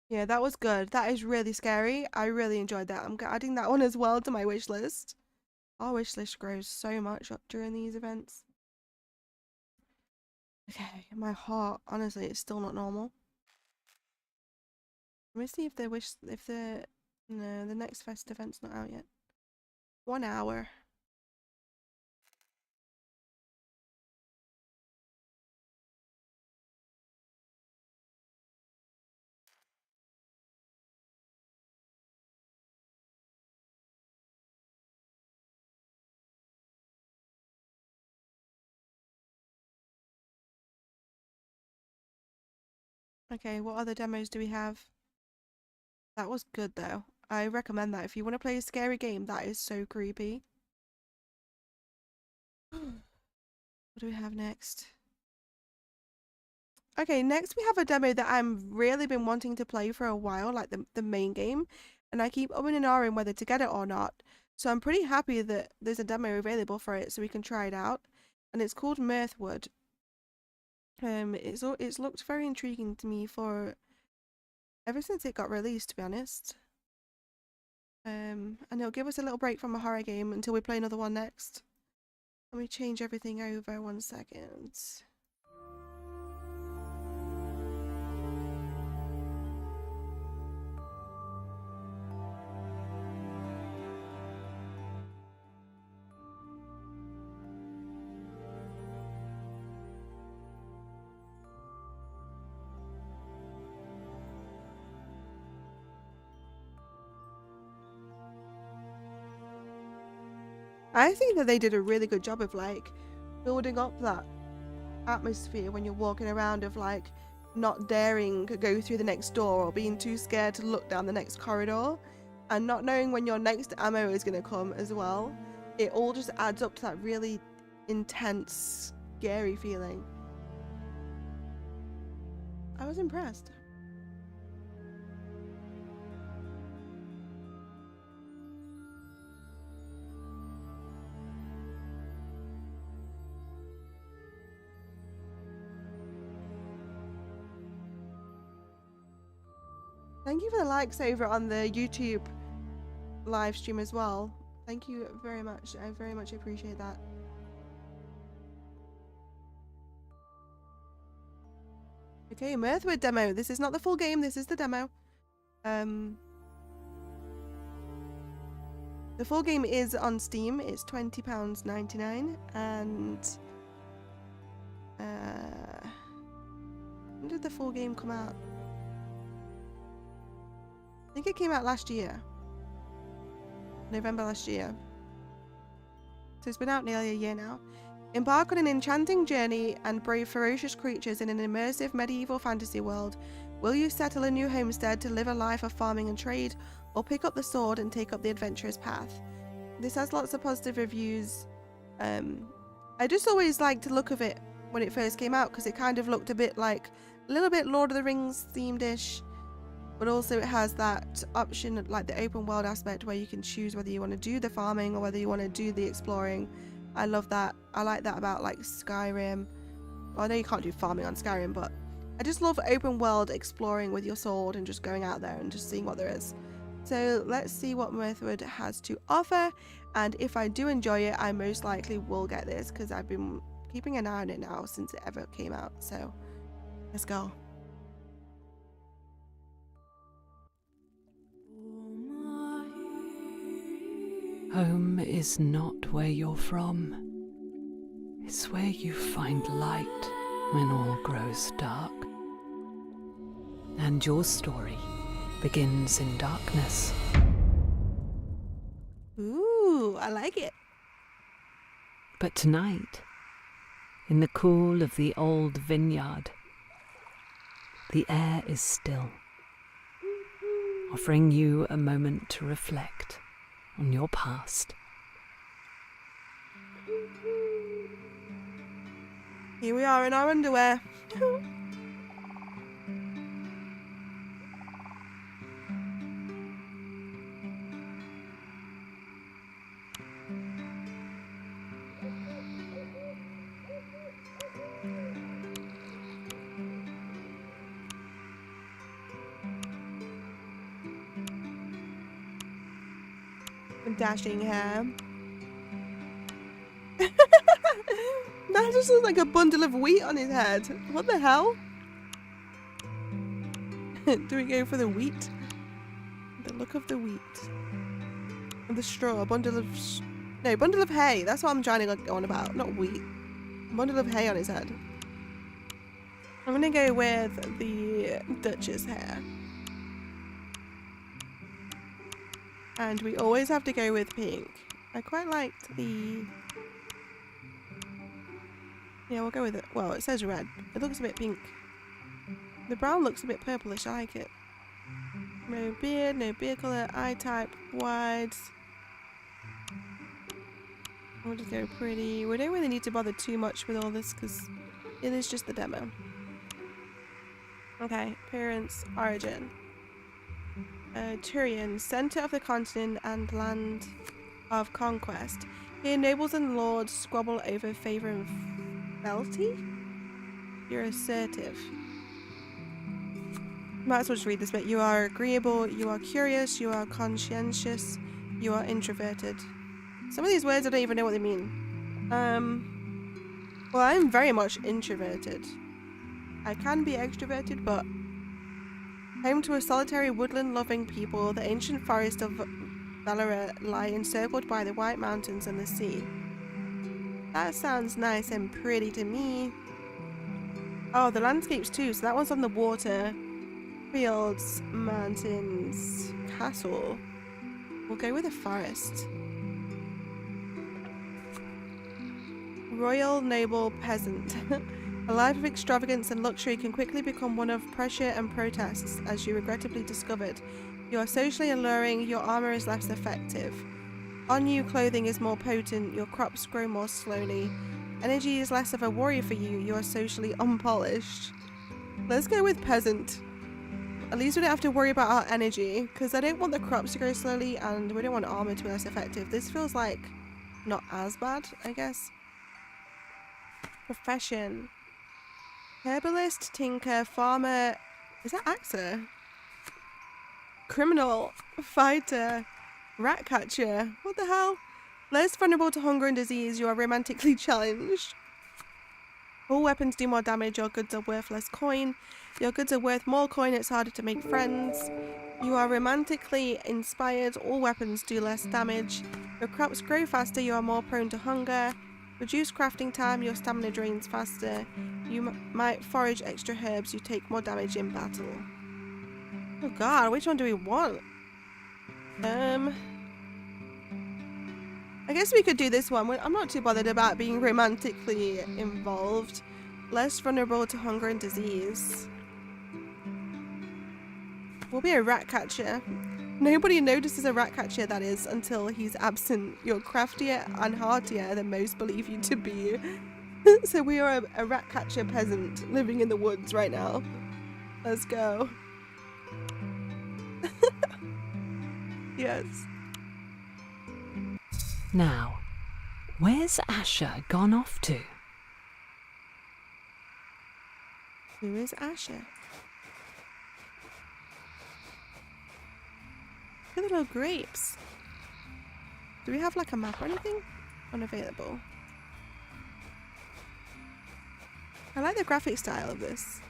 Yeah, that was good. That is really scary. I really enjoyed that. I'm adding that one as well to my wish list. Our wish list grows so much up during these events. Okay, my heart, honestly, it's still not normal. Let me see if no, the next fest event's not out yet. 1 hour. Okay, what other demos do we have? That was good though. I recommend that if you want to play a scary game that is so creepy. What do we have next? Okay, next we have a demo that I'm really been wanting to play for a while, like the main game, and I keep umming and ahhing whether to get it or not. So I'm pretty happy that there's a demo available for it so we can try it out. And it's called Mirthwood. It's looked very intriguing to me for ever since it got released, to be honest. And it'll give us a little break from a horror game until we play another one next. Let me change everything over 1 second. I think that they did a really good job of like building up that atmosphere when you're walking around, of like not daring to go through the next door or being too scared to look down the next corridor and not knowing when your next ammo is going to come as well. It all just adds up to that really intense, scary feeling. I was impressed. Thank you for the likes over on the YouTube live stream as well. Thank you very much. I very much appreciate that. Okay, Mirthwood demo. This is not the full game, this is the demo. The full game is on Steam. It's £20.99 and when did the full game come out? I think it came out last year. November last year. So it's been out nearly a year now. Embark on an enchanting journey and brave ferocious creatures in an immersive medieval fantasy world. Will you settle a new homestead to live a life of farming and trade, or pick up the sword and take up the adventurous path? This has lots of positive reviews. I just always liked the look of it when it first came out because it kind of looked a bit like a little bit Lord of the Rings themed-ish, but also it has that option, like the open world aspect, where you can choose whether you want to do the farming or whether you want to do the exploring. I love that. I like that about like Skyrim. Well, I know you can't do farming on Skyrim, but I just love open world exploring with your sword and just going out there and just seeing what there is. So let's see what Mirthwood has to offer, and if I do enjoy it, I most likely will get this because I've been keeping an eye on it now since it ever came out. So let's go. Home is not where you're from. It's where you find light when all grows dark. And your story begins in darkness. Ooh, I like it. But tonight, in the cool of the old vineyard, the air is still, offering you a moment to reflect on your past. Here we are in our underwear. Dashing hair. That just looks like a bundle of wheat on his head. What the hell? Do we go for the wheat? The look of the wheat. And the straw. Bundle of hay. That's what I'm trying to go on about. Not wheat. A bundle of hay on his head. I'm gonna go with the Dutch's hair. And we always have to go with pink. I quite liked the... Yeah, we'll go with it. Well, it says red. It looks a bit pink. The brown looks a bit purplish. I like it. No beard, no beard colour, eye type, wide. We'll just go pretty. We don't really need to bother too much with all this because it is just the demo. Okay, appearance, origin. Turian, centre of the continent and land of conquest. Here nobles and lords squabble over favour and fealty? You're assertive. Might as well just read this bit. You are agreeable, you are curious, you are conscientious, you are introverted. Some of these words I don't even know what they mean. Well, I'm very much introverted. I can be extroverted, but home to a solitary woodland-loving people, the ancient forest of Valara lie encircled by the White Mountains and the sea. That sounds nice and pretty to me. Oh, the landscapes too. So that one's on the water. Fields, mountains, castle. We'll go with a forest. Royal, noble, peasant. A life of extravagance and luxury can quickly become one of pressure and protests, as you regrettably discovered. You are socially alluring, your armour is less effective. On you, clothing is more potent, your crops grow more slowly. Energy is less of a worry for you, you are socially unpolished. Let's go with peasant. At least we don't have to worry about our energy, because I don't want the crops to grow slowly, and we don't want armor to be less effective. This feels like not as bad, I guess. Profession. Herbalist, tinker, farmer. Is that actor? Criminal, fighter, rat catcher. What the hell? Less vulnerable to hunger and disease. You are romantically challenged. All weapons do more damage. Your goods are worth less coin. Your goods are worth more coin. It's harder to make friends. You are romantically inspired. All weapons do less damage. Your crops grow faster. You are more prone to hunger. Reduce crafting time. Your stamina drains faster. You might forage extra herbs. You take more damage in battle. Oh god, which one do we want? I guess we could do this one. I'm not too bothered about being romantically involved. Less vulnerable to hunger and disease. We'll be a rat catcher. Nobody notices a rat catcher, that is, until he's absent. You're craftier and heartier than most believe you to be. So we are a rat catcher peasant living in the woods right now. Let's go. Yes. Now, where's Asher gone off to? Who is Asher? Look at the little grapes. Do we have like a map or anything? Unavailable. I like the graphic style of this.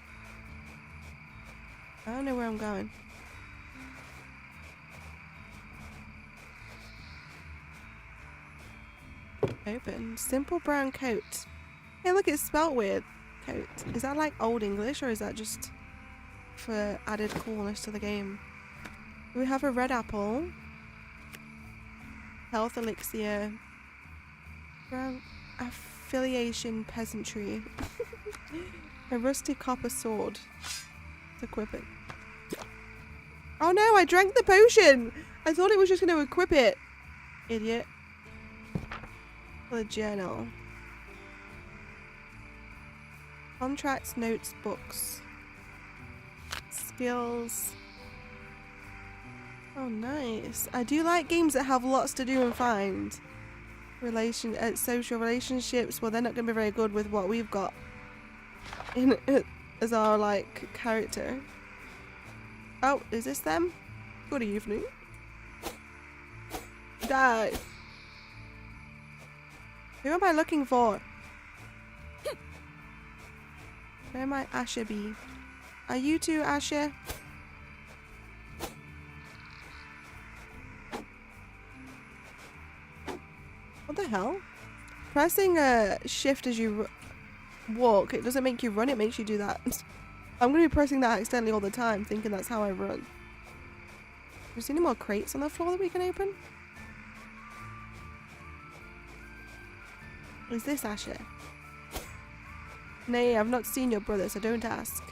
I don't know where I'm going. Open. Simple brown coat. Hey, look, it's spelt weird. Coat. Is that like Old English, or is that just for added coolness to the game? We have a red apple. Health elixir. Brown affiliation peasantry. A rusty copper sword. Let's equip it. Oh no, I drank the potion! I thought it was just going to equip it. Idiot. The journal. Contracts, notes, books. Skills. Oh, nice. I do like games that have lots to do and find. Social relationships. Well, they're not going to be very good with what we've got in as our like character. Oh, is this them? Good evening. Die. Who am I looking for? Where might Asher be? Are you two Asher? What the hell? Pressing shift as you walk, it doesn't make you run, it makes you do that. I'm going to be pressing that accidentally all the time, thinking that's how I run. Is there any more crates on the floor that we can open? Is this Asher? Nay, I've not seen your brother, so don't ask.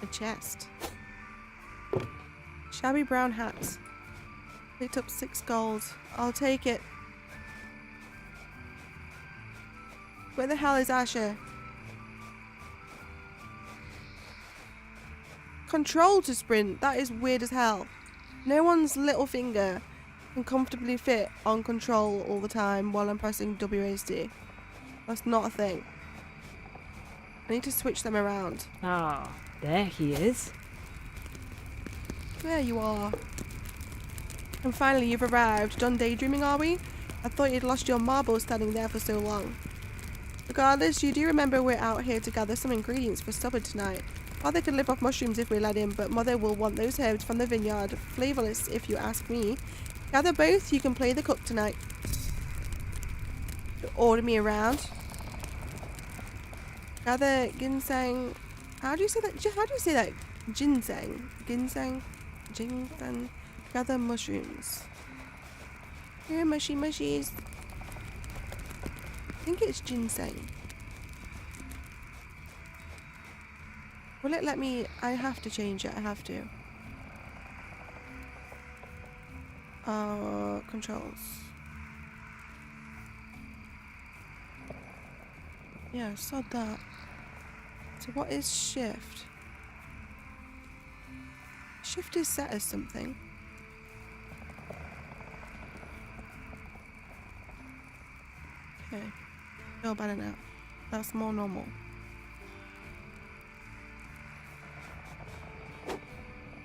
A chest. Shabby brown hat. Picked up 6 gold. I'll take it. Where the hell is Asher? Control to sprint. That is weird as hell. No one's little finger can comfortably fit on control all the time while I'm pressing WASD. That's not a thing. I need to switch them around. Ah, there he is. There you are. And finally you've arrived. Done daydreaming, are we? I thought you'd lost your marbles standing there for so long. Regardless, you do remember we're out here to gather some ingredients for supper tonight. Father could live off mushrooms if we let him, but Mother will want those herbs from the vineyard. Flavourless, if you ask me. Gather both, you can play the cook tonight. Order me around. Gather ginseng. How do you say that? How do you say that? Ginseng. Ginseng. Ginseng. Gather mushrooms. Here, mushy mushies. I think it's ginseng. Will it let me? I have to change it. I have to. Controls. Yeah, I saw that. So what is shift? Shift is set as something. Okay. Feel better now. That's more normal.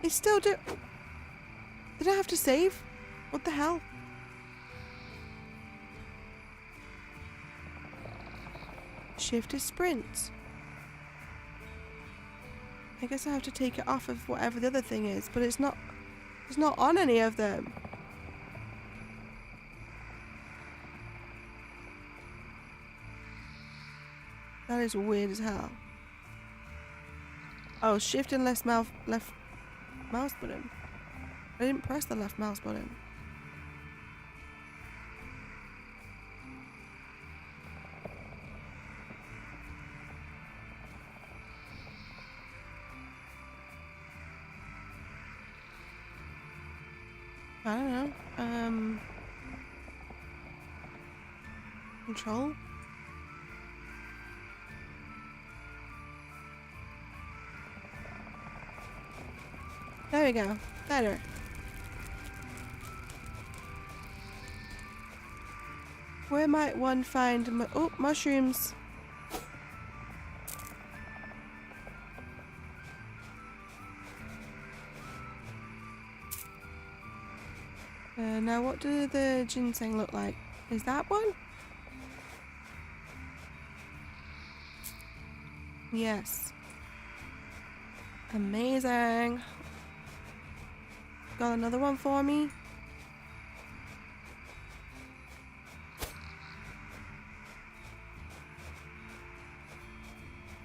They still do. Did I have to save? What the hell? Shift is sprint. I guess I have to take it off of whatever the other thing is, but it's not on any of them. That is weird as hell. Oh, shift and left mouse button. I didn't press the left mouse button. I don't know. Control? There we go. Better. Where might one find mushrooms? Now what do the ginseng look like? Is that one? Yes. Amazing. Got another one for me?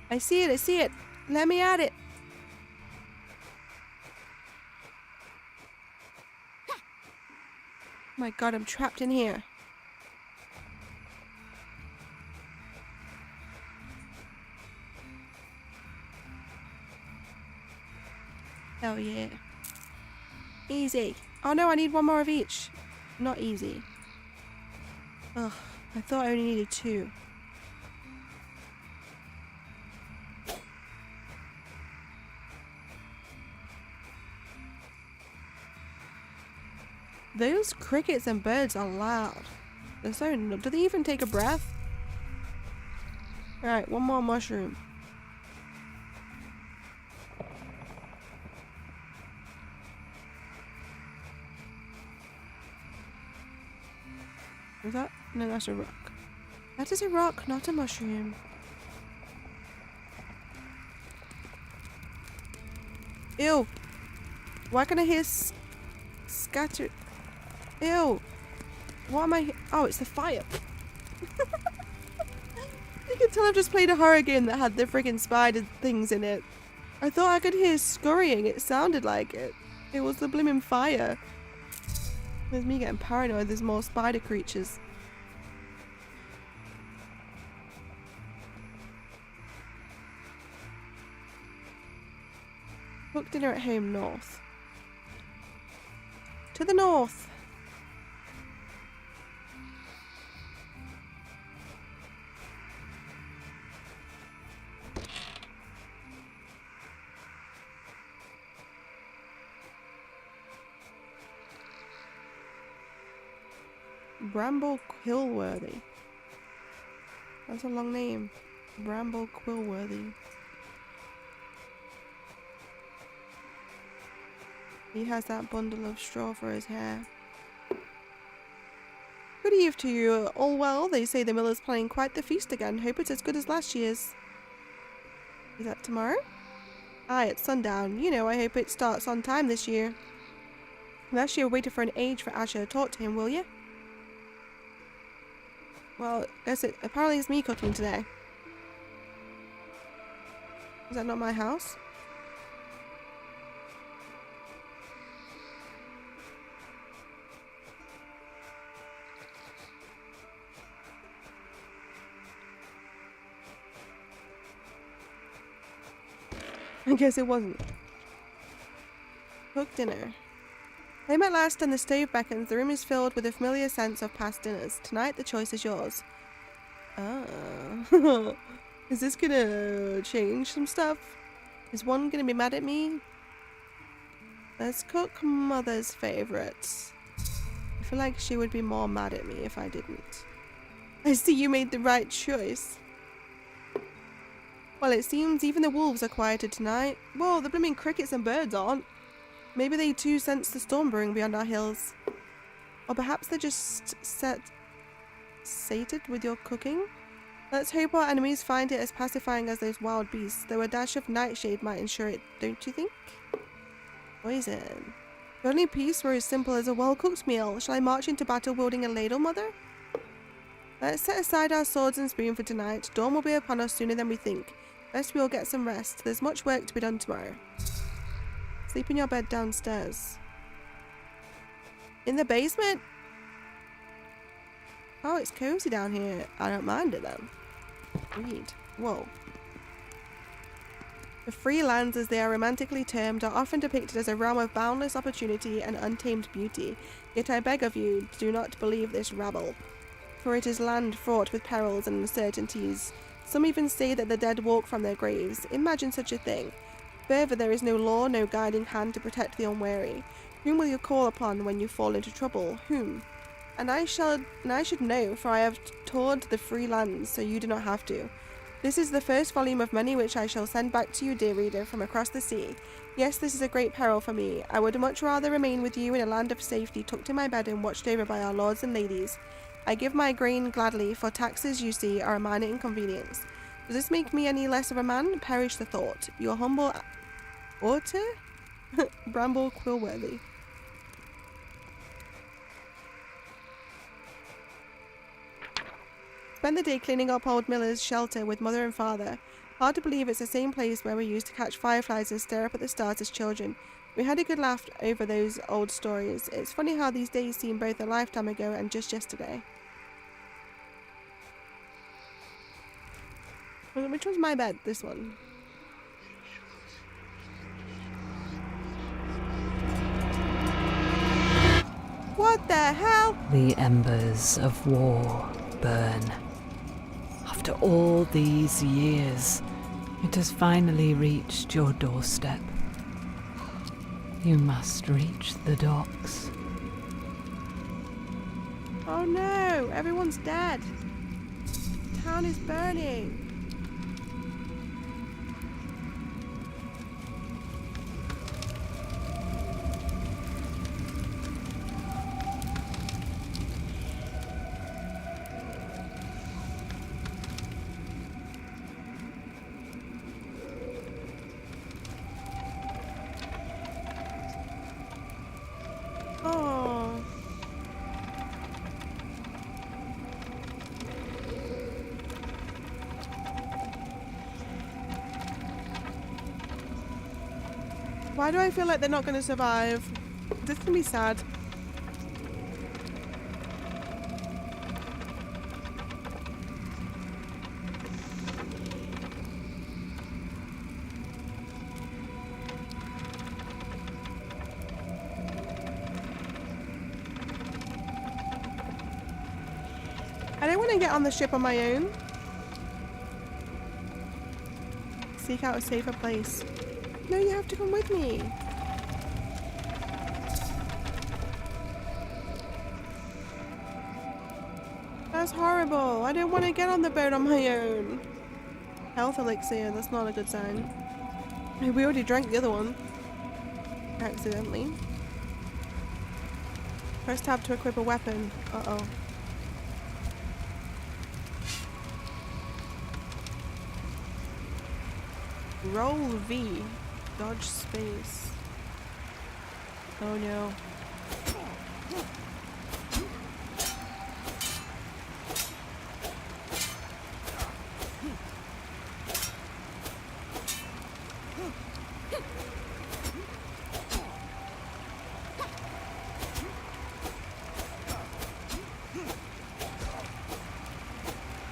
I see it, I see it. Let me at it. Oh my god, I'm trapped in here. Hell yeah. Easy. Oh no, I need one more of each. Not easy. Ugh, I thought I only needed 2. Those crickets and birds are loud. They're so... Do they even take a breath? Alright, one more mushroom. Is that? No, that's a rock. That is a rock, not a mushroom. Ew. Why can I hear scatter? Ew. What am I? Oh, it's the fire. You can tell I've just played a horror game that had the friggin' spider things in it. I thought I could hear scurrying. It sounded like it. It was the blimmin' fire. There's me getting paranoid. There's more spider creatures. Cook dinner at home north. To the north. Bramble Quillworthy. That's a long name. Bramble Quillworthy. He has that bundle of straw for his hair. Good eve to you. All well? They say the miller's planning quite the feast again. Hope it's as good as last year's. Is that tomorrow? Aye, it's sundown. You know, I hope it starts on time this year. Last year we waited for an age for Asher. Talk to him, will you? Well, apparently it's me cooking today. Is that not my house? I guess it wasn't. Cook dinner. Home at last and the stove beckons. The room is filled with a familiar sense of past dinners. Tonight the choice is yours. Oh. Is this gonna change some stuff? Is one gonna be mad at me? Let's cook Mother's favorites. I feel like she would be more mad at me if I didn't. I see you made the right choice. Well, it seems even the wolves are quieted tonight. Whoa, the blooming crickets and birds aren't. Maybe they too sense the storm brewing beyond our hills. Or perhaps they're just sated with your cooking? Let's hope our enemies find it as pacifying as those wild beasts, though a dash of nightshade might ensure it, don't you think? Poison. The only peace were as simple as a well-cooked meal. Shall I march into battle wielding a ladle, Mother? Let's set aside our swords and spoon for tonight. Dawn will be upon us sooner than we think. Best we all get some rest. There's much work to be done tomorrow. Sleep in your bed downstairs. In the basement? Oh, it's cozy down here. I don't mind it then. Read. Whoa. The free lands, as they are romantically termed, are often depicted as a realm of boundless opportunity and untamed beauty. Yet I beg of you, do not believe this rabble. For it is land fraught with perils and uncertainties. Some even say that the dead walk from their graves. Imagine such a thing. Further, there is no law, no guiding hand to protect the unwary. Whom will you call upon when you fall into trouble? Whom? And I should know, for I have toured the free lands, so you do not have to. This is the first volume of many which I shall send back to you, dear reader, from across the sea. Yes, this is a great peril for me. I would much rather remain with you in a land of safety, tucked in my bed and watched over by our lords and ladies. I give my grain gladly, for taxes, you see, are a minor inconvenience. Does this make me any less of a man? Perish the thought. Your humble author? Bramble Quillworthy. Spend the day cleaning up old Miller's shelter with Mother and Father. Hard to believe it's the same place where we used to catch fireflies and stare up at the stars as children. We had a good laugh over those old stories. It's funny how these days seem both a lifetime ago and just yesterday. Which one's my bed? This one. What the hell? The embers of war burn. After all these years, it has finally reached your doorstep. You must reach the docks. Oh no, everyone's dead. The town is burning. Oh. Why do I feel like they're not going to survive? This can be sad. I don't want to get on the ship on my own. Seek out a safer place. No, you have to come with me. That's horrible. I don't want to get on the boat on my own. Health elixir, that's not a good sign. We already drank the other one. Accidentally. Press tab to equip a weapon. Uh-oh. Roll V. Dodge space. Oh no.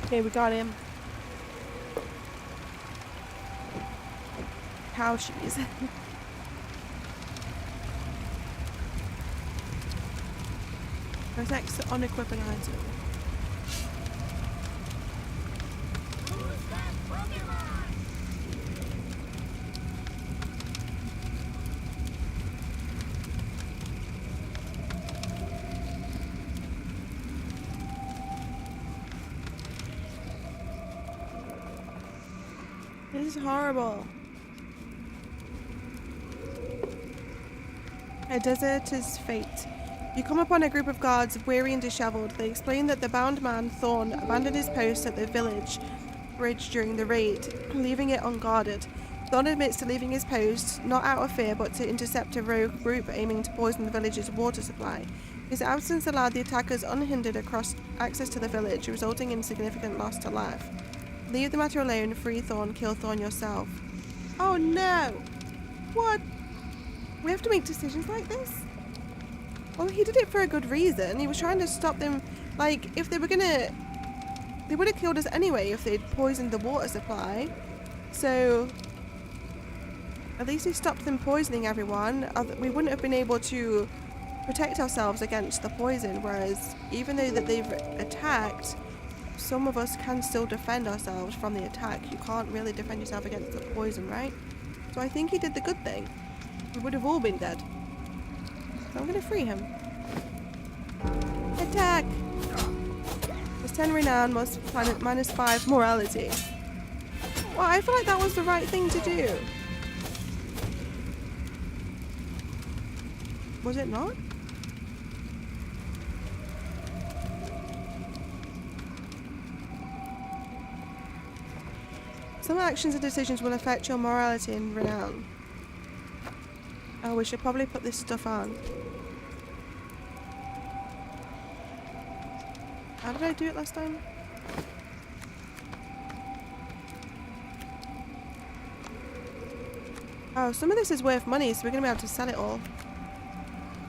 Okay, we got him. Cow cheese. Press X to unequip an item. This is horrible. A deserter's fate. You come upon a group of guards, weary and dishevelled. They explain that the bound man, Thorn, abandoned his post at the village bridge during the raid, leaving it unguarded. Thorn admits to leaving his post, not out of fear, but to intercept a rogue group aiming to poison the village's water supply. His absence allowed the attackers unhindered across access to the village, resulting in significant loss to life. Leave the matter alone, free Thorn, kill Thorn yourself. Oh no! What? We have to make decisions like this? Well, he did it for a good reason. He was trying to stop them. Like, if they were gonna... They would have killed us anyway if they'd poisoned the water supply. So... At least he stopped them poisoning everyone. We wouldn't have been able to protect ourselves against the poison. Whereas, even though that they've attacked, some of us can still defend ourselves from the attack. You can't really defend yourself against the poison, right? So I think he did the good thing. We would have all been dead. So I'm going to free him. Attack! Plus 10 renown, minus 5 morality. Well, I feel like that was the right thing to do. Was it not? Some actions and decisions will affect your morality and renown. Oh, we should probably put this stuff on. How did I do it last time? Oh, some of this is worth money, so we're going to be able to sell it all.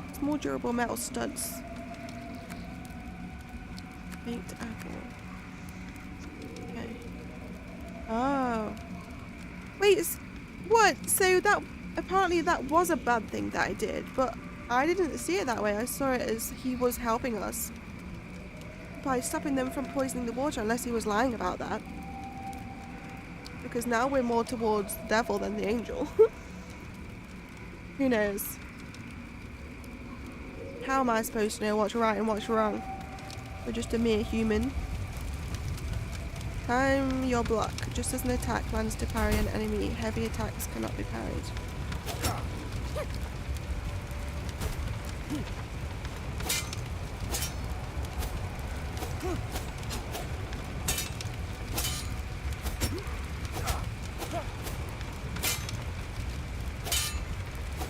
It's more durable metal studs. Baked apple. Okay. Oh. Wait, what? So that... Apparently that was a bad thing that I did, but I didn't see it that way. I saw it as he was helping us by stopping them from poisoning the water, unless he was lying about that. Because now we're more towards the devil than the angel. Who knows? How am I supposed to know what's right and what's wrong? We're just a mere human. Time your block. Just as an attack lands to parry an enemy, heavy attacks cannot be parried.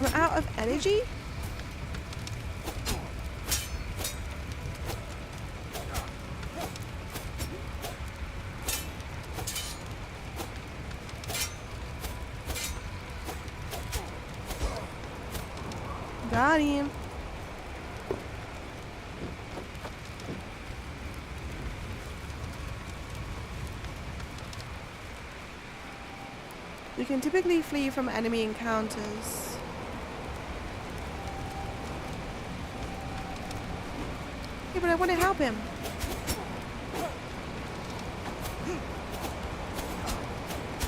I'm out of energy? Got him. You can typically flee from enemy encounters. Yeah, but I want to help him.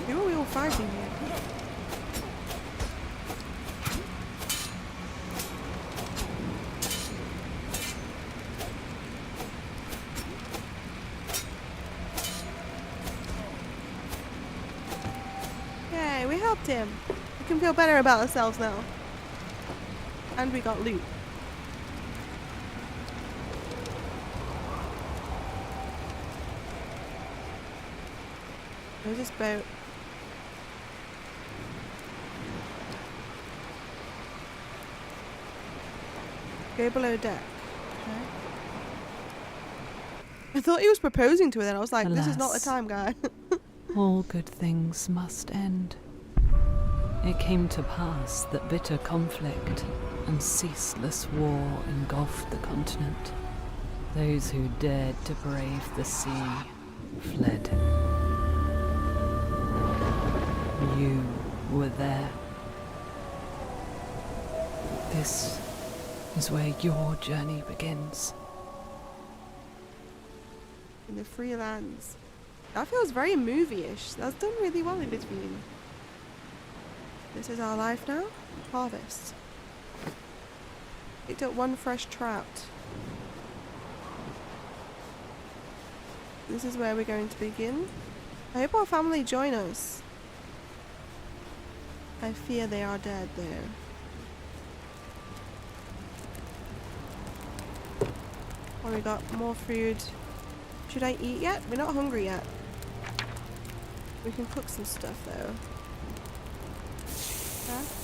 Who are we all fighting here? Yay, we helped him. We can feel better about ourselves now. And we got loot. Where's this boat? Go below deck. Okay. I thought he was proposing to her then. I was like, this is not the Alas. time, guy. All good things must end. It came to pass that bitter conflict and ceaseless war engulfed the continent. Those who dared to brave the sea fled. You were there. This is where your journey begins. In the free lands. That feels very movie-ish. That's done really well in between. This is our life now. Harvest. Picked up one fresh trout. This is where we're going to begin. I hope our family join us. I fear they are dead there. Oh, we got more food. Should I eat yet? We're not hungry yet. We can cook some stuff though. Craft.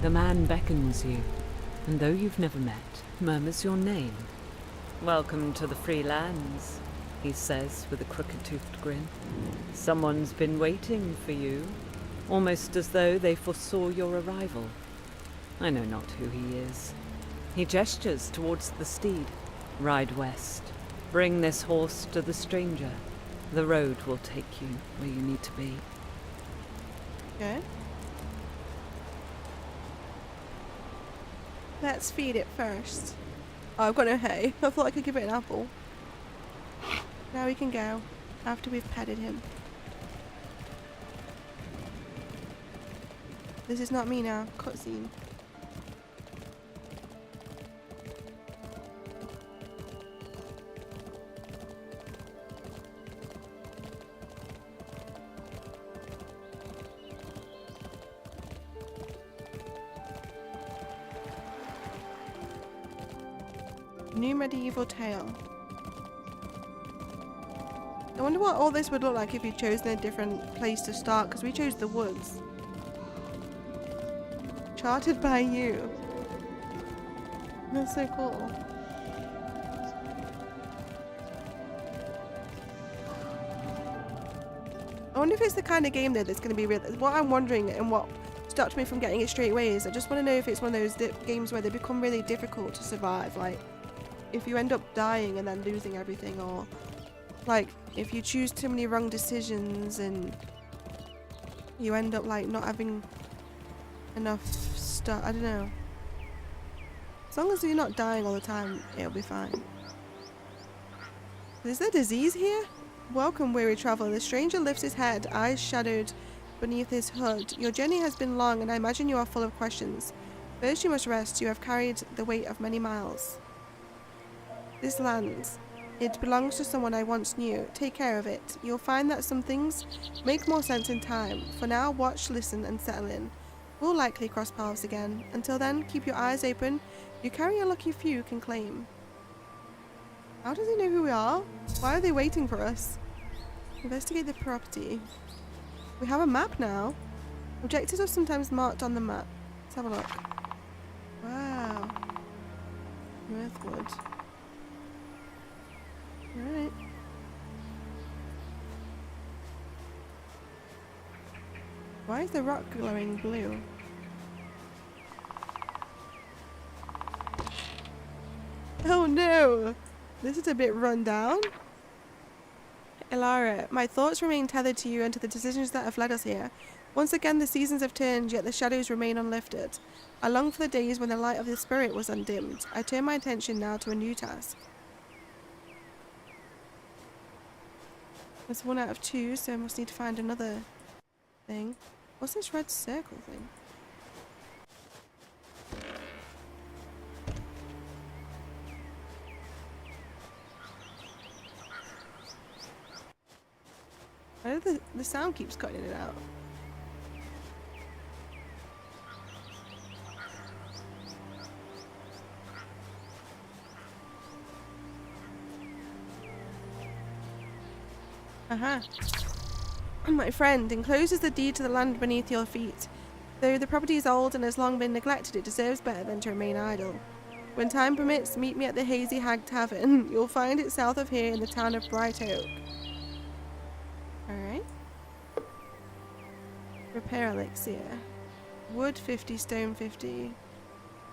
The man beckons you, and though you've never met, murmurs your name. Welcome to the free lands, he says with a crooked-toothed grin. Someone's been waiting for you, almost as though they foresaw your arrival. I know not who he is. He gestures towards the steed. Ride west. Bring this horse to the stranger. The road will take you where you need to be. Okay. Let's feed it first. Oh, I've got no hay. I thought I could give it an apple. Now we can go, after we've petted him. This is not me now. Cutscene. New medieval tale. I wonder what all this would look like if you'd chosen a different place to start, because we chose the woods. Charted by you. That's so cool. I wonder if it's the kind of game though that's going to be real. What I'm wondering and what stopped me from getting it straight away is I just want to know if it's one of those games where they become really difficult to survive. Like, if you end up dying and then losing everything, or like if you choose too many wrong decisions and you end up like not having enough stuff. I don't know. As long as you're not dying all the time, it'll be fine. Is there disease here? Welcome, weary traveler. The stranger lifts his head, eyes shadowed beneath his hood. Your journey has been long, and I imagine you are full of questions. First you must rest. You have carried the weight of many miles. This land, it belongs to someone I once knew. Take care of it. You'll find that some things make more sense in time. For now, watch, listen, and settle in. We'll likely cross paths again. Until then, keep your eyes open. You carry a lucky few can claim. How does he know who we are? Why are they waiting for us? Investigate the property. We have a map now. Objectives are sometimes marked on the map. Let's have a look. Wow. Earthwood. Right. Why is the rock glowing blue? Oh no! This is a bit run down. Elara, my thoughts remain tethered to you and to the decisions that have led us here. Once again the seasons have turned, yet the shadows remain unlifted. I long for the days when the light of the spirit was undimmed. I turn my attention now to a new task. That's 1 out of 2, so I must need to find another thing. What's this red circle thing? Why do the sound keeps cutting in and out? Aha. My friend, encloses the deed to the land beneath your feet. Though the property is old and has long been neglected, it deserves better than to remain idle. When time permits, meet me at the Hazy Hag Tavern. You'll find it south of here in the town of Bright Oak. Alright. Repair elixir. Wood 50, stone 50.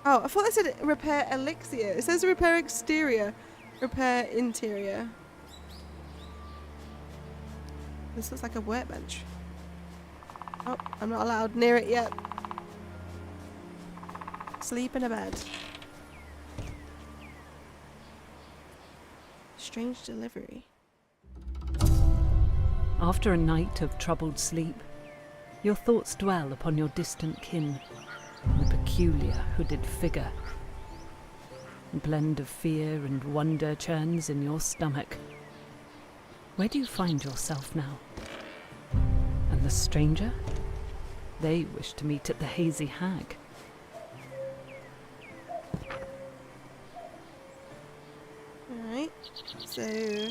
Oh, I thought it said repair elixir. It says repair exterior. Repair interior. This looks like a workbench. Oh, I'm not allowed near it yet. Sleep in a bed. Strange delivery. After a night of troubled sleep, your thoughts dwell upon your distant kin, the peculiar hooded figure. A blend of fear and wonder churns in your stomach. Where do you find yourself now? And the stranger? They wish to meet at the Hazy Hag. Alright, so...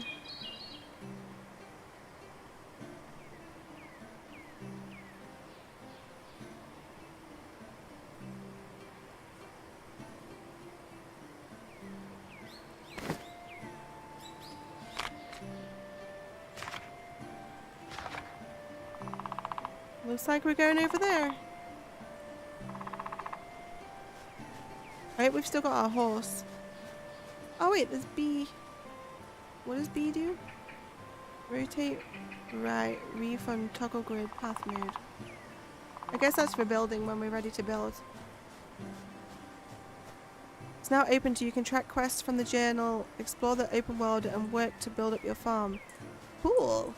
Looks like we're going over there. Right, we've still got our horse. Oh wait, there's B. What does B do? Rotate, right, refund, toggle grid, path mode. I guess that's for building when we're ready to build. It's now open to you. Can track quests from the journal, explore the open world, and work to build up your farm. Cool.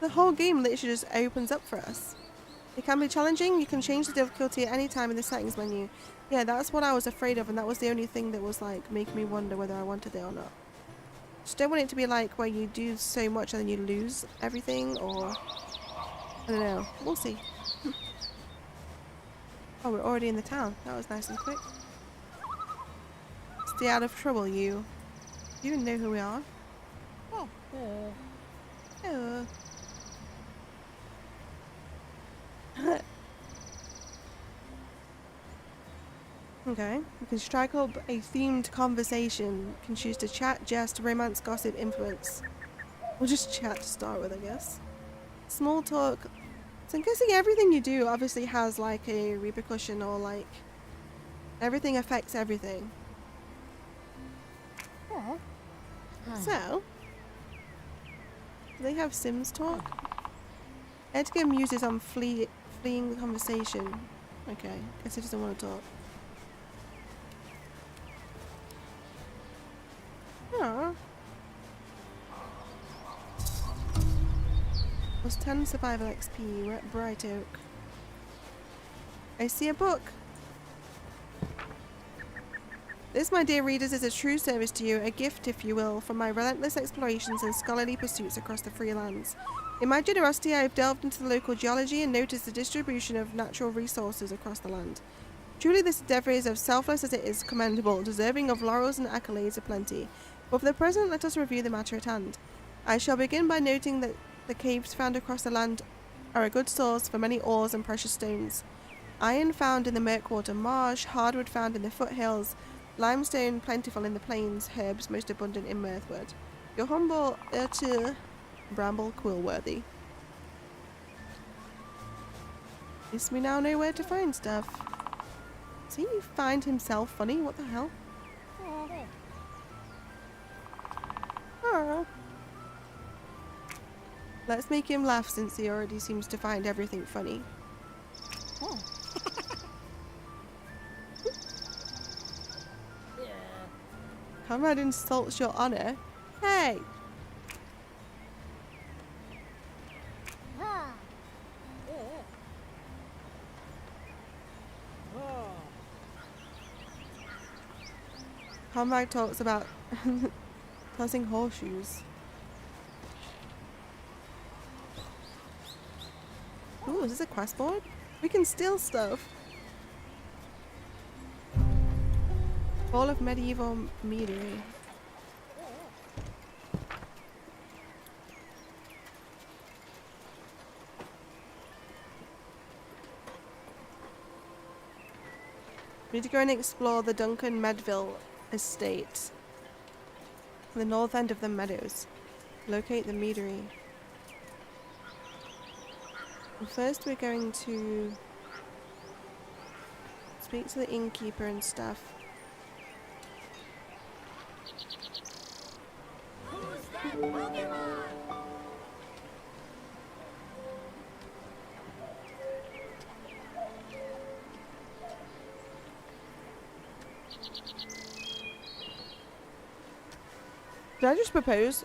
The whole game literally just opens up for us. It can be challenging. You can change the difficulty at any time in the settings menu. Yeah, that's what I was afraid of, and that was the only thing that was like making me wonder whether I wanted it or not. Just don't want it to be like where you do so much and then you lose everything, or I don't know. We'll see. Oh, we're already in the town. That was nice and quick. Stay out of trouble, you. You even know who we are. Oh. Oh. Okay, you can strike up a themed conversation. You can choose to chat, jest, romance, gossip, influence. We'll just chat to start with, I guess. Small talk. So I'm guessing everything you do obviously has like a repercussion, or like everything affects everything. So, do they have Sims talk? Edgar muses on fleeing conversation. Okay, guess he doesn't want to talk. Oh. Was 10 survival XP. We're at Bright Oak. I see a book. This, my dear readers, is a true service to you, a gift, if you will, from my relentless explorations and scholarly pursuits across the free lands. In my generosity, I have delved into the local geology and noticed the distribution of natural resources across the land. Truly, this endeavour is as selfless as it is commendable, deserving of laurels and accolades aplenty. But for the present, let us review the matter at hand. I shall begin by noting that the caves found across the land are a good source for many ores and precious stones. Iron found in the Murkwater Marsh, hardwood found in the foothills, limestone plentiful in the plains, herbs most abundant in Mirthwood. Your humble Bramble Quillworthy. At least we now know where to find stuff. Does he find himself funny? What the hell? Oh. Let's make him laugh since he already seems to find everything funny. Oh. Comrade insults your honor. Hey! Comrade talks about tossing horseshoes. Ooh, is this a quest board? We can steal stuff. All of medieval meadery. We need to go and explore the Duncan Medville estate. The north end of the meadows. Locate the meadery. Well, first we're going to speak to the innkeeper and stuff. Who's that Pokemon? Did I just propose?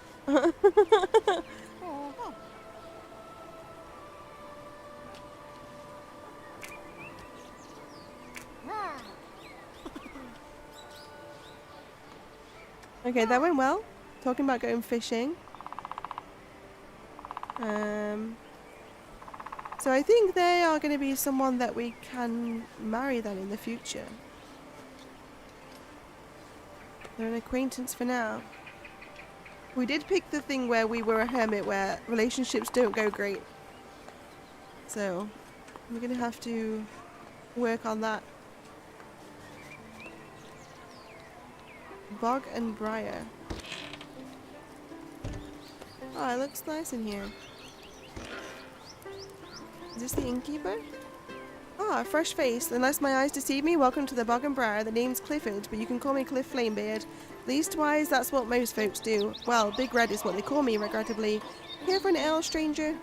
Okay, that went well. Talking about going fishing. So I think they are going to be someone that we can marry then in the future. They're an acquaintance for now. We did pick the thing where we were a hermit, where relationships don't go great. So we're going to have to work on that. Bog and Briar. Oh, it looks nice in here. Is this the innkeeper? Ah, a fresh face. Unless my eyes deceive me, welcome to the Bog and Briar. The name's Clifford, but you can call me Cliff Flamebeard. Leastwise, that's what most folks do. Well, Big Red is what they call me, regrettably. Here for an ale, stranger?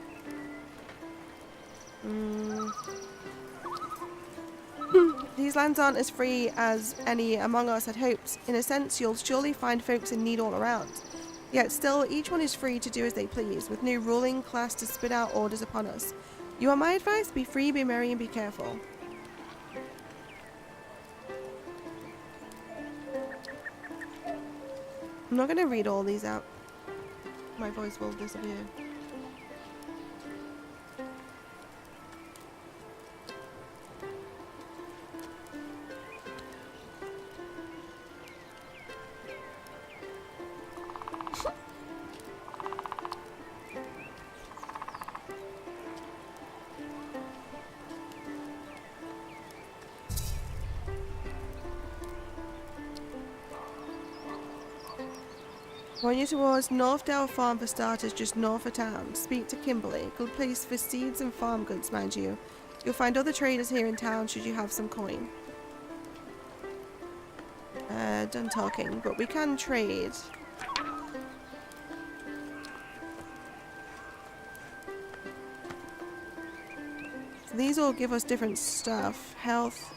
These lands aren't as free as any among us had hoped. In a sense, you'll surely find folks in need all around. Yet still, each one is free to do as they please, with no ruling class to spit out orders upon us. You want my advice? Be free, be merry, and be careful. I'm not going to read all these out. My voice will disappear. Point you towards Northdale Farm for starters, just north of town. Speak to Kimberly. Good place for seeds and farm goods, mind you. You'll find other traders here in town should you have some coin. Done talking, but we can trade. So these all give us different stuff. Health,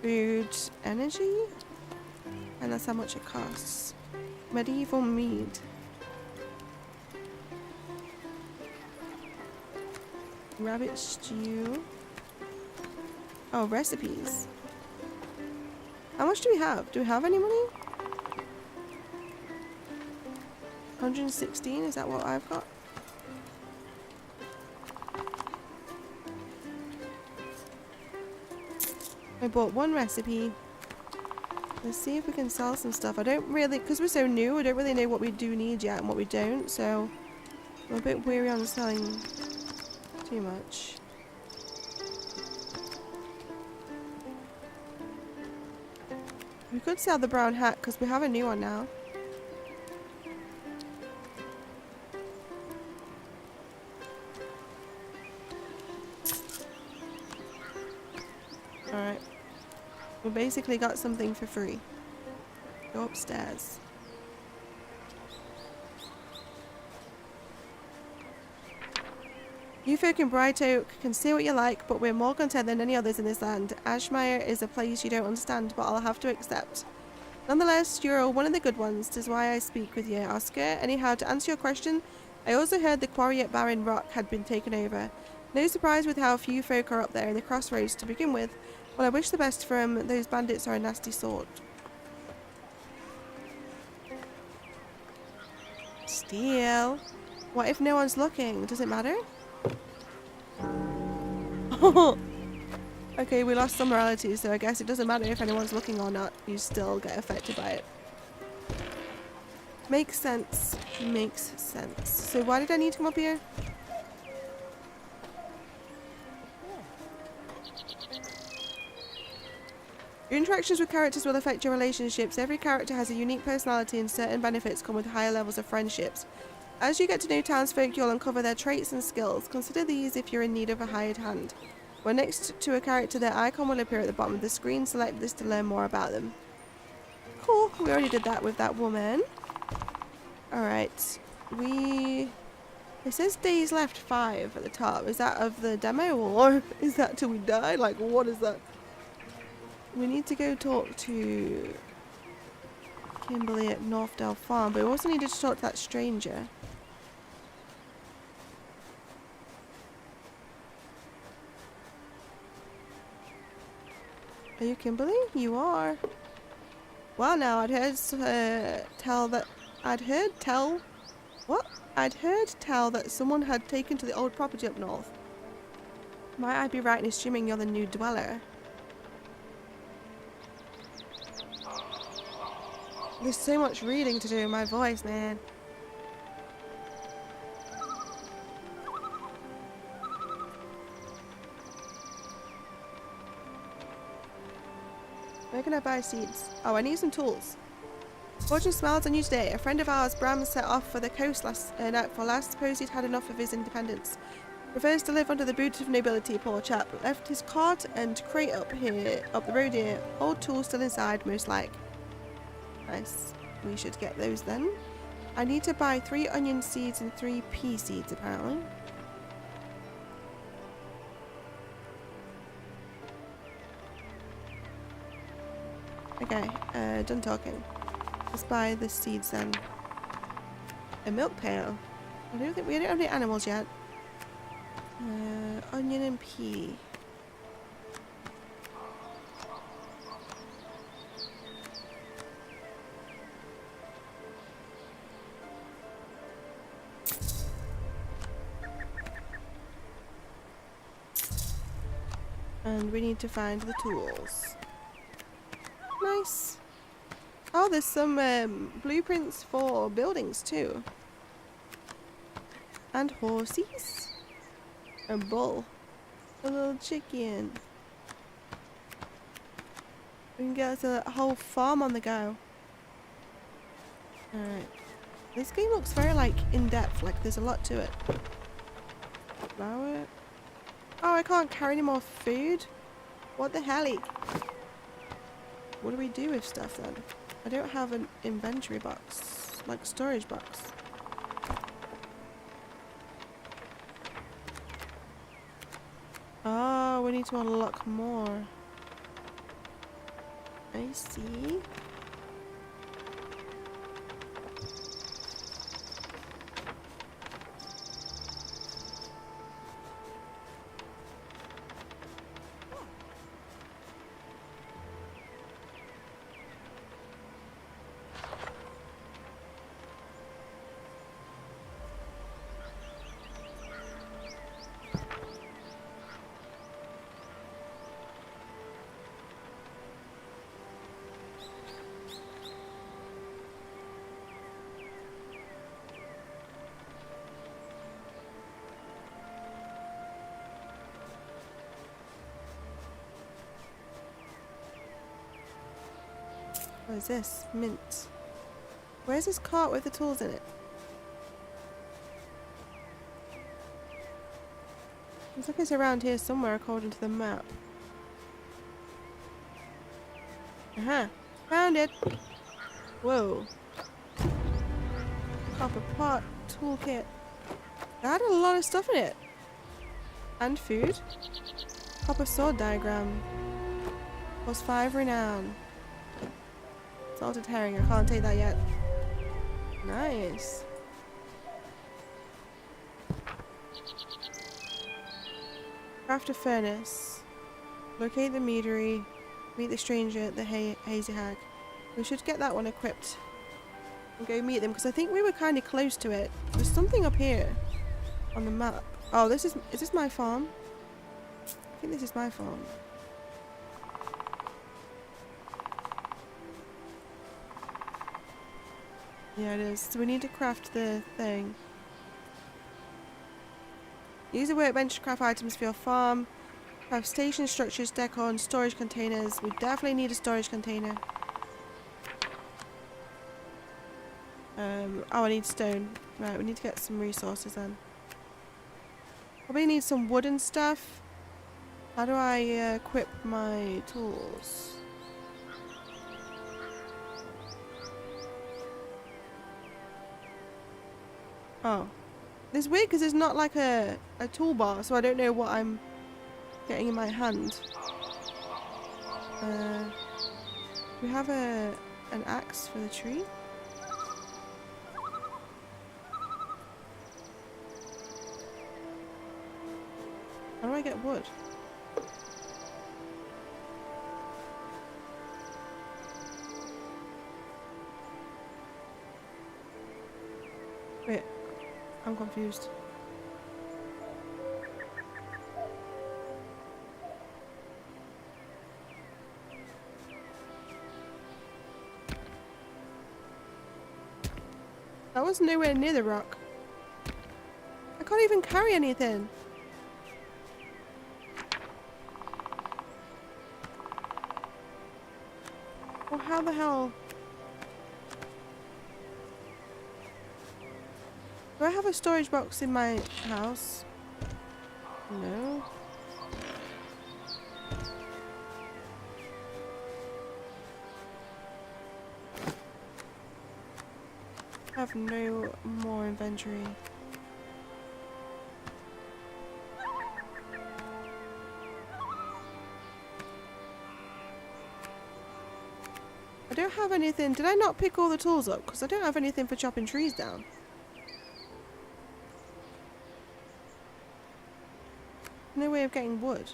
food, energy. And that's how much it costs. Medieval mead. Rabbit stew. Oh, recipes. How much do we have? Do we have any money? 116, is that what I've got? I bought one recipe. Let's see if we can sell some stuff. I don't really, because we're so new, I don't really know what we do need yet and what we don't, so I'm a bit weary on selling too much. We could sell the brown hat because we have a new one now. Alright. We basically got something for free. Go upstairs. You folk in Bright Oak can say what you like, but we're more content than any others in this land. Ashmire is a place you don't understand, but I'll have to accept. Nonetheless, you're one of the good ones. 'Tis why I speak with you, Oscar. Anyhow, to answer your question, I also heard the quarry at Barren Rock had been taken over. No surprise with how few folk are up there in the crossroads to begin with. Well, I wish the best for 'em. Those bandits are a nasty sort. Steal. What if no one's looking? Does it matter? Okay, we lost some morality, so I guess it doesn't matter if anyone's looking or not. You still get affected by it. Makes sense. Makes sense. So why did I need to come up here? Your interactions with characters will affect your relationships. Every character has a unique personality and certain benefits come with higher levels of friendships. As you get to know townsfolk, you'll uncover their traits and skills. Consider these if you're in need of a hired hand. When next to a character, their icon will appear at the bottom of the screen. Select this to learn more about them. Cool. We already did that with that woman. Alright. It says days left 5 at the top. Is that of the demo or is that till we die? Like, what is that? We need to go talk to Kimberly at Northdale Farm, but we also needed to talk to that stranger. Are you Kimberly? You are. Well, now I'd heard tell that someone had taken to the old property up north. Might I be right in assuming you're the new dweller? There's so much reading to do in my voice, man. Where can I buy seeds? Oh, I need some tools. Fortune smiles on you today. A friend of ours, Bram, set off for the coast last nightfall. I suppose he'd had enough of his independence. Prefers to live under the boot of nobility, poor chap. Left his cart and crate up the road here. Old tools still inside, most like. Nice. We should get those then. I need to buy 3 onion seeds and 3 pea seeds, apparently. Okay, done talking. Let's buy the seeds then. A milk pail. I don't think we don't have any animals yet. Onion and pea. And we need to find the tools. Nice. Oh, there's some blueprints for buildings too. And horses. A bull. A little chicken. We can get us a whole farm on the go. Alright. This game looks very like in-depth, like there's a lot to it. Flour. Oh, I can't carry any more food? What the hell? What do we do with stuff then? I don't have an inventory box, like storage box. Oh, we need to unlock more. I see. What is this? Mint. Where's this cart with the tools in it? Looks like it's around here somewhere according to the map. Aha! Found it! Whoa. Copper pot, toolkit. That had a lot of stuff in it. And food. Copper sword diagram. +5 renown. Salted herring, I can't take that yet. Nice. Craft a furnace. Locate the meadery. Meet the stranger at the hazy hag. We should get that one equipped. And go meet them because I think we were kind of close to it. There's something up here on the map. Oh, is this my farm? I think this is my farm. Yeah, it is. So we need to craft the thing. Use a workbench to craft items for your farm. Craft station structures, decor, and storage containers. We definitely need a storage container. Oh, I need stone. Right, we need to get some resources then. Probably need some wood and stuff. How do I equip my tools? Oh. It's weird because there's not like a toolbar, so I don't know what I'm getting in my hand. We have an axe for the tree. How do I get wood? I'm confused. That was nowhere near the rock. I can't even carry anything. Well, how the hell? Do I have a storage box in my house? No. I have no more inventory. I don't have anything. Did I not pick all the tools up? Because I don't have anything for chopping trees down. No way of getting wood.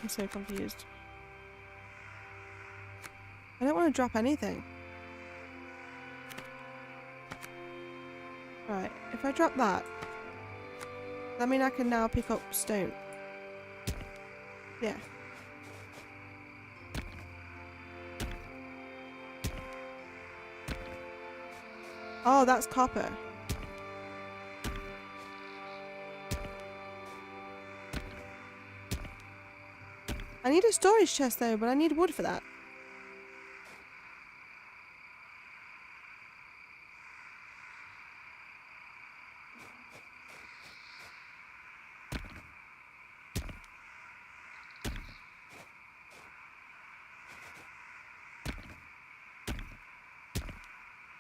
I'm so confused. I don't want to drop anything. Right, if I drop that, does that mean I can now pick up stone? Yeah. Oh, that's copper. I need a storage chest though, but I need wood for that.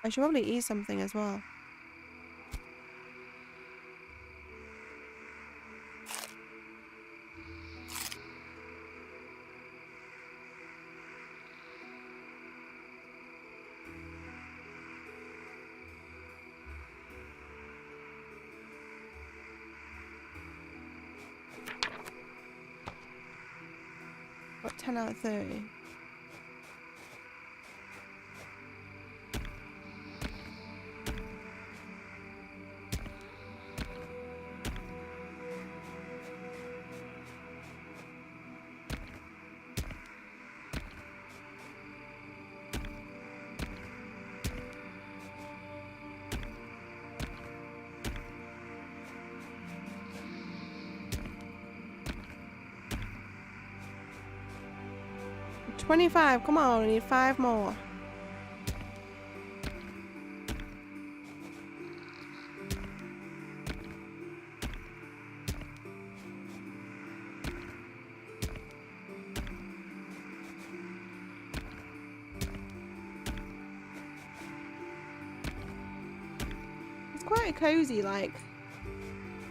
I should probably eat something as well. What, 10 out of 30? $25, come on, I need 5 more. It's quite a cozy, like,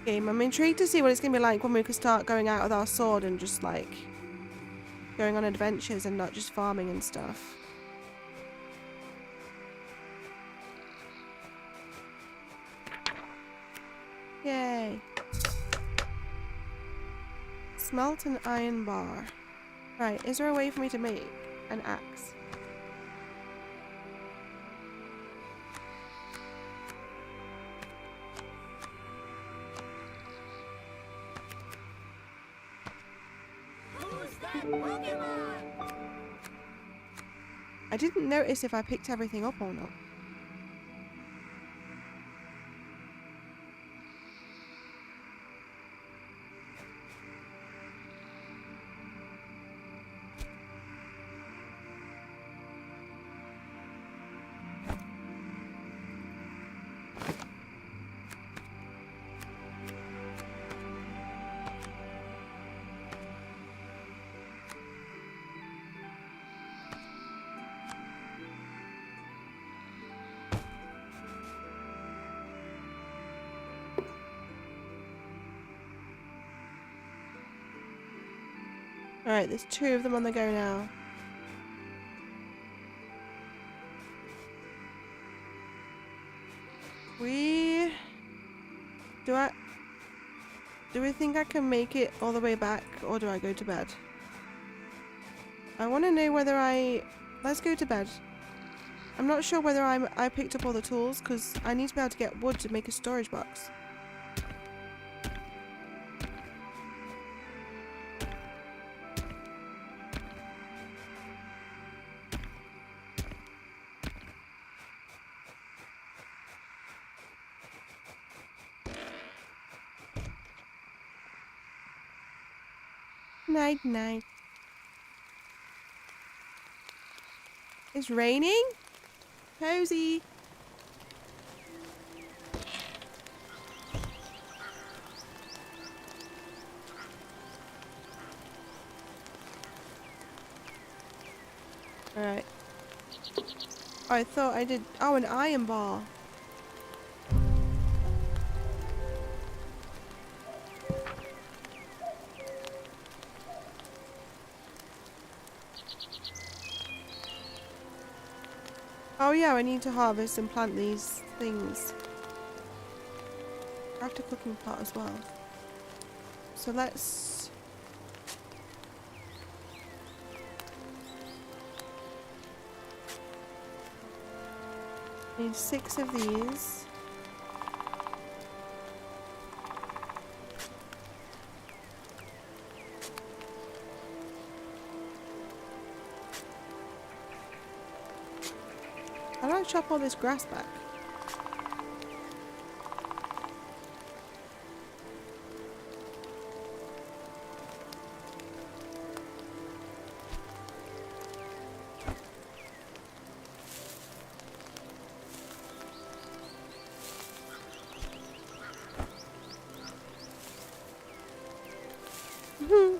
game. I'm intrigued to see what it's gonna be like when we can start going out with our sword and just, like, going on adventures and not just farming and stuff. Yay. Smelt an iron bar. Right, is there a way for me to make an axe? Who's that Pokemon? I didn't notice if I picked everything up or not. Alright, there's 2 of them on the go now. Do we think I can make it all the way back, or do I go to bed? I want to know whether let's go to bed. I'm not sure whether I picked up all the tools, because I need to be able to get wood to make a storage box. Night, night. It's raining? Cozy. Alright. Oh, I thought I did. Oh, an iron bar. Oh yeah, I need to harvest and plant these things. Craft a cooking pot as well. So let's... Need 6 of these. How do I chop all this grass back?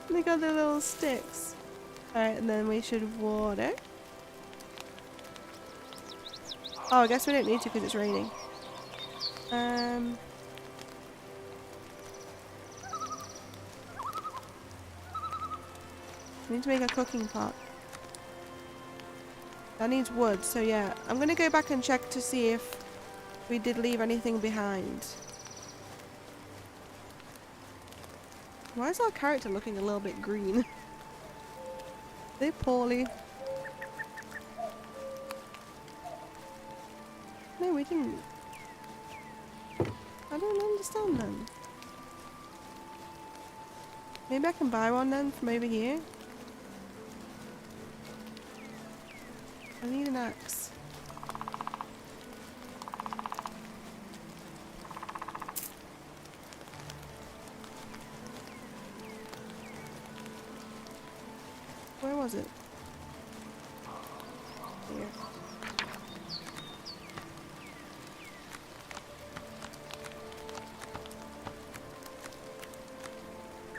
They got their little sticks. Alright, and then we should water. Oh, I guess we don't need to because it's raining. We need to make a cooking pot. That needs wood, so yeah. I'm gonna go back and check to see if we did leave anything behind. Why is our character looking a little bit green? Are they poorly? No, we didn't. I don't understand them. Maybe I can buy one then from over here. I need an axe. Where was it? Here.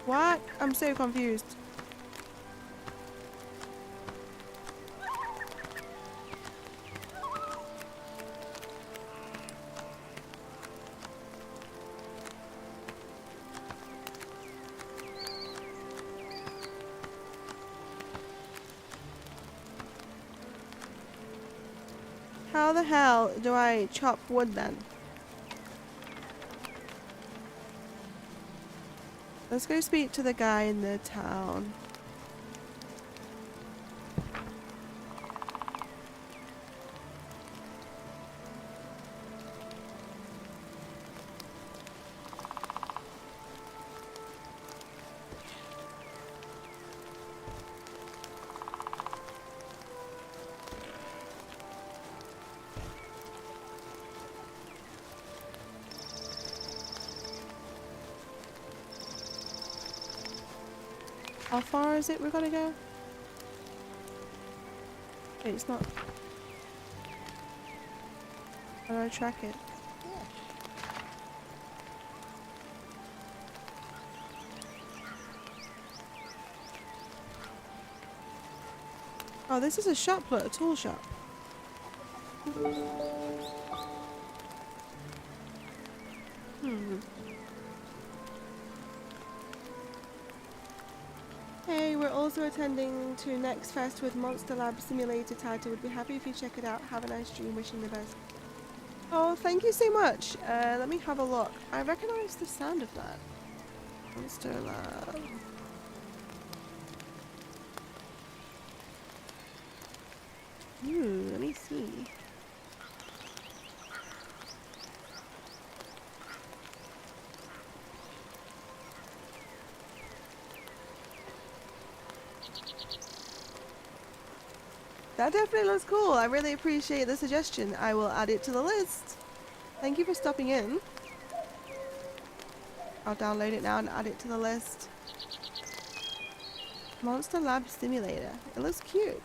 What? I'm so confused. How the hell do I chop wood then? Let's go speak to the guy in the town. How far is it we've got to go? Wait, it's not. How do I track it? Oh, this is a shop, look, a tool shop. Hey, we're also attending to Next Fest with Monster Lab Simulator title. Would be happy if you check it out. Have a nice stream. Wishing the best. Oh, thank you so much. Let me have a look. I recognise the sound of that. Monster Lab. Let me see. That definitely looks cool. I really appreciate the suggestion. I will add it to the list. Thank you for stopping in. I'll download it now and add it to the list. Monster Lab Simulator. It looks cute.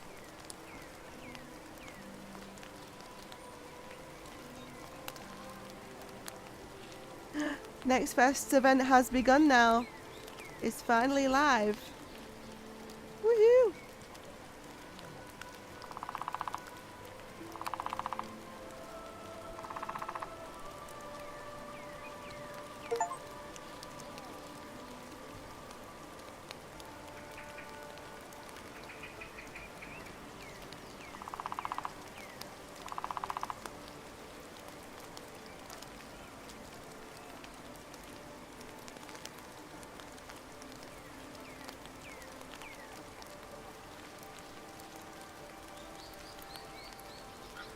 Next Fest event has begun now. It's finally live. Woohoo!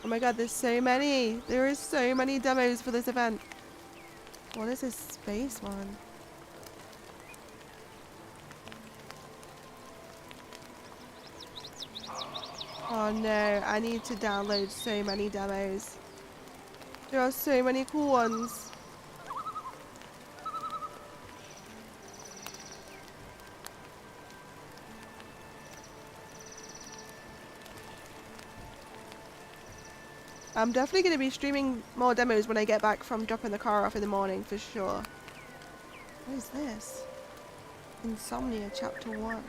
Oh my god, there's so many. There is so many demos for this event. What is this space one? Oh no, I need to download so many demos. There are so many cool ones. I'm definitely going to be streaming more demos when I get back from dropping the car off in the morning, for sure. What is this? Insomnia Chapter 1.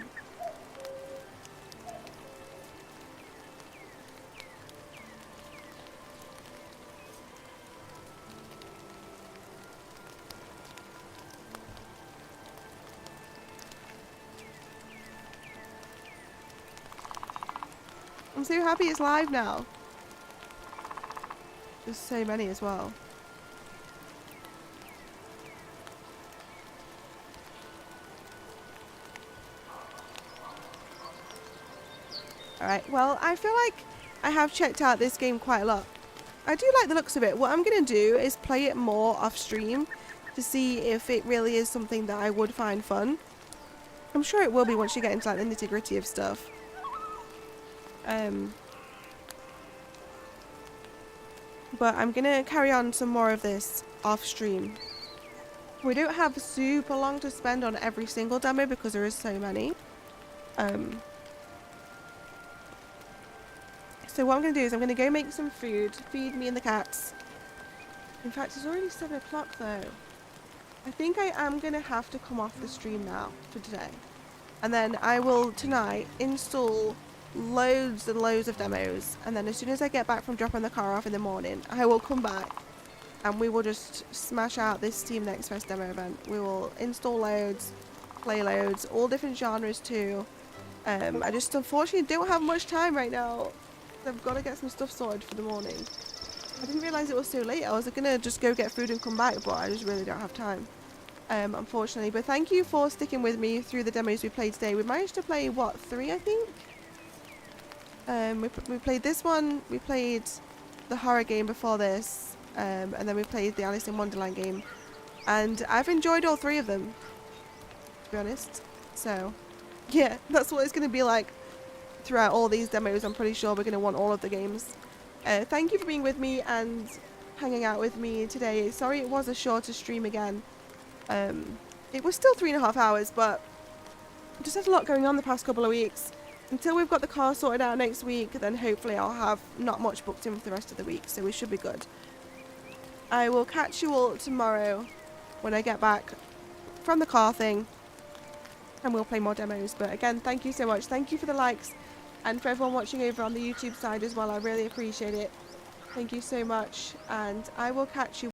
I'm so happy it's live now. There's so many as well. Alright, well, I feel like I have checked out this game quite a lot. I do like the looks of it. What I'm going to do is play it more off stream to see if it really is something that I would find fun. I'm sure it will be once you get into like the nitty gritty of stuff. But I'm going to carry on some more of this off stream. We don't have super long to spend on every single demo because there is so many. So what I'm going to do is I'm going to go make some food, feed me and the cats. In fact, it's already 7 o'clock though. I think I am going to have to come off the stream now for today. And then I will tonight install loads and loads of demos, and then as soon as I get back from dropping the car off in the morning, I will come back and we will just smash out this Steam Next Fest demo event. We will install loads, play loads, all different genres too. I just unfortunately don't have much time right now. I've got to get some stuff sorted for the morning. I didn't realise it was so late. I was gonna just go get food and come back, but I just really don't have time, unfortunately. But thank you for sticking with me through the demos we played today. We managed to play, what, 3 I think? We played this one, we played the horror game before this, and then we played the Alice in Wonderland game, and I've enjoyed all 3 of them, to be honest. So yeah, that's what it's going to be like throughout all these demos. I'm pretty sure we're going to want all of the games. Thank you for being with me and hanging out with me today. Sorry it was a shorter stream again. It was still 3.5 hours, but I just had a lot going on the past couple of weeks. Until we've got the car sorted out next week, then hopefully I'll have not much booked in for the rest of the week, so we should be good. I will catch you all tomorrow when I get back from the car thing, and we'll play more demos. But again, thank you so much. Thank you for the likes, and for everyone watching over on the YouTube side as well. I really appreciate it. Thank you so much, and I will catch you